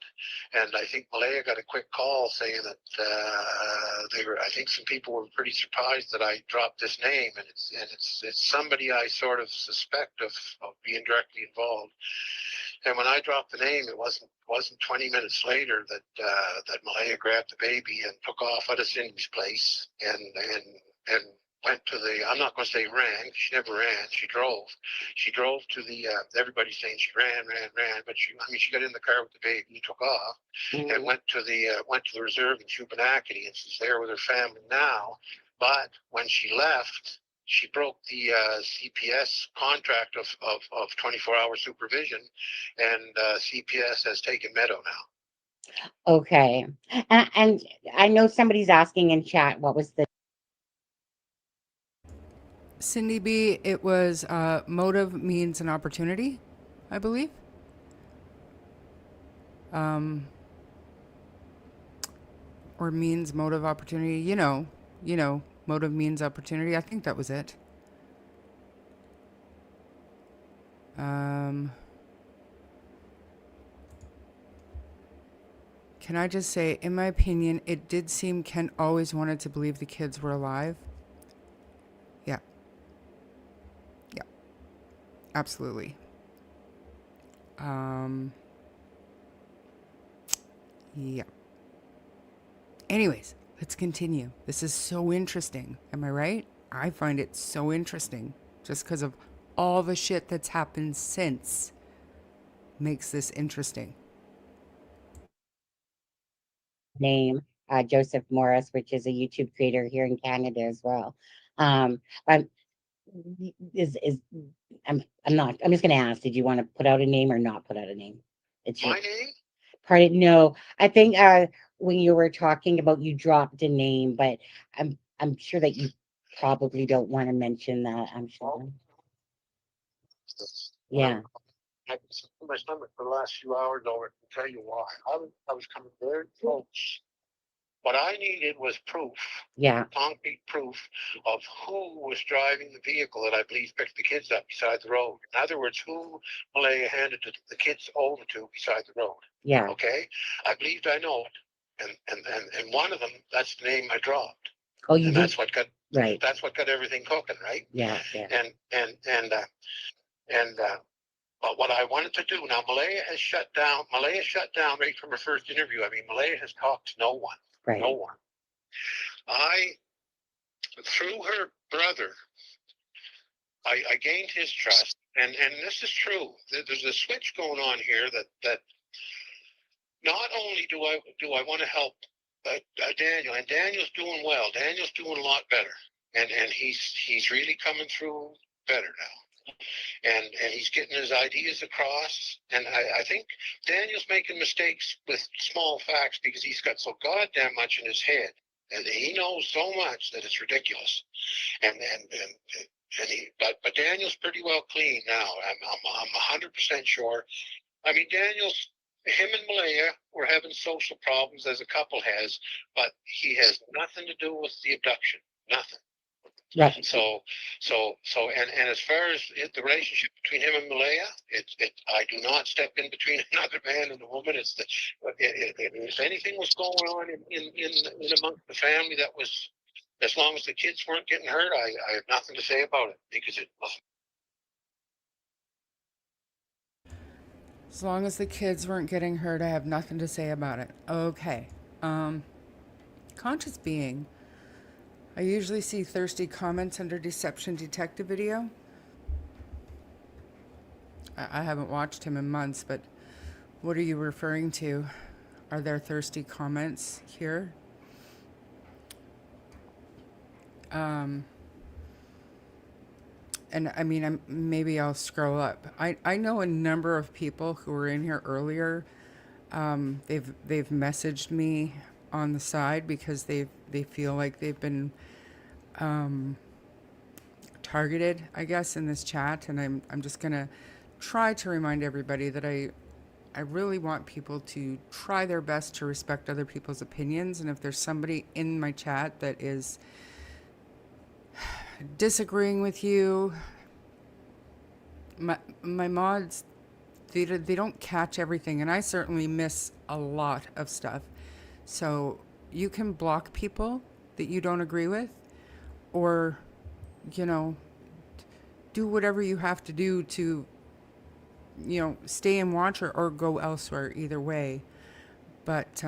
And I think Malaya got a quick call saying that I think some people were pretty surprised that I dropped this name, and it's somebody I sort of suspect of being directly involved. And when I dropped the name, it wasn't 20 minutes later that Malaya grabbed the baby and took off out of Cindy's place and went to the, I'm not going to say ran, she never ran, she drove. She drove to the, everybody's saying she ran, but she got in the car with the baby and took off and went to the reserve in Chupanakity, and she's there with her family now. But when she left, she broke the CPS contract of 24-hour supervision, and CPS has taken Meadow now. Okay. And I know somebody's asking in chat what was the Cindy B, it was motive means an opportunity, I believe. Or means motive opportunity. Motive means opportunity. I think that was it. Can I just say, in my opinion, it did seem Ken always wanted to believe the kids were alive. Yeah. Yeah. Absolutely. Yeah. Anyways, Let's continue. This is so interesting. Am I right? I find it so interesting just because of all the shit that's happened since makes this interesting. Name Joseph Morris, which is a YouTube creator here in Canada as well. I'm is I'm not. I'm just going to ask. Did you want to put out a name or not put out a name? It's your My name? pardon. No, I think when you were talking about you dropped a name, but I'm sure that you probably don't want to mention that. I'm sure. Yeah. I was in my stomach for the last few hours over it, and tell you why. I was coming very close. What I needed was proof, Yeah. concrete proof of who was driving the vehicle that I believe picked the kids up beside the road. In other words, who Malaya handed the kids over to beside the road. Yeah. Okay? I believed I know it. And one of them, that's the name I dropped. Oh, you And did? that's what got Right. that's what got everything cooking, right? Yeah. Yeah. But what I wanted to do now, Malaya has shut down. Malaya shut down right from her first interview. I mean, Malaya has talked to no one. Right. No one. Through her brother, I gained his trust, and this is true. There's a switch going on here that not only do I want to help Daniel, and Daniel's doing well. Daniel's doing a lot better, and he's really coming through better now. And he's getting his ideas across. And I think Daniel's making mistakes with small facts because he's got so goddamn much in his head. And he knows so much that it's ridiculous. But Daniel's pretty well clean now. I'm 100% sure. I mean, him and Malaya were having social problems as a couple has, but he has nothing to do with the abduction. Nothing. Right. So, and as far as the relationship between him and Malaya, I do not step in between another man and a woman. If anything was going on in amongst the family that was, as long as the kids weren't getting hurt, I have nothing to say about it because it wasn't. As long as the kids weren't getting hurt, I have nothing to say about it. Okay. Conscious being. I usually see thirsty comments under Deception Detective video. I haven't watched him in months, but what are you referring to? Are there thirsty comments here? And I mean, maybe I'll scroll up. I know a number of people who were in here earlier. They've messaged me on the side because they feel like they've been targeted, I guess, in this chat, and I'm just gonna try to remind everybody that I really want people to try their best to respect other people's opinions, and if there's somebody in my chat that is disagreeing with you, my mods, they don't catch everything, and I certainly miss a lot of stuff. So you can block people that you don't agree with, or do whatever you have to do to stay and watch or go elsewhere, either way. But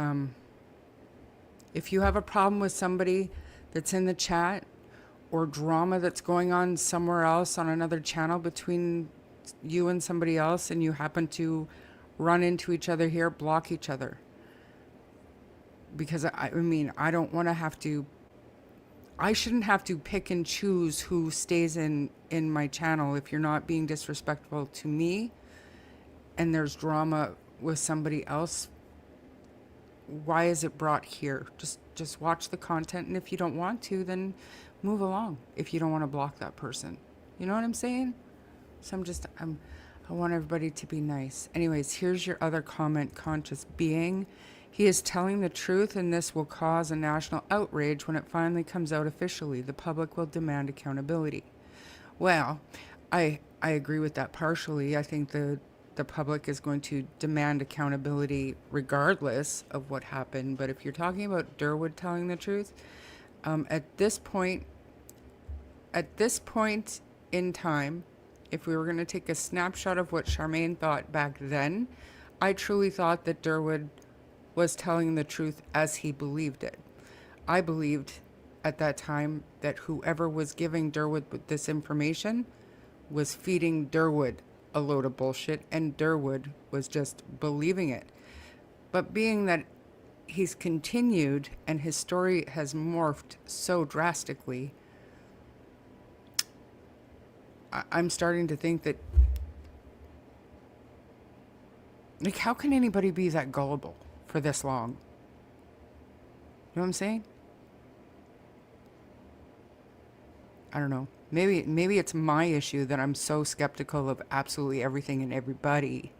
if you have a problem with somebody that's in the chat or drama that's going on somewhere else on another channel between you and somebody else, and you happen to run into each other here, block each other. Because I mean, I don't want to have to, I shouldn't have to pick and choose who stays in my channel. If you're not being disrespectful to me and there's drama with somebody else, why is it brought here? Just watch the content, and if you don't want to, then move along. If you don't want to block that person, you know what I'm saying? So I want everybody to be nice. Anyways, here's your other comment, Conscious Being. He is telling the truth, and this will cause a national outrage when it finally comes out officially. The public will demand accountability. Well, I agree with that partially. I think the public is going to demand accountability regardless of what happened. But if you're talking about Durwood telling the truth, at this point in time, if we were going to take a snapshot of what Charmaine thought back then, I truly thought that Durwood was telling the truth as he believed it. I believed at that time that whoever was giving Durwood this information was feeding Durwood a load of bullshit, and Durwood was just believing it. But being that he's continued and his story has morphed so drastically, I'm starting to think that, like, how can anybody be that gullible for this long? You know what I'm saying? I don't know. Maybe it's my issue that I'm so skeptical of absolutely everything and everybody.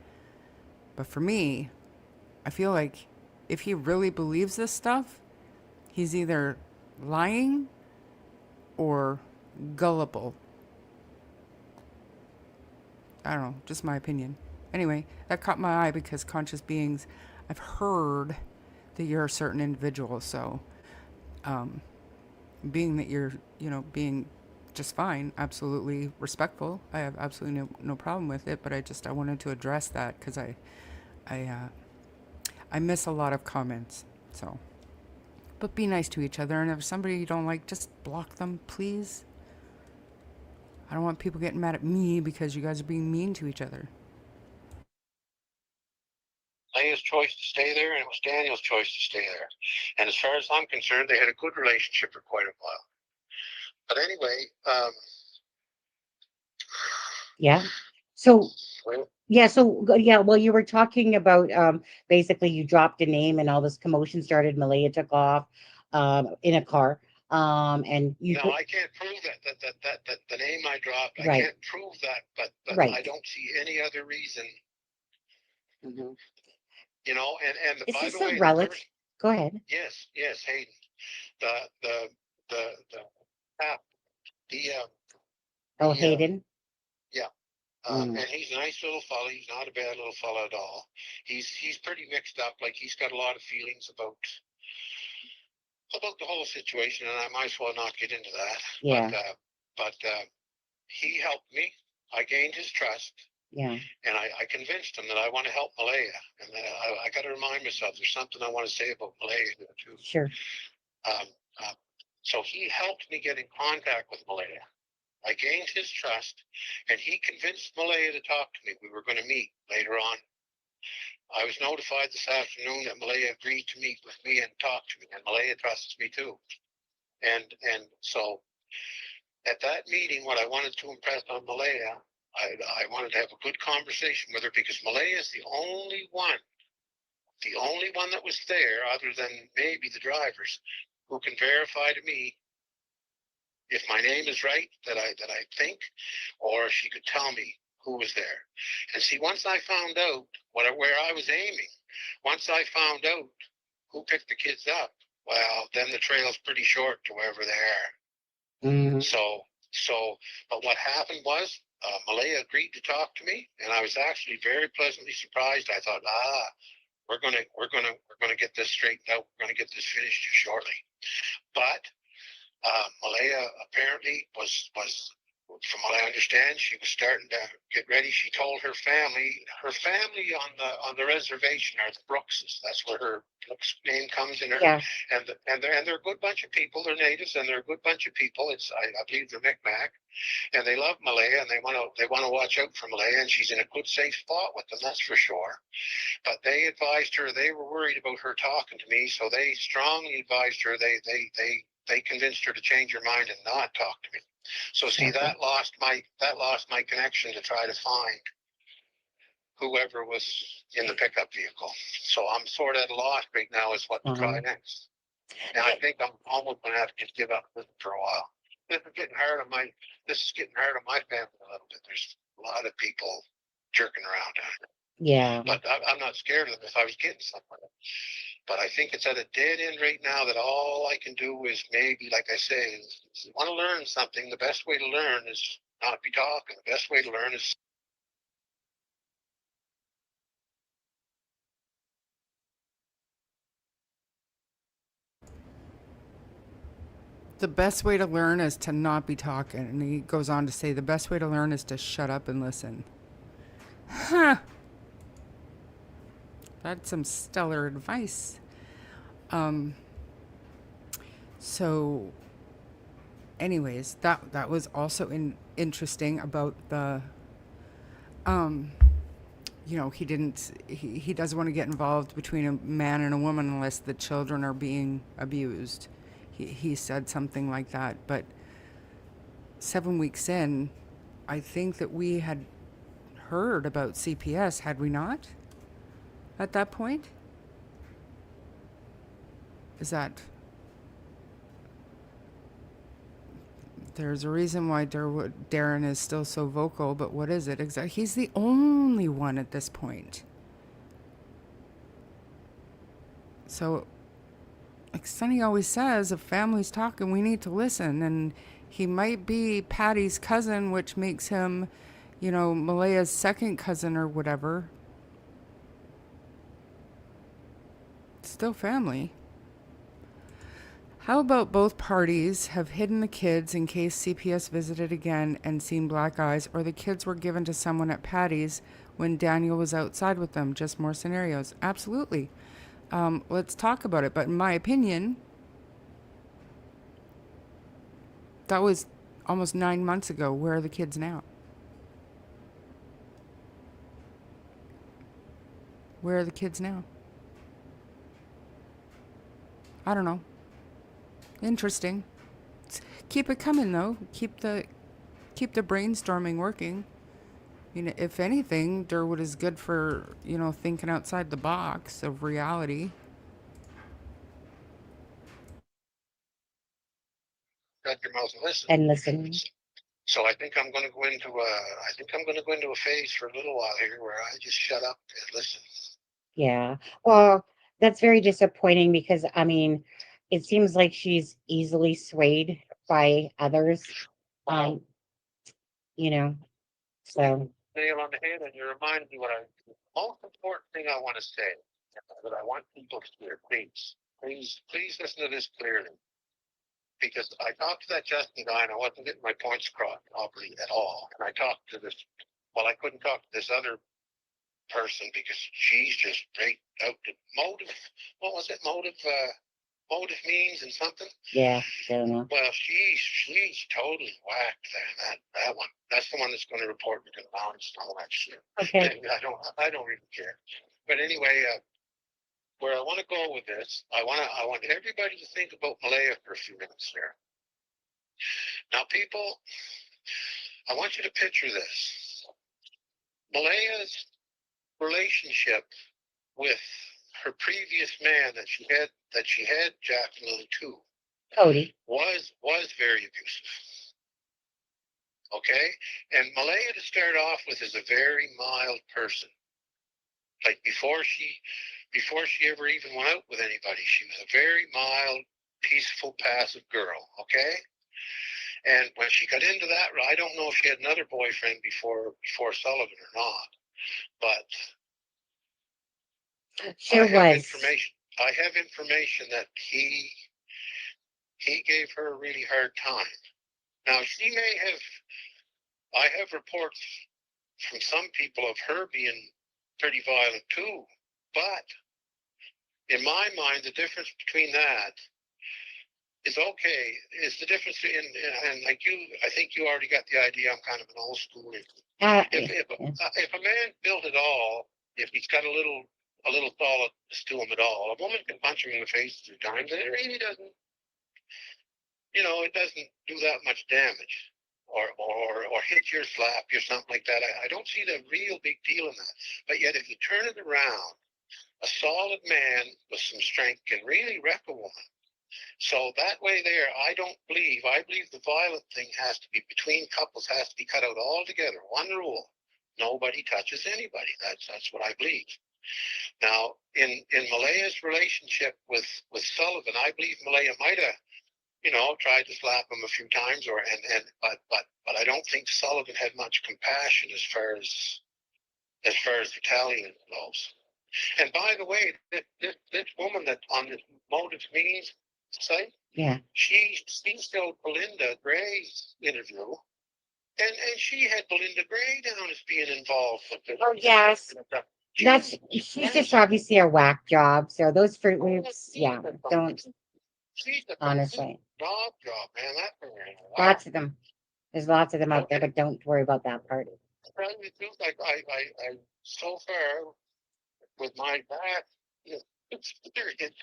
But for me, I feel like if he really believes this stuff, he's either lying or gullible. I don't know, just my opinion. Anyway, that caught my eye because conscious beings, I've heard that you're a certain individual. So, being that you're, being just fine, absolutely respectful. I have absolutely no problem with it. But I wanted to address that because I miss a lot of comments. So, but be nice to each other. And if somebody you don't like, just block them, please. I don't want people getting mad at me because you guys are being mean to each other. Leia's choice to stay there, and it was Daniel's choice to stay there. And as far as I'm concerned, they had a good relationship for quite a while. But anyway, Yeah. So, well, well, you were talking about basically you dropped a name and all this commotion started. Malaya took off in a car. And you no, put, I can't prove that the name I dropped. I right, can't prove that, but I right. don't see any other reason. Mhm. You know, and Is by this the a way, the relic? person, Go ahead. yes, Hayden, the app, the Oh, the Hayden. yeah. Mm. And he's a nice little fellow. He's not a bad little fellow at all. He's pretty mixed up. Like he's got a lot of feelings about the whole situation, and I might as well not get into that. Yeah. But he helped me. I gained his trust, Yeah. and I convinced him that I want to help Malaya. And I got to remind myself there's something I want to say about Malaya here too. Sure. Um, so he helped me get in contact with Malaya. I gained his trust, and he convinced Malaya to talk to me. We were going to meet later on. I was notified this afternoon that Malaya agreed to meet with me and talk to me, and Malaya trusts me too. And so at that meeting, what I wanted to impress on Malaya, I wanted to have a good conversation with her because Malaya is the only one that was there, other than maybe the drivers, who can verify to me if my name is right that I think, or she could tell me who was there. And see, once I found out where I was aiming, once I found out who picked the kids up, well, then the trail's pretty short to wherever they are. Mm-hmm. So, but what happened was Malaya agreed to talk to me, and I was actually very pleasantly surprised. I thought, we're gonna get this straightened out. We're gonna get this finished shortly. But Malaya apparently was, from what I understand, she was starting to get ready. She told her family on the reservation are the Brookses. That's where her Brooks name comes in. Yeah. And they're a good bunch of people. They're natives, and they're a good bunch of people. I believe they're Micmac, and they love Malaya, and they want to watch out for Malaya, and she's in a good safe spot with them. That's for sure. But they advised her. They were worried about her talking to me, so they strongly advised her. They convinced her to change her mind and not talk to me. So see, that lost my connection to try to find whoever was in the pickup vehicle. So I'm sort of at a loss right now as what to try next. And I think I'm almost going to have to just give up this for a while. This is getting hard on my family a little bit. There's a lot of people jerking around down here. Yeah. But I'm not scared of them if I was getting somewhere. But I think it's at a dead end right now that all I can do is maybe, like I say, if you want to learn something, the best way to learn is not be talking. The best way to learn is The best way to learn is to not be talking. And he goes on to say the best way to learn is to shut up and listen. Huh. That's some stellar advice. So anyways, that was also interesting about the he doesn't want to get involved between a man and a woman unless the children are being abused. He said something like that, but 7 weeks in, I think that we had heard about CPS, had we not? At that point? Is that there's a reason why Darren is still so vocal, but what is it exactly? He's the only one at this point. So, like Sonny always says, if family's talking, we need to listen. And he might be Patty's cousin, which makes him, Malaya's second cousin or whatever. Still family. How about both parties have hidden the kids in case CPS visited again and seen black eyes, or the kids were given to someone at Patty's when Daniel was outside with them? Just more scenarios. Absolutely. Let's talk about it. But in my opinion, that was almost 9 months ago. Where are the kids now? Where are the kids now? I don't know. Interesting. Keep it coming though. Keep the brainstorming working. If anything, Durwood is good for, thinking outside the box of reality. Shut your mouth and listen. And listen. So I think I'm going to go into a phase for a little while here where I just shut up and listen. Yeah. Well, that's very disappointing because, I mean, it seems like she's easily swayed by others. So. Nail on the head, and you remind me the most important thing I want to say that I want people to hear. Please listen to this clearly. Because I talked to that Justin guy and I wasn't getting my points across properly at all. And I talked to I couldn't talk to this other person because she's just straight out the motive. What was it? Motive means and something. Yeah, I don't know. Well, she's totally whacked there. That one. That's the one that's going to report me to the balance and all that shit. Okay. I don't really care. But anyway, where I want to go with this, I want everybody to think about Malaya for a few minutes here. Now, people, I want you to picture this. Malaya's relationship with her previous man that she had Jack and Lily too, Cody, was very abusive. Okay? And Malaya, to start off with, is a very mild person. Like before she ever even went out with anybody, she was a very mild, peaceful, passive girl. Okay? And when she got into that, I don't know if she had another boyfriend before Sullivan or not, but sure I have information that he gave her a really hard time. Now I have reports from some people of her being pretty violent too, but in my mind, the difference between that is the difference and like you, I think you already got the idea. I'm kind of an old school. If a man built it all, if he's got a little solidness to him at all, a woman can punch him in the face 3 times, and it really doesn't. It doesn't do that much damage, or hit your slap or something like that. I don't see the real big deal in that. But yet, if you turn it around, a solid man with some strength can really wreck a woman. So that way there, I believe the violent thing has to be between couples, has to be cut out altogether. One rule: nobody touches anybody. That's what I believe. Now, in Malaya's relationship with Sullivan, I believe Malaya might have, tried to slap him a few times, but I don't think Sullivan had much compassion as far as Italian goes. And by the way, this woman that on this motives means site, yeah, she still Belinda Gray's interview, and she had Belinda Gray down as being involved with it. Oh yes. She's just obviously a whack job. So those Fruit Loops, yeah, don't. She's a honestly. dog job, man. That thing. Lots of them. There's lots of them out there, but don't worry about that party. Tell you the truth, I so far with my back experience,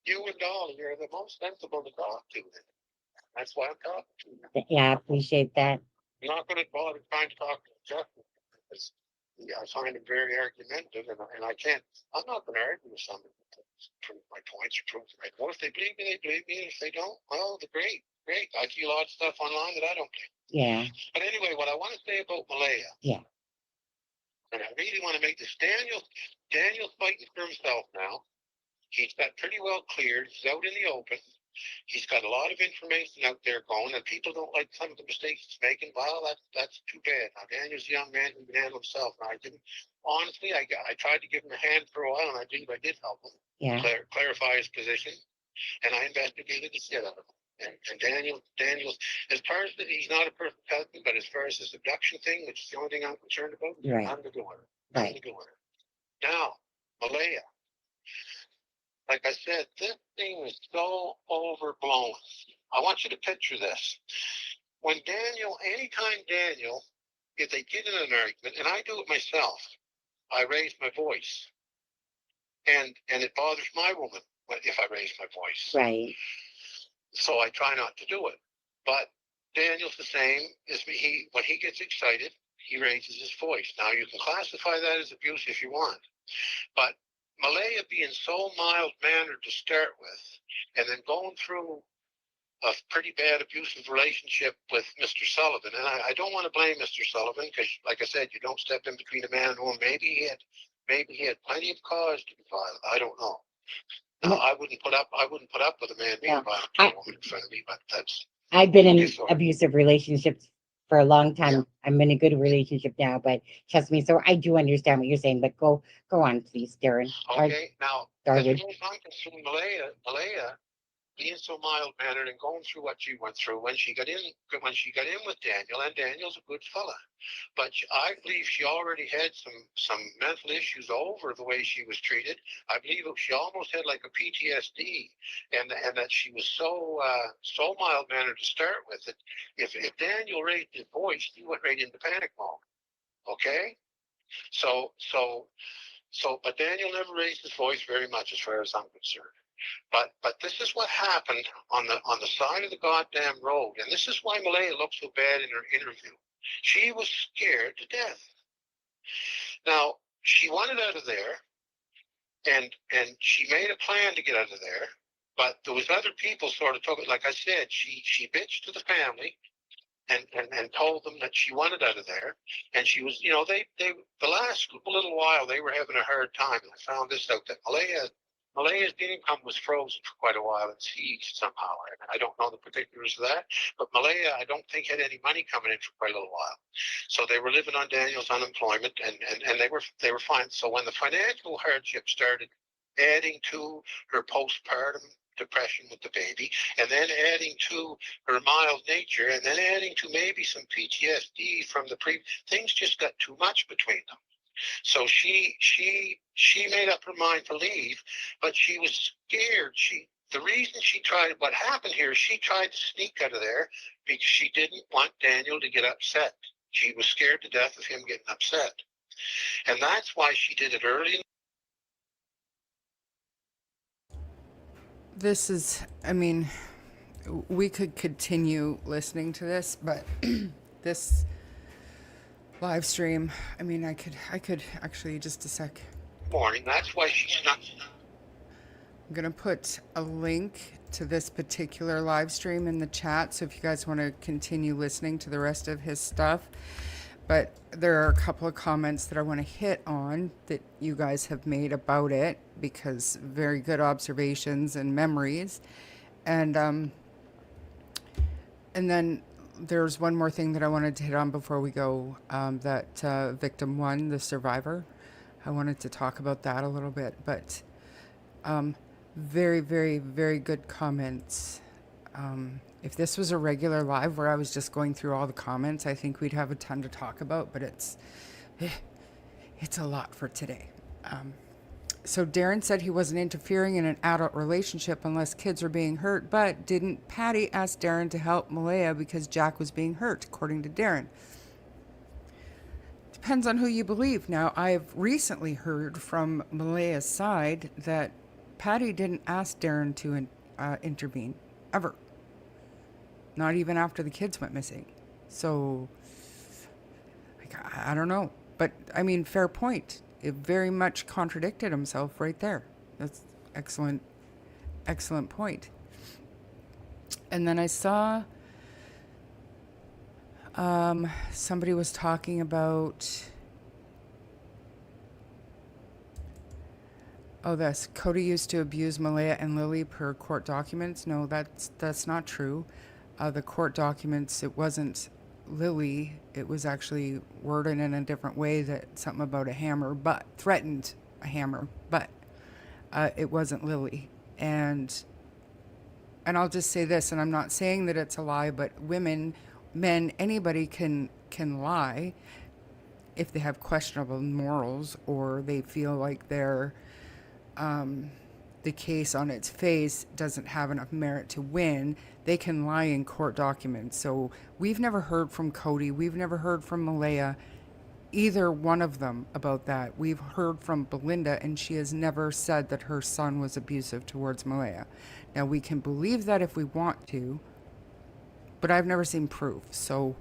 you and Dolly are the most sensible to talk to. That's why I'm talking to you. Yeah, I appreciate that. I'm not going to bother trying to talk to Justin because I find him very argumentative, and I can't. I'm not going to argue with somebody to prove my points or prove the right. Well, if they believe me, they believe me. And if they don't, well, they're great. I see a lot of stuff online that I don't believe. Yeah. But anyway, what I want to say about Malaya. Yeah. And I really want to make this. Daniel's fighting for himself now. He's got pretty well cleared. He's out in the open. He's got a lot of information out there going, and people don't like some of the mistakes he's making. Well, that's too bad. Now, Daniel's a young man who can handle himself. And I didn't, honestly, I tried to give him a hand for a while, and I believe I did help him clarify his position, and I investigated the shit out of him. And Daniel's, as far as he's not a perfect husband, but as far as the abduction thing, which is the only thing I'm concerned about, I'm the doer. I'm the doer. Now, Malaya. Like I said, this thing is so overblown. I want you to picture this. When anytime Daniel, if they get in an argument, and I do it myself, I raise my voice. And it bothers my woman if I raise my voice. Right. So I try not to do it. But Daniel's the same as me. When he gets excited, he raises his voice. Now, you can classify that as abuse if you want. But Malaya being so mild-mannered to start with, and then going through a pretty bad abusive relationship with Mr. Sullivan, and I don't want to blame Mr. Sullivan because, like I said, you don't step in between a man and a woman. Maybe he had plenty of cause to be violent. I don't know. No, I wouldn't put up with a man being violent to a woman in front of me, but that's. I've been in abusive relationships for a long time. Yeah. I'm in a good relationship now, but trust me, so I do understand what you're saying, but go on, please, Darren. Okay, now, as far as I'm concerned, Malaya being so mild-mannered and going through what she went through when she got in with Daniel, and Daniel's a good fella, but I believe she already had some mental issues over the way she was treated. I believe she almost had like a PTSD, and that she was so mild-mannered to start with it. If Daniel raised his voice, he went right into panic mode. Okay, so but Daniel never raised his voice very much, as far as I'm concerned. But this is what happened on the side of the goddamn road, and this is why Malaya looked so bad in her interview. She was scared to death. Now, she wanted out of there, and she made a plan to get out of there, but there was other people sort of talking. Like I said, she bitched to the family and told them that she wanted out of there, and she was, the last little while they were having a hard time, and I found this out, that Malaya's income was frozen for quite a while and seized somehow. I don't know the particulars of that, but Malaya, I don't think, had any money coming in for quite a little while. So they were living on Daniel's unemployment, and they were fine. So when the financial hardship started adding to her postpartum depression with the baby, and then adding to her mild nature, and then adding to maybe some PTSD from the things just got too much between them. So she made up her mind to leave, but she was scared. The reason she tried, what happened here, she tried to sneak out of there because she didn't want Daniel to get upset. She was scared to death of him getting upset. And that's why she did it early. This is, we could continue listening to this, but this live stream, I could actually, just a sec. Morning. That's why she's not. I'm going to put a link to this particular live stream in the chat, so if you guys want to continue listening to the rest of his stuff. But there are a couple of comments that I want to hit on that you guys have made about it, because very good observations and memories. And then there's one more thing that I wanted to hit on before we go, that victim one, the survivor. I wanted to talk about that a little bit, but very, very, very good comments. If this was a regular live where I was just going through all the comments, I think we'd have a ton to talk about, but it's a lot for today. So Darren said he wasn't interfering in an adult relationship unless kids were being hurt, but didn't Patty ask Darren to help Malaya because Jack was being hurt, according to Darren? Depends on who you believe. Now, I've recently heard from Malaya's side that Patty didn't ask Darren to intervene, ever. Not even after the kids went missing. So, like, I don't know. But, I mean, fair point. It very much contradicted himself right there. That's excellent, excellent point. And then I saw somebody was talking about, this Cody used to abuse Malaya and Lilly per court documents. No, that's not true. The court documents, it wasn't Lilly. It was actually worded in a different way, that something about a hammer, but threatened a hammer, but it wasn't Lilly. And I'll just say this, and I'm not saying that it's a lie, but women, men, anybody can lie if they have questionable morals, or they feel like they're the case on its face doesn't have enough merit to win. They can lie in court documents. So we've never heard from Cody. We've never heard from Malaya, either one of them, about that. We've heard from Belinda, and she has never said that her son was abusive towards Malaya. Now, we can believe that if we want to, but I've never seen proof. So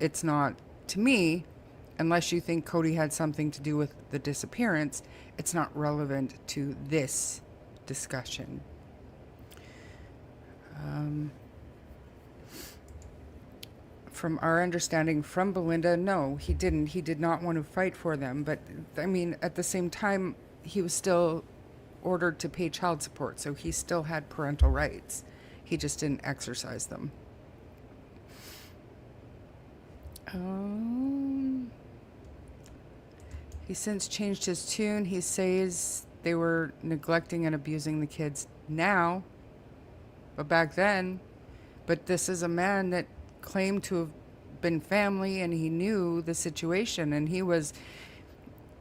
it's not, to me, unless you think Cody had something to do with the disappearance, it's not relevant to this discussion. From our understanding from Belinda, no, he didn't. He did not want to fight for them. But, I mean, at the same time, he was still ordered to pay child support, so he still had parental rights. He just didn't exercise them. He since changed his tune. He says they were neglecting and abusing the kids now, but back then. But this is a man that claimed to have been family, and he knew the situation, and he was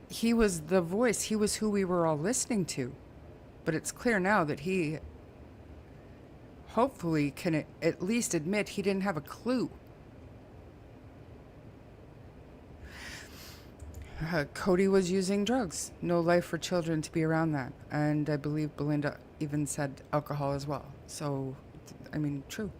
the voice. He was who we were all listening to. But it's clear now that he hopefully can at least admit he didn't have a clue. Cody was using drugs. No life for children to be around that. And I believe Belinda even said alcohol as well. So, I mean, true.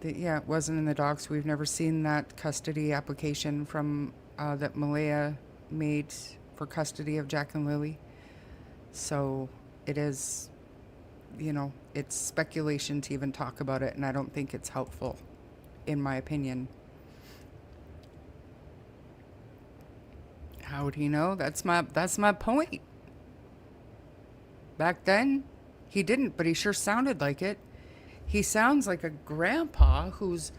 It wasn't in the docs. We've never seen that custody application from that Malaya made for custody of Jack and Lilly. So it is, it's speculation to even talk about it, and I don't think it's helpful, in my opinion. How would he know? That's my point. Back then, he didn't, but he sure sounded like it. He sounds like a grandpa who's,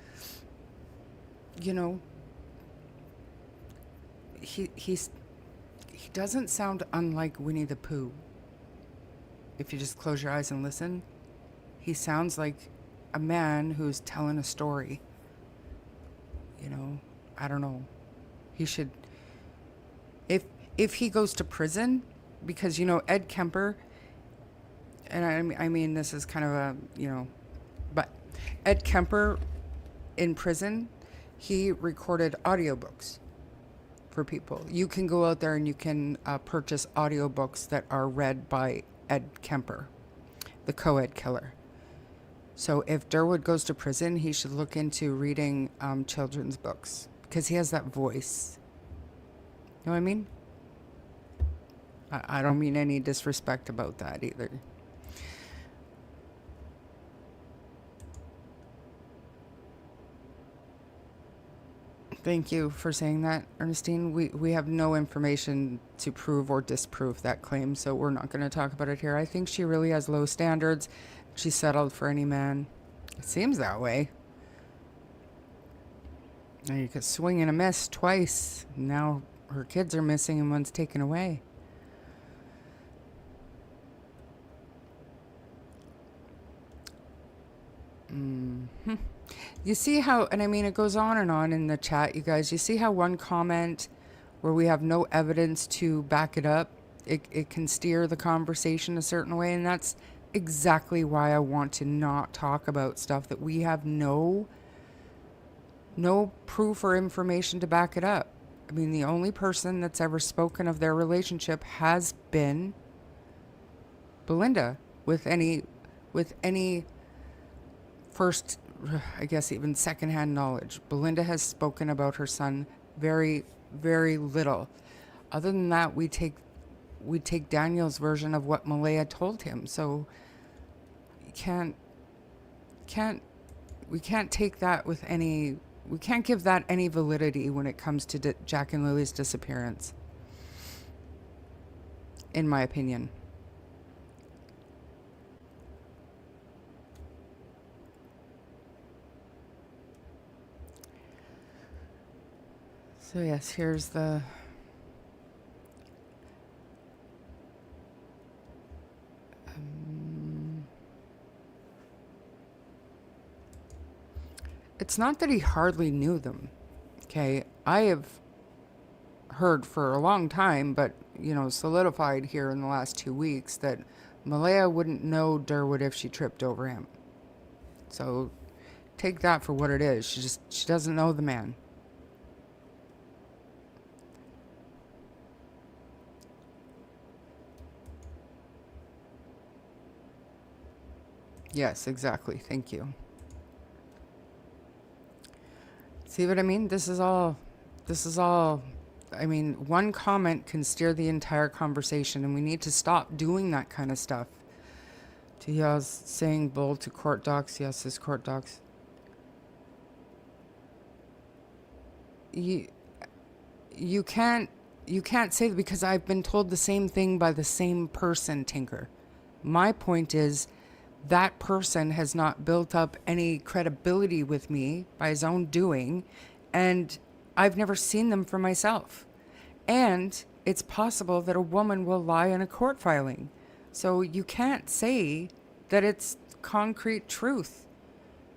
he doesn't sound unlike Winnie the Pooh. If you just close your eyes and listen, he sounds like a man who's telling a story. I don't know. He should, if he goes to prison, because, Ed Kemper, and I mean, this is kind of a, but Ed Kemper in prison, he recorded audiobooks for people. You can go out there and you can purchase audiobooks that are read by Ed Kemper, the co-ed killer. So if Durwood goes to prison, he should look into reading children's books, because he has that voice. You know what I mean? I don't mean any disrespect about that either. Thank you for saying that, Ernestine. We have no information to prove or disprove that claim, so we're not going to talk about it here. I think she really has low standards. She settled for any man. It seems that way. Now you could swing and a miss twice. Now her kids are missing and one's taken away. You see how, and I mean, it goes on and on in the chat, you guys. You see how one comment where we have no evidence to back it up, it can steer the conversation a certain way. And that's exactly why I want to not talk about stuff that we have no proof or information to back it up. I mean, the only person that's ever spoken of their relationship has been Belinda with any first, I guess even secondhand knowledge. Belinda has spoken about her son very, very little. Other than that, we take Daniel's version of what Malaya told him. So we can't take that with any, we can't give that any validity when it comes to Jack and Lily's disappearance, in my opinion. So yes, here's the it's not that he hardly knew them. Okay, I have heard for a long time, but solidified here in the last 2 weeks, that Malaya wouldn't know Durwood if she tripped over him. So take that for what it is. She doesn't know the man. Yes, exactly. Thank you. See what I mean? This is all, I mean, one comment can steer the entire conversation, and we need to stop doing that kind of stuff. Tia's saying bull to court docs. Yes, it's court docs. You can't say that, because I've been told the same thing by the same person, Tinker. My point is, that person has not built up any credibility with me by his own doing, and I've never seen them for myself. And it's possible that a woman will lie in a court filing. So you can't say that it's concrete truth.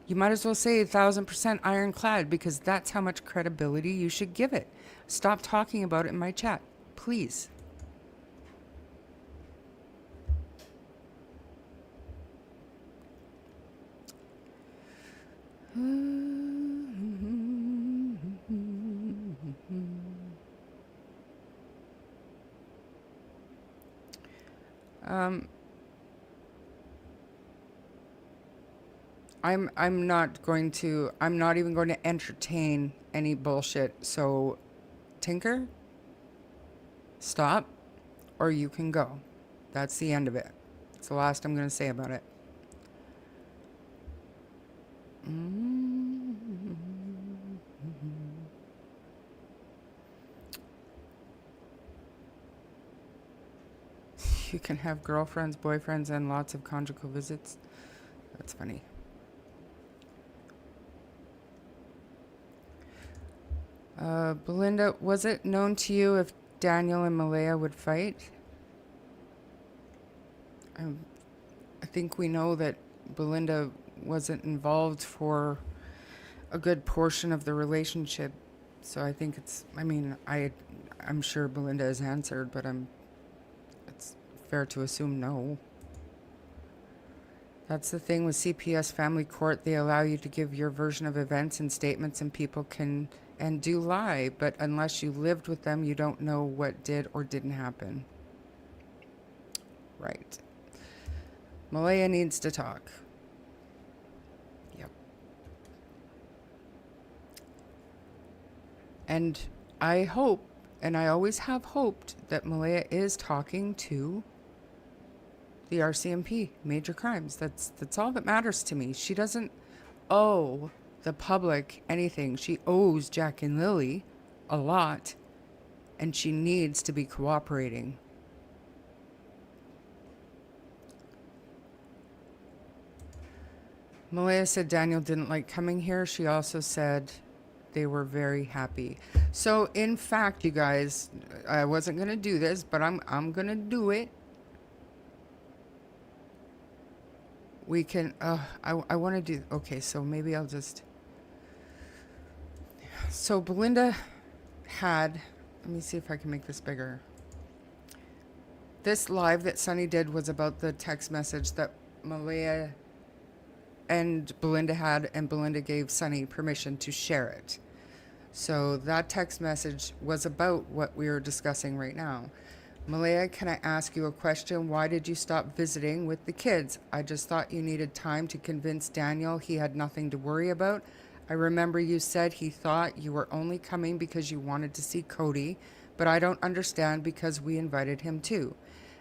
You might as well say 1,000% ironclad, because that's how much credibility you should give it. Stop talking about it in my chat, please. I'm not even going to entertain any bullshit. So, Tinker, stop, or you can go. That's the end of it. It's the last I'm going to say about it. You can have girlfriends, boyfriends, and lots of conjugal visits. That's funny. Belinda, was it known to you if Daniel and Malaya would fight? I think we know that Belinda wasn't involved for a good portion of the relationship. So I think I'm sure Belinda has answered, but it's fair to assume no. That's the thing with CPS Family Court. They allow you to give your version of events and statements, and people can and do lie, but unless you lived with them, you don't know what did or didn't happen. Right. Malaya needs to talk. Yep. And I hope, and I always have hoped, that Malaya is talking to the RCMP, major crimes. That's all that matters to me. She doesn't owe the public anything. She owes Jack and Lilly a lot, and she needs to be cooperating. Malaya said Daniel didn't like coming here. She also said they were very happy. So in fact, you guys, I wasn't going to do this, but I'm going to do it. We can, I want to do, okay, so maybe I'll just, so Belinda had, Let me see if I can make this bigger. This live that Sunny did was about the text message that Malaya and Belinda had, and Belinda gave Sunny permission to share it. So that text message was about what we are discussing right now. Malaya, can I ask you a question? Why did you stop visiting with the kids? I just thought you needed time to convince Daniel he had nothing to worry about. I remember you said he thought you were only coming because you wanted to see Cody, but I don't understand because we invited him too.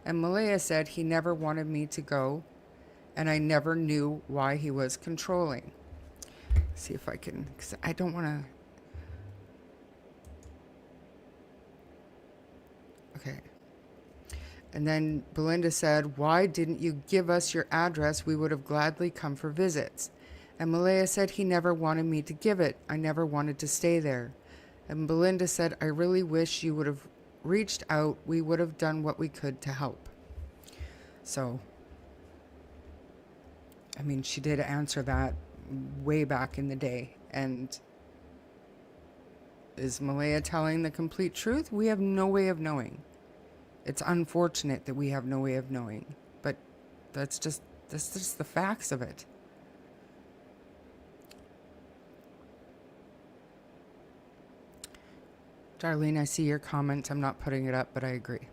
And Malaya said he never wanted me to go, and I never knew why he was controlling. See if I can, because I don't want to. Okay. And then Belinda said, why didn't you give us your address? We would have gladly come for visits. And Malaya said he never wanted me to give it. I never wanted to stay there. And Belinda said, I really wish you would have reached out. We would have done what we could to help. So, I mean, she did answer that way back in the day. And is Malaya telling the complete truth? We have no way of knowing. It's unfortunate that we have no way of knowing, but that's just the facts of it. Darlene, I see your comment. I'm not putting it up, but I agree.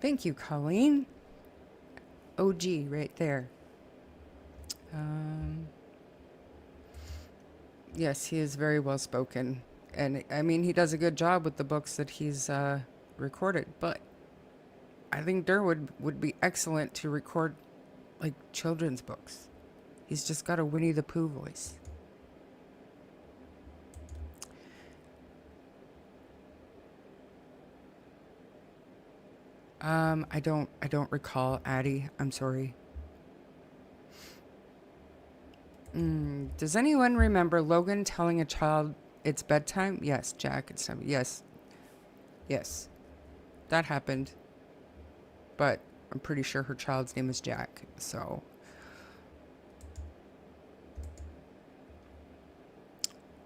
Thank you, Colleen. OG right there. Yes, he is very well spoken. And I mean, he does a good job with the books that he's recorded, but I think Durwood would be excellent to record like children's books. He's just got a Winnie the Pooh voice. I don't recall, Addie. I'm sorry. Does anyone remember Logan telling a child it's bedtime? Yes, Jack, it's time. Yes. Yes. That happened. But I'm pretty sure her child's name is Jack, so.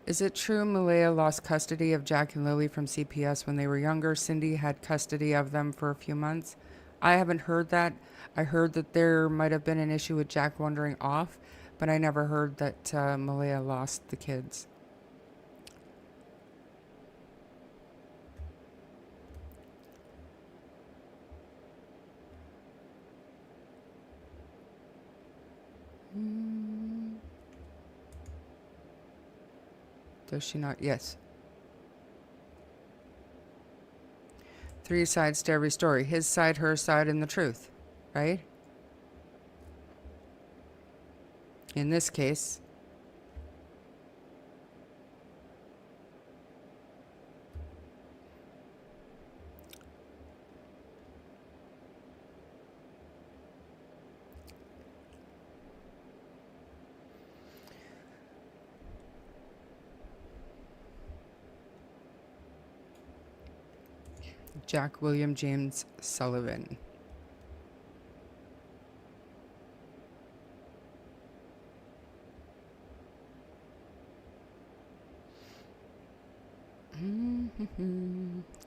Is it true Malaya lost custody of Jack and Lilly from CPS when they were younger? Cindy had custody of them for a few months. I haven't heard that. I heard that there might have been an issue with Jack wandering off, but I never heard that Malaya lost the kids. Does she not? Yes. 3 sides to every story. His side, her side, and the truth. Right? In this case. Jack William James Sullivan.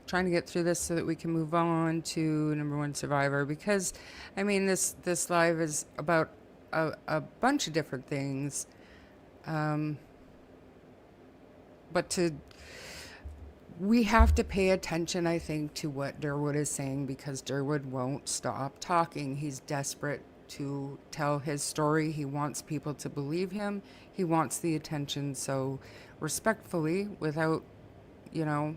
Trying to get through this so that we can move on to number 1 Survivor, because I mean this live is about a bunch of different things, but we have to pay attention, I think, to what Durwood is saying, because Durwood won't stop talking. He's desperate to tell his story. He wants people to believe him. He wants the attention. So respectfully, without, you know,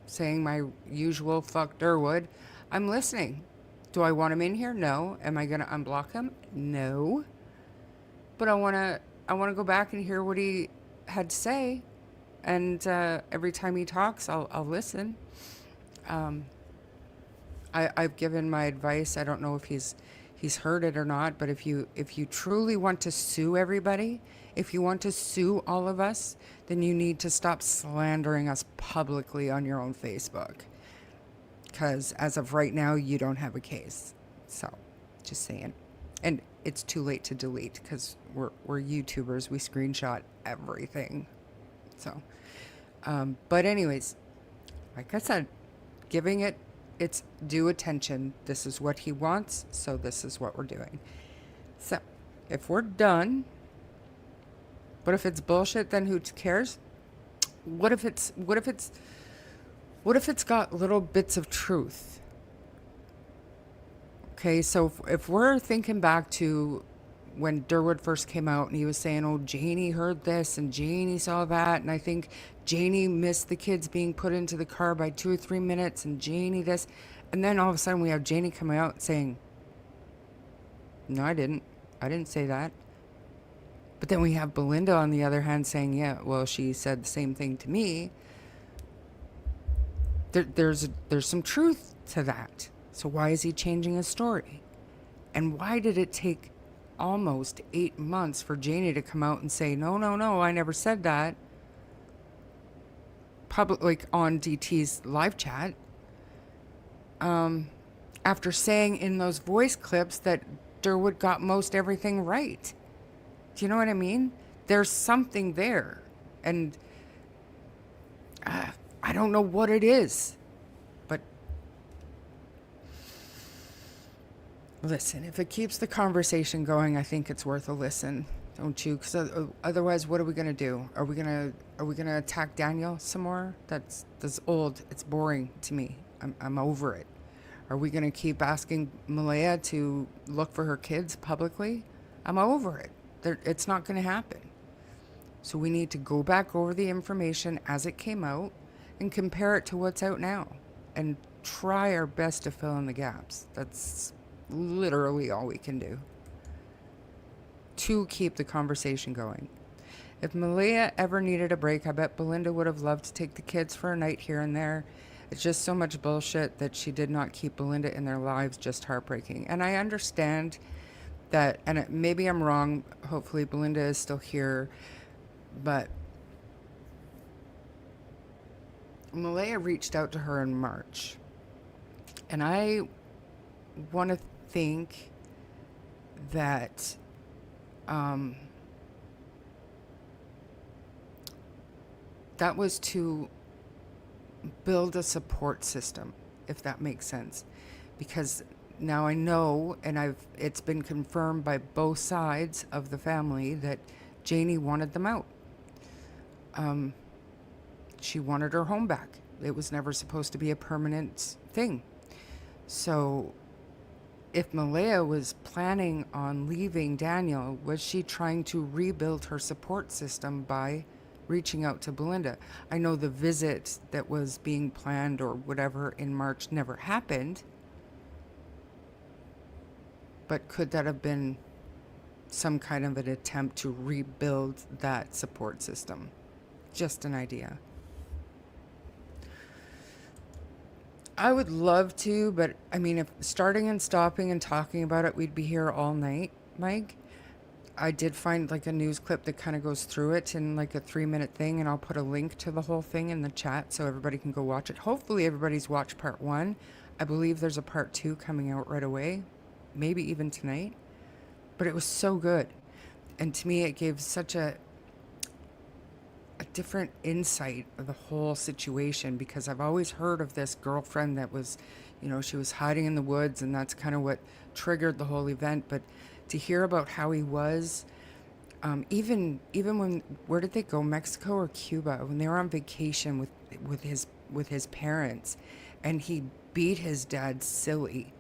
saying my usual fuck Durwood, I'm listening. Do I want him in here? No. Am I going to unblock him? No. But I want to go back and hear what he had to say. And every time he talks, I'll listen. I've given my advice. I don't know if he's heard it or not. But if you truly want to sue everybody, if you want to sue all of us, then you need to stop slandering us publicly on your own Facebook. Because as of right now, you don't have a case. So, just saying. And it's too late to delete because we're YouTubers. We screenshot everything. So, but anyways, like I said, giving it its due attention. This is what he wants, so this is what we're doing. So, if we're done, but if it's bullshit, then who cares? What if it's got little bits of truth? Okay, so if we're thinking back to when Durwood first came out and he was saying, oh, Janie heard this and Janie saw that, and I think Janie missed the kids being put into the car by 2 or 3 minutes, and Janie this, and then all of a sudden we have Janie coming out saying, no, I didn't say that. But then we have Belinda on the other hand saying, yeah, well, she said the same thing to me. There's some truth to that. So why is he changing his story? And why did it take almost 8 months for Janie to come out and say, no, I never said that? Like on DT's live chat. After saying in those voice clips that Durwood got most everything right. Do you know what I mean? There's something there. And I don't know what it is. But listen, if it keeps the conversation going, I think it's worth a listen. Don't you? Because otherwise, what are we going to do? Are we going to attack Daniel some more? That's old. It's boring to me. I'm over it. Are we going to keep asking Malaya to look for her kids publicly? I'm over it. It's not going to happen. So we need to go back over the information as it came out and compare it to what's out now and try our best to fill in the gaps. That's literally all we can do to keep the conversation going. If Malaya ever needed a break, I bet Belinda would have loved to take the kids for a night here and there. It's just so much bullshit that she did not keep Belinda in their lives, just heartbreaking. And I understand that, and maybe I'm wrong, hopefully Belinda is still here, but Malaya reached out to her in March. And I want to think that that was to build a support system, if that makes sense. Because now I know, and it's been confirmed by both sides of the family, that Janie wanted them out. She wanted her home back. It was never supposed to be a permanent thing. So if Malaya was planning on leaving Daniel, was she trying to rebuild her support system by reaching out to Belinda? I know the visit that was being planned or whatever in March never happened, but could that have been some kind of an attempt to rebuild that support system? Just an idea. I would love to, but I mean, if starting and stopping and talking about it, we'd be here all night, Mike. I did find like a news clip that kind of goes through it in like a 3-minute thing, and I'll put a link to the whole thing in the chat so everybody can go watch it. Hopefully everybody's watched part 1. I believe there's a part 2 coming out right away, maybe even tonight. But it was so good. And to me, it gave such a different insight of the whole situation, because I've always heard of this girlfriend that was, she was hiding in the woods, and that's kind of what triggered the whole event. But to hear about how he was, even when, where did they go, Mexico or Cuba, when they were on vacation with his parents, and he beat his dad silly.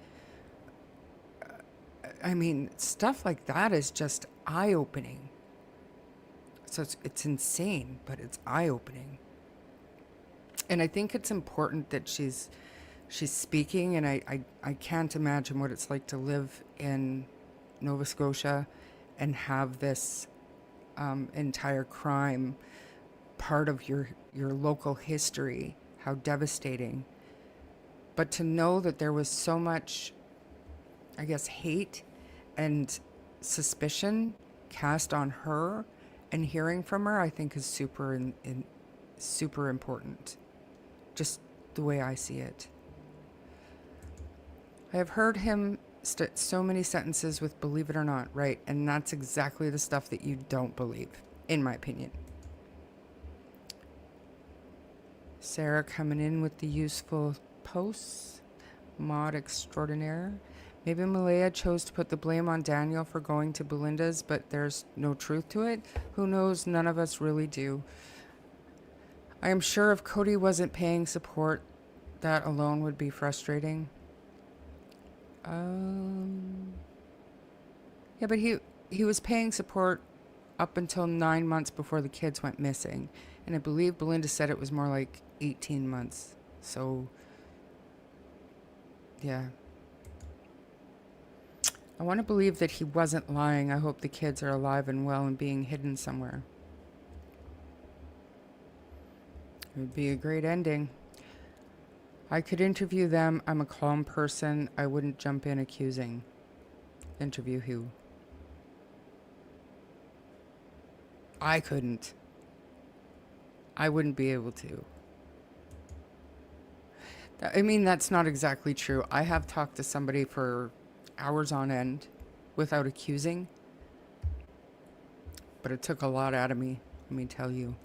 I mean, stuff like that is just eye-opening. So it's insane, but it's eye-opening. And I think it's important that she's speaking, and I can't imagine what it's like to live in Nova Scotia and have this entire crime part of your local history. How devastating. But to know that there was so much, I guess, hate and suspicion cast on her, and hearing from her, I think is super important. Just the way I see it. I have heard him so many sentences with "believe it or not," right? And that's exactly the stuff that you don't believe, in my opinion. Sarah coming in with the useful posts. Mod extraordinaire. Maybe Malaya chose to put the blame on Daniel for going to Belinda's, but there's no truth to it. Who knows? None of us really do. I am sure if Cody wasn't paying support, that alone would be frustrating. Yeah, but he was paying support up until 9 months before the kids went missing. And I believe Belinda said it was more like 18 months. So, yeah. I want to believe that he wasn't lying. I hope the kids are alive and well and being hidden somewhere. It would be a great ending. I could interview them. I'm a calm person. I wouldn't jump in accusing. Interview who? I couldn't. I wouldn't be able to. I mean, that's not exactly true. I have talked to somebody for hours on end without accusing, but it took a lot out of me, let me tell you.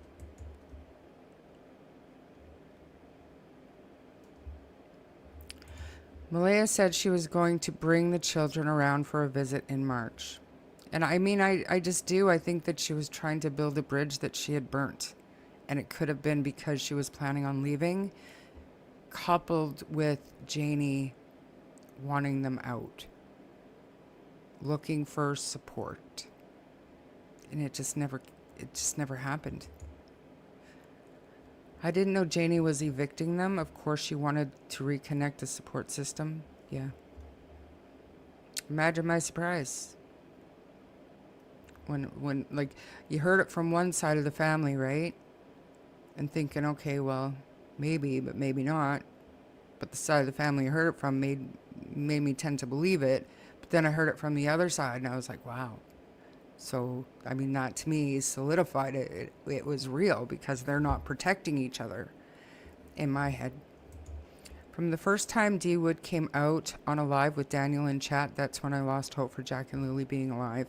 Malaya said she was going to bring the children around for a visit in March. And I mean, I just do. I think that she was trying to build a bridge that she had burnt. And it could have been because she was planning on leaving, coupled with Janie wanting them out, looking for support. And it just never happened. I didn't know Janie was evicting them. Of course, she wanted to reconnect the support system. Yeah. Imagine my surprise. When like, you heard it from one side of the family, right? And thinking, okay, well, maybe, but maybe not. But the side of the family I heard it from made me tend to believe it. But then I heard it from the other side, and I was like, wow. So, I mean, that to me solidified it. It was real because they're not protecting each other in my head. From the first time D Wood came out on a live with Daniel in chat, that's when I lost hope for Jack and Lily being alive.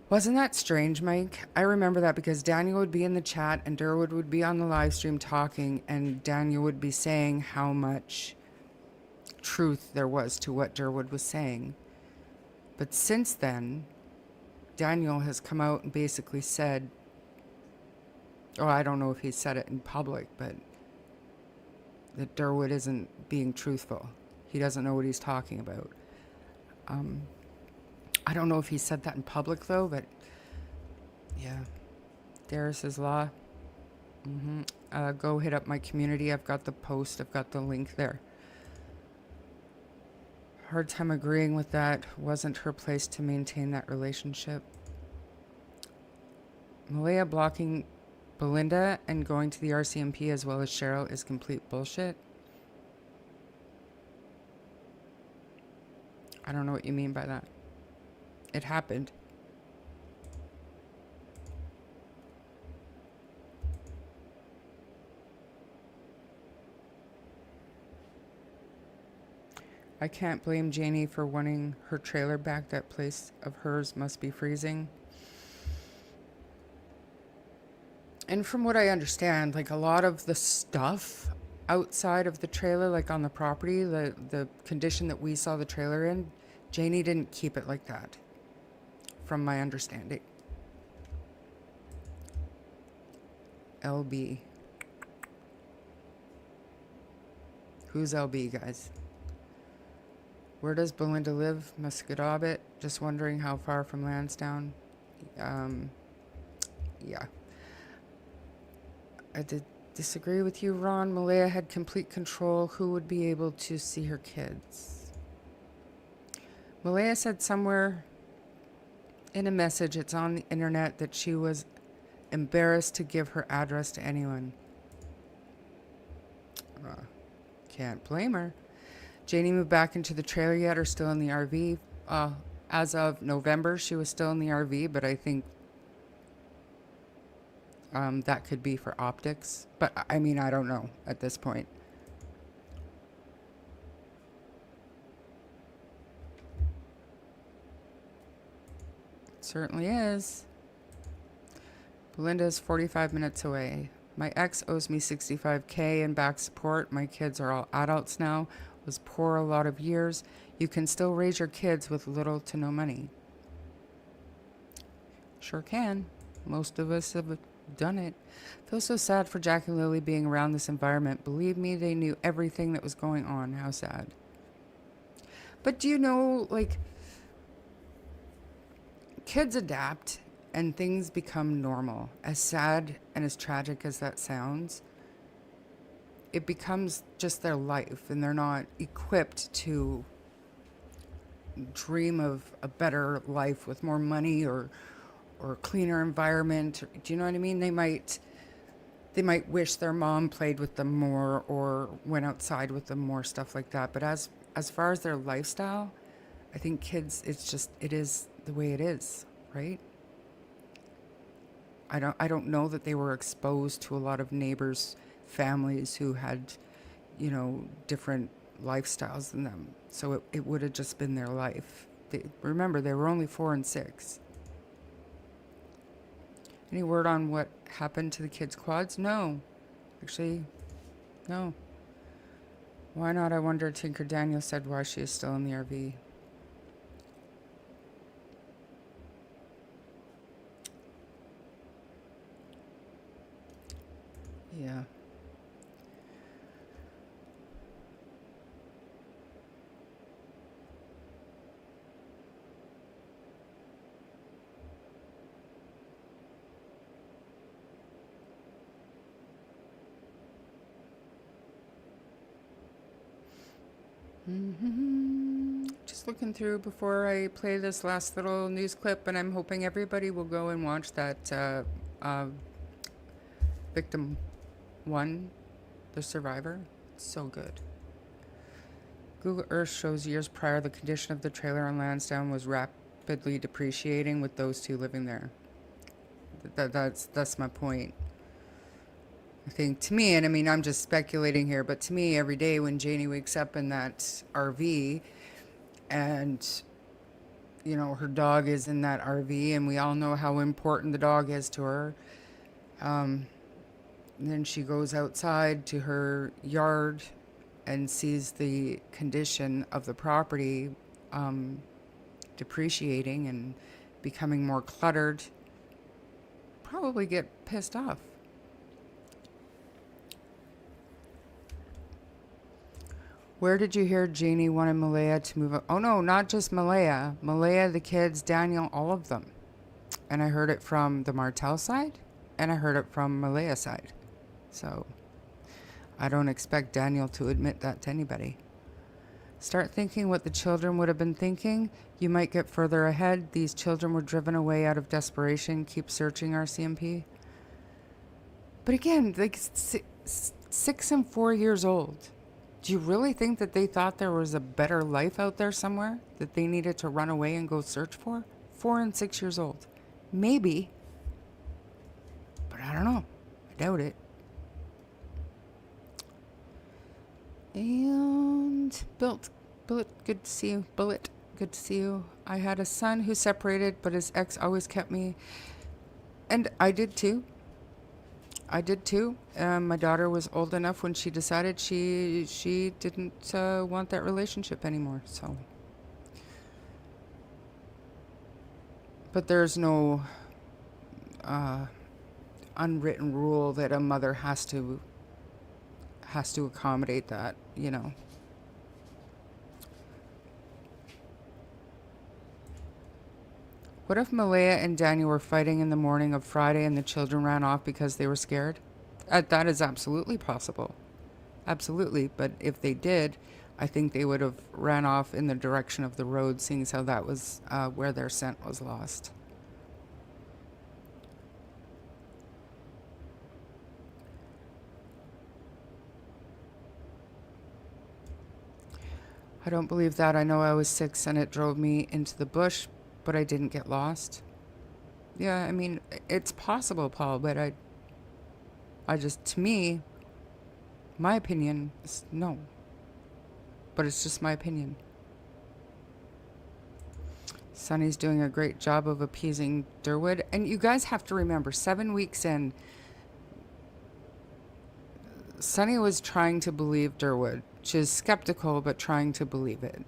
Wasn't that strange, Mike? I remember that because Daniel would be in the chat and Durwood would be on the live stream talking, and Daniel would be saying how much truth there was to what Durwood was saying. But since then, Daniel has come out and basically said, oh, I don't know if he said it in public, but that Durwood isn't being truthful. He doesn't know what he's talking about. I don't know if he said that in public, though, but yeah. Darius's Law. Go hit up my community. I've got the post. I've got the link there. Hard time agreeing with that. Wasn't her place to maintain that relationship. Malaya blocking Belinda and going to the RCMP as well as Cheryl is complete bullshit. I don't know what you mean by that. It happened. I can't blame Janie for wanting her trailer back. That place of hers must be freezing. And from what I understand, like a lot of the stuff outside of the trailer, like on the property, the condition that we saw the trailer in, Janie didn't keep it like that, from my understanding. LB. Who's LB, guys? Where does Belinda live? Musquodoboit. Just wondering how far from Lansdowne. Yeah. I did disagree with you, Ron. Malaya had complete control. Who would be able to see her kids? Malaya said somewhere in a message, it's on the internet, that she was embarrassed to give her address to anyone. Can't blame her. Janie moved back into the trailer yet or still in the RV? As of November, she was still in the RV, but I think that could be for optics. But I mean, I don't know at this point. It certainly is. Belinda's 45 minutes away. My ex owes me $65K in back support. My kids are all adults now. Was poor a lot of years. You can still raise your kids with little to no money. Sure can. Most of us have done it. Feel so sad for Jack and Lily being around this environment. Believe me, they knew everything that was going on. How sad. But do you know, like, kids adapt and things become normal. As sad and as tragic as that sounds, it becomes just their life, and they're not equipped to dream of a better life with more money or cleaner environment. Do you know what I mean? They might wish their mom played with them more or went outside with them more, stuff like that. But as far as their lifestyle, I think kids, it is the way it is, right? I don't know that they were exposed to a lot of neighbors' families who had, different lifestyles than them. So it would have just been their life. Remember, they were only 4 and 6. Any word on what happened to the kids' quads? No. Actually, no. Why not? I wonder. Tinker Daniel said why she is still in the RV. Yeah. Just looking through before I play this last little news clip, and I'm hoping everybody will go and watch that Victim 1, The Survivor. It's so good. Google Earth shows years prior the condition of the trailer on Lansdowne was rapidly depreciating with those two living there. That's my point. I think to me, and I mean, I'm just speculating here, but to me, every day when Janie wakes up in that RV and, her dog is in that RV, and we all know how important the dog is to her. And then she goes outside to her yard and sees the condition of the property depreciating and becoming more cluttered. Probably get pissed off. Where did you hear Janie wanted Malaya to move up? Oh no, not just Malaya. Malaya, the kids, Daniel, all of them. And I heard it from the Martel side, and I heard it from Malaya's side. So I don't expect Daniel to admit that to anybody. Start thinking what the children would have been thinking. You might get further ahead. These children were driven away out of desperation. Keep searching, RCMP. But again, like 6 and 4 years old. Do you really think that they thought there was a better life out there somewhere that they needed to run away and go search for? 4 and 6 years old. Maybe. But I don't know. I doubt it. And Bullet, good to see you. Bullet, good to see you. I had a son who separated, but his ex always kept me. And I did too. My daughter was old enough when she decided she didn't want that relationship anymore. So, but there's no unwritten rule that a mother has to accommodate that. What if Malaya and Daniel were fighting in the morning of Friday and the children ran off because they were scared? That is absolutely possible. Absolutely. But if they did, I think they would have ran off in the direction of the road, seeing as how that was where their scent was lost. I don't believe that. I know I was 6 and it drove me into the bush, but I didn't get lost. Yeah, I mean, it's possible, Paul, but I just, to me, my opinion is no. But it's just my opinion. Sonny's doing a great job of appeasing Durwood. And you guys have to remember, 7 weeks in, Sunny was trying to believe Durwood. She's skeptical, but trying to believe it.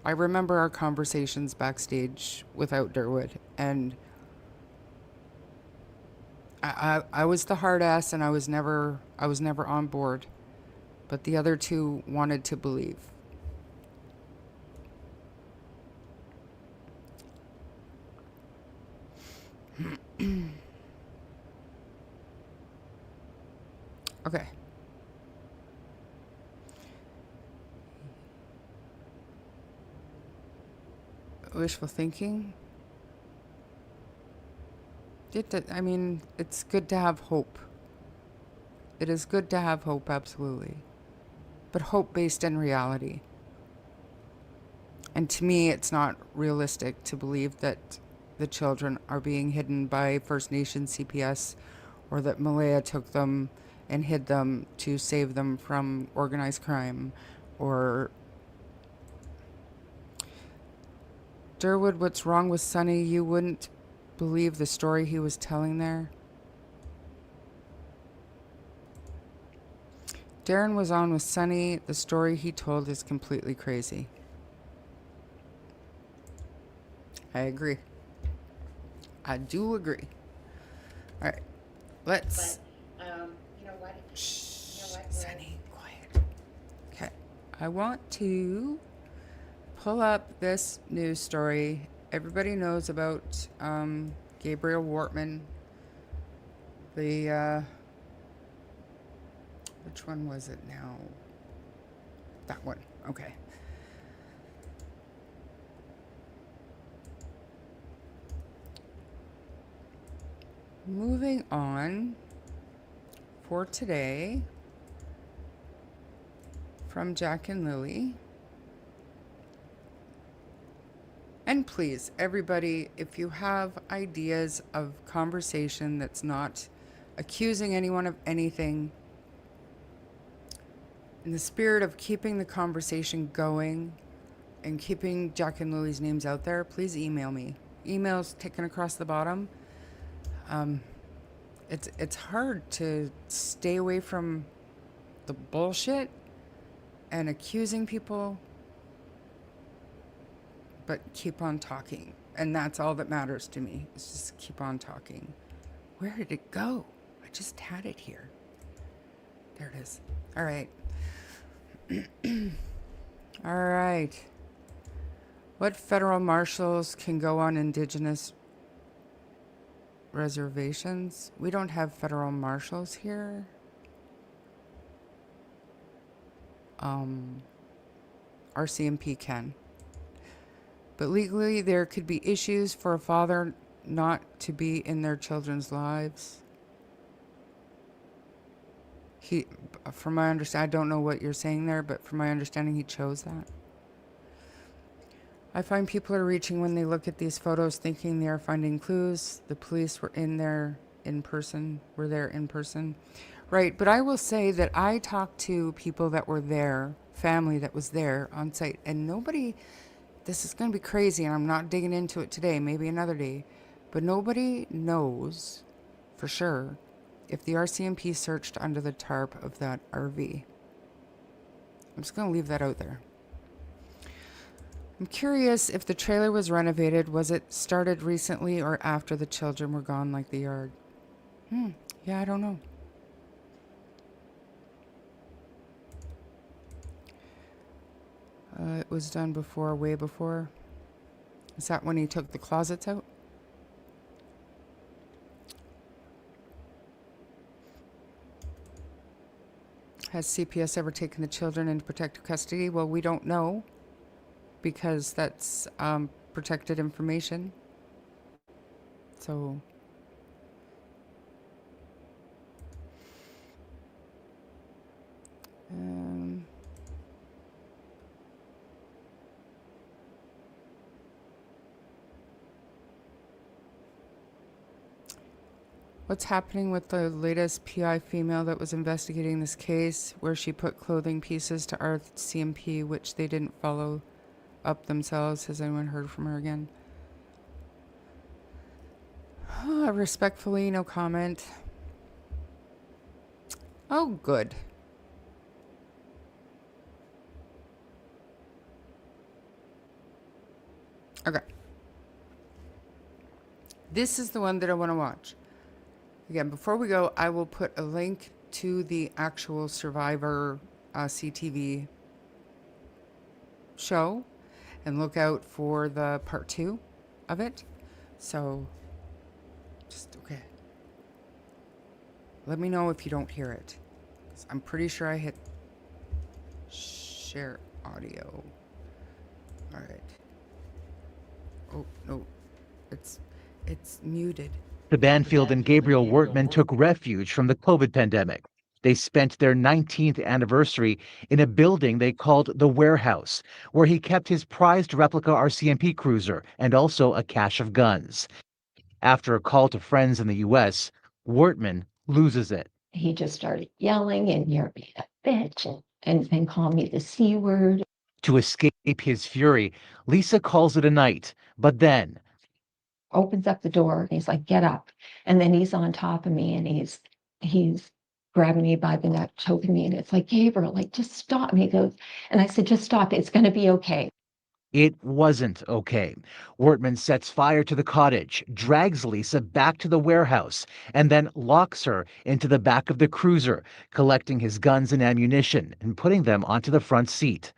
I remember our conversations backstage without Durwood, and I was the hard ass, and I was never on board, but the other two wanted to believe. Okay. Wishful thinking. I mean, it's good to have hope. It is good to have hope, absolutely. But hope based in reality. And to me, it's not realistic to believe that the children are being hidden by First Nations CPS, or that Malaya took them and hid them to save them from organized crime, or Durwood, what's wrong with Sunny? You wouldn't believe the story he was telling there. Darren was on with Sunny. The story he told is completely crazy. I agree. I do agree. All right, let's. But you know what? Sunny, quiet. Okay, I want to pull up this news story. Everybody knows about Gabriel Wortman. The which one was it now? That one. Okay. Moving on for today from Jack and Lily. And please, everybody, if you have ideas of conversation that's not accusing anyone of anything, in the spirit of keeping the conversation going and keeping Jack and Lily's names out there, please email me. Emails taken across the bottom. It's hard to stay away from the bullshit and accusing people, but keep on talking. And that's all that matters to me, is just keep on talking. Where did it go? I just had it here. There it is. All right. All right. What federal marshals can go on Indigenous reservations? We don't have federal marshals here. RCMP can. But legally, there could be issues for a father not to be in their children's lives. From my understanding, I don't know what you're saying there, but from my understanding, he chose that. I find people are reaching when they look at these photos thinking they are finding clues. The police were there in person. Right, but I will say that I talked to people that were there, family that was there on site, and nobody, this is going to be crazy, and I'm not digging into it today, maybe another day, but nobody knows for sure if the RCMP searched under the tarp of that RV. I'm just going to leave that out there. I'm curious if the trailer was renovated. Was it started recently or after the children were gone, like the yard? Yeah, I don't know. It was done before, way before. Is that when he took the closets out? Has CPS ever taken the children into protective custody? Well, we don't know, because that's protected information. So what's happening with the latest PI female that was investigating this case, where she put clothing pieces to RCMP, which they didn't follow up themselves? Has anyone heard from her again? Respectfully, no comment. Oh, good. Okay. This is the one that I want to watch. Again, before we go, I will put a link to the actual Survivor CTV show and look out for the part 2 of it. So, just, okay. Let me know if you don't hear it. 'Cause I'm pretty sure I hit share audio. All right. Oh, no. It's muted. The Banfield and Gabriel Wortman took refuge from the COVID pandemic. They spent their 19th anniversary in a building they called the Warehouse, where he kept his prized replica RCMP cruiser and also a cache of guns. After a call to friends in the U.S., Wortman loses it. He just started yelling and you're being a bitch and call me the C word. To escape his fury, Lisa calls it a night, but then Opens up the door and he's like, get up. And then he's on top of me and he's grabbing me by the neck, choking me. And it's like, Gabriel, like, just stop. And he goes, and I said, just stop. It's going to be okay. it wasn't okay. Wortman sets fire to the cottage, drags Lisa back to the warehouse, and then locks her into the back of the cruiser, collecting his guns and ammunition and putting them onto the front seat.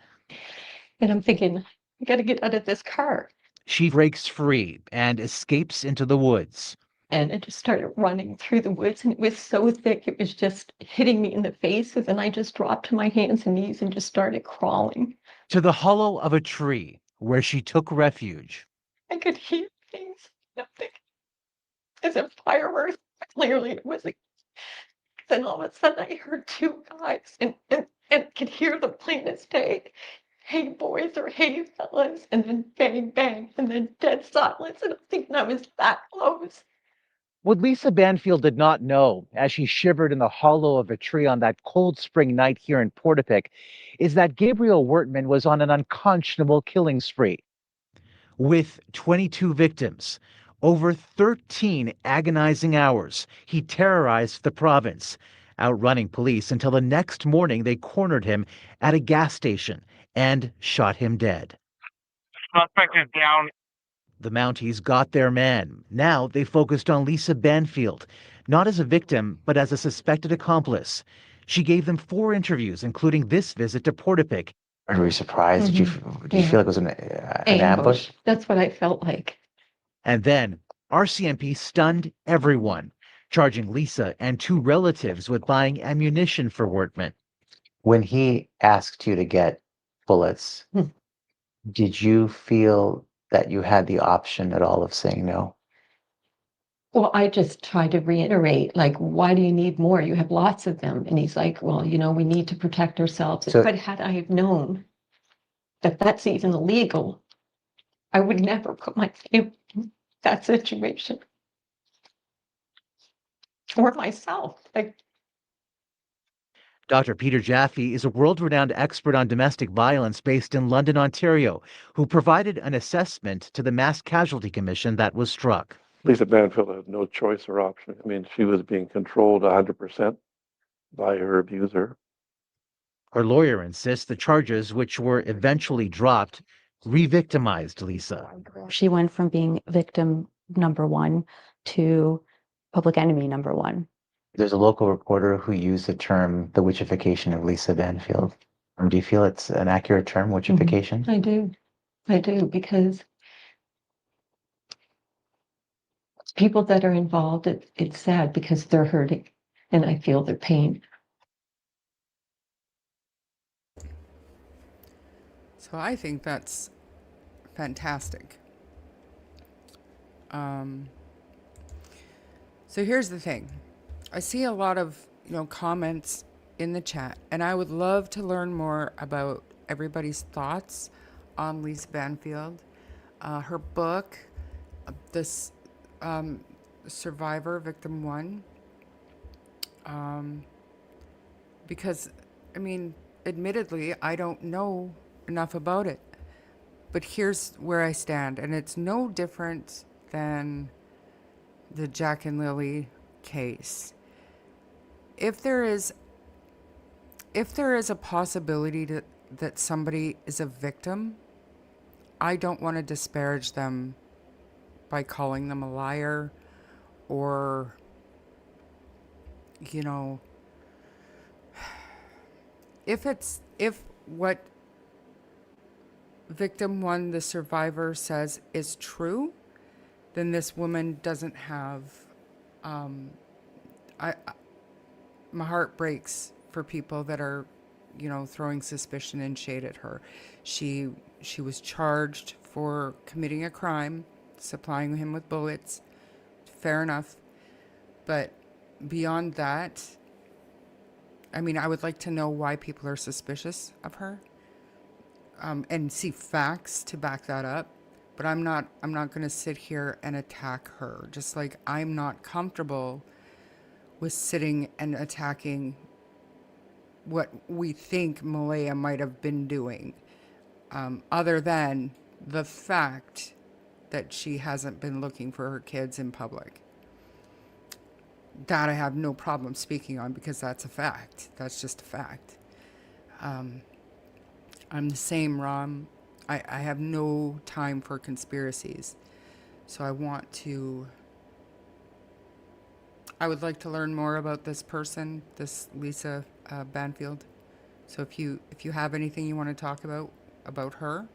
And I'm thinking, I got to get out of this car. She breaks free and escapes into the woods. And I just started running through the woods, and it was so thick, it was just hitting me in the face. And then I just dropped to my hands and knees and just started crawling. To the hollow of a tree where she took refuge. I could hear things, nothing. As if fireworks, clearly it was like, then all of a sudden I heard two guys and could hear them plain as day. Hey boys, or hey fellas, and then bang, bang, and then dead silence. And I'm thinking I was that close. What Lisa Banfield did not know as she shivered in the hollow of a tree on that cold spring night here in Portapic is that Gabriel Wortman was on an unconscionable killing spree. With 22 victims, over 13 agonizing hours, he terrorized the province, outrunning police until the next morning they cornered him at a gas station and shot him dead. Suspect is down. The Mounties got their man. Now they focused on Lisa Banfield, not as a victim, but as a suspected accomplice. She gave them 4 interviews, including this visit to Portapic. Were you surprised? Did you feel like it was an ambush? That's what I felt like. And then RCMP stunned everyone, charging Lisa and 2 relatives with buying ammunition for Wortman. When he asked you to get bullets, did you feel that you had the option at all of saying no? Well, I just tried to reiterate, like, why do you need more? You have lots of them. And he's like, well, you know, we need to protect ourselves. So- but had I have known that that's even illegal, I would never put my family in that situation. Or myself. Like, Dr. Peter Jaffe is a world-renowned expert on domestic violence based in London, Ontario, who provided an assessment to the Mass Casualty Commission that was struck. Lisa Banfield had no choice or option. I mean, she was being controlled 100% by her abuser. Her lawyer insists the charges, which were eventually dropped, re-victimized Lisa. She went from being victim number 1 to public enemy number 1. There's a local reporter who used the term the witchification of Lisa Banfield. Do you feel it's an accurate term, witchification? I do, because people that are involved, it's sad because they're hurting and I feel their pain. So I think that's fantastic. So here's the thing. I see a lot of, comments in the chat, and I would love to learn more about everybody's thoughts on Lisa Banfield, her book, this Survivor Victim 1, because, admittedly, I don't know enough about it, but here's where I stand, and it's no different than the Jack and Lilly case. If there is a possibility that somebody is a victim, I don't want to disparage them by calling them a liar or, you know, if what victim one, the survivor, says is true, then this woman doesn't have, my heart breaks for people that are, you know, throwing suspicion and shade at her. She was charged for committing a crime, supplying him with bullets. Fair enough. But beyond that, I mean, I would like to know why people are suspicious of her, and see facts to back that up. But I'm not going to sit here and attack her. Just like I'm not comfortable with sitting and attacking what we think Malaya might have been doing, other than the fact that she hasn't been looking for her kids in public. That I have no problem speaking on because that's a fact. That's just a fact. I'm the same, Rom. I have no time for conspiracies. So I would like to learn more about this person, this Lisa Banfield. So if you have anything you want to talk about her,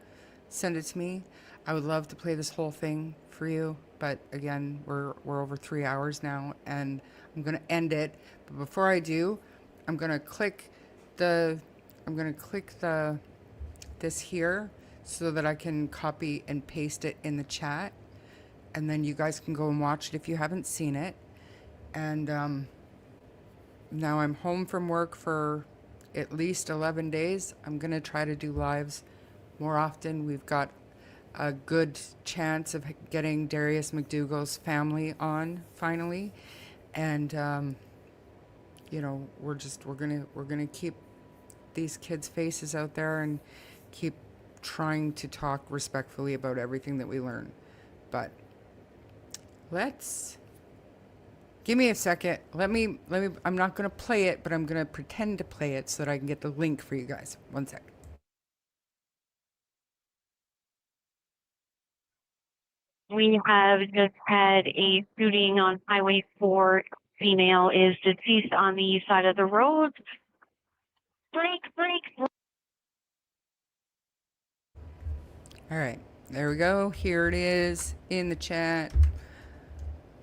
send it to me. I would love to play this whole thing for you, but again, we're over 3 hours now, and I'm gonna end it. But before I do, I'm gonna click this here so that I can copy and paste it in the chat, and then you guys can go and watch it if you haven't seen it. And now I'm home from work for at least 11 days. I'm going to try to do lives more often. We've got a good chance of getting Darius McDougall's family on finally. And, you know, we're going to keep these kids' faces out there and keep trying to talk respectfully about everything that we learn. But give me a second. Let me, I'm not going to play it, but I'm going to pretend to play it so that I can get the link for you guys. One sec. We have just had a shooting on Highway 4. Female is deceased on the east side of the road. Break. All right, there we go. Here it is in the chat.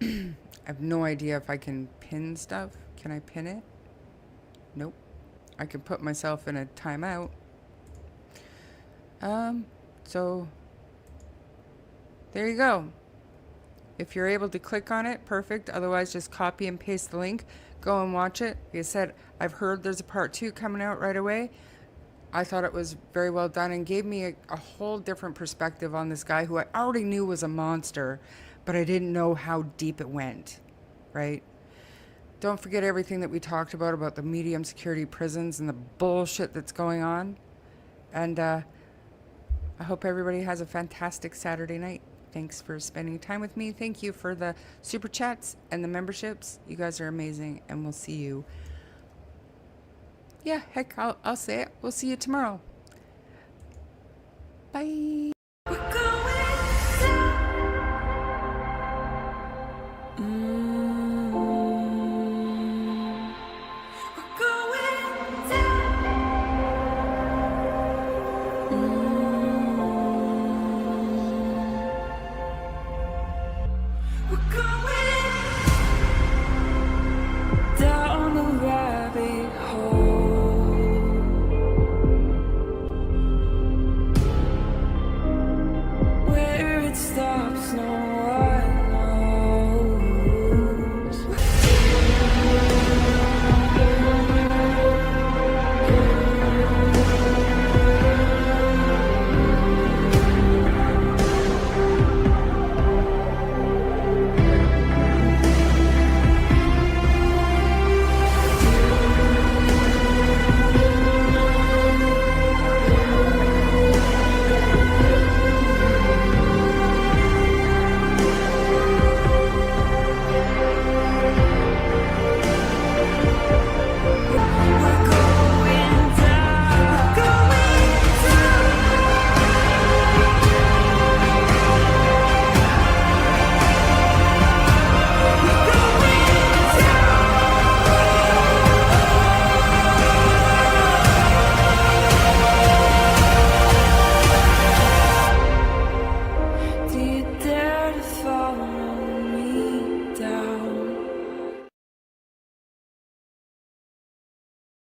I have no idea if I can pin stuff. Can I pin it? Nope. I can put myself in a timeout. So there you go. If you're able to click on it, perfect. Otherwise, just copy and paste the link. Go and watch it. Like I said, I've heard there's a part 2 coming out right away. I thought it was very well done and gave me a whole different perspective on this guy who I already knew was a monster, but I didn't know how deep it went, right? Don't forget everything that we talked about the medium security prisons and the bullshit that's going on. And I hope everybody has a fantastic Saturday night. Thanks for spending time with me. Thank you for the super chats and the memberships. You guys are amazing, and we'll see you. Yeah, heck, I'll say it. We'll see you tomorrow. Bye.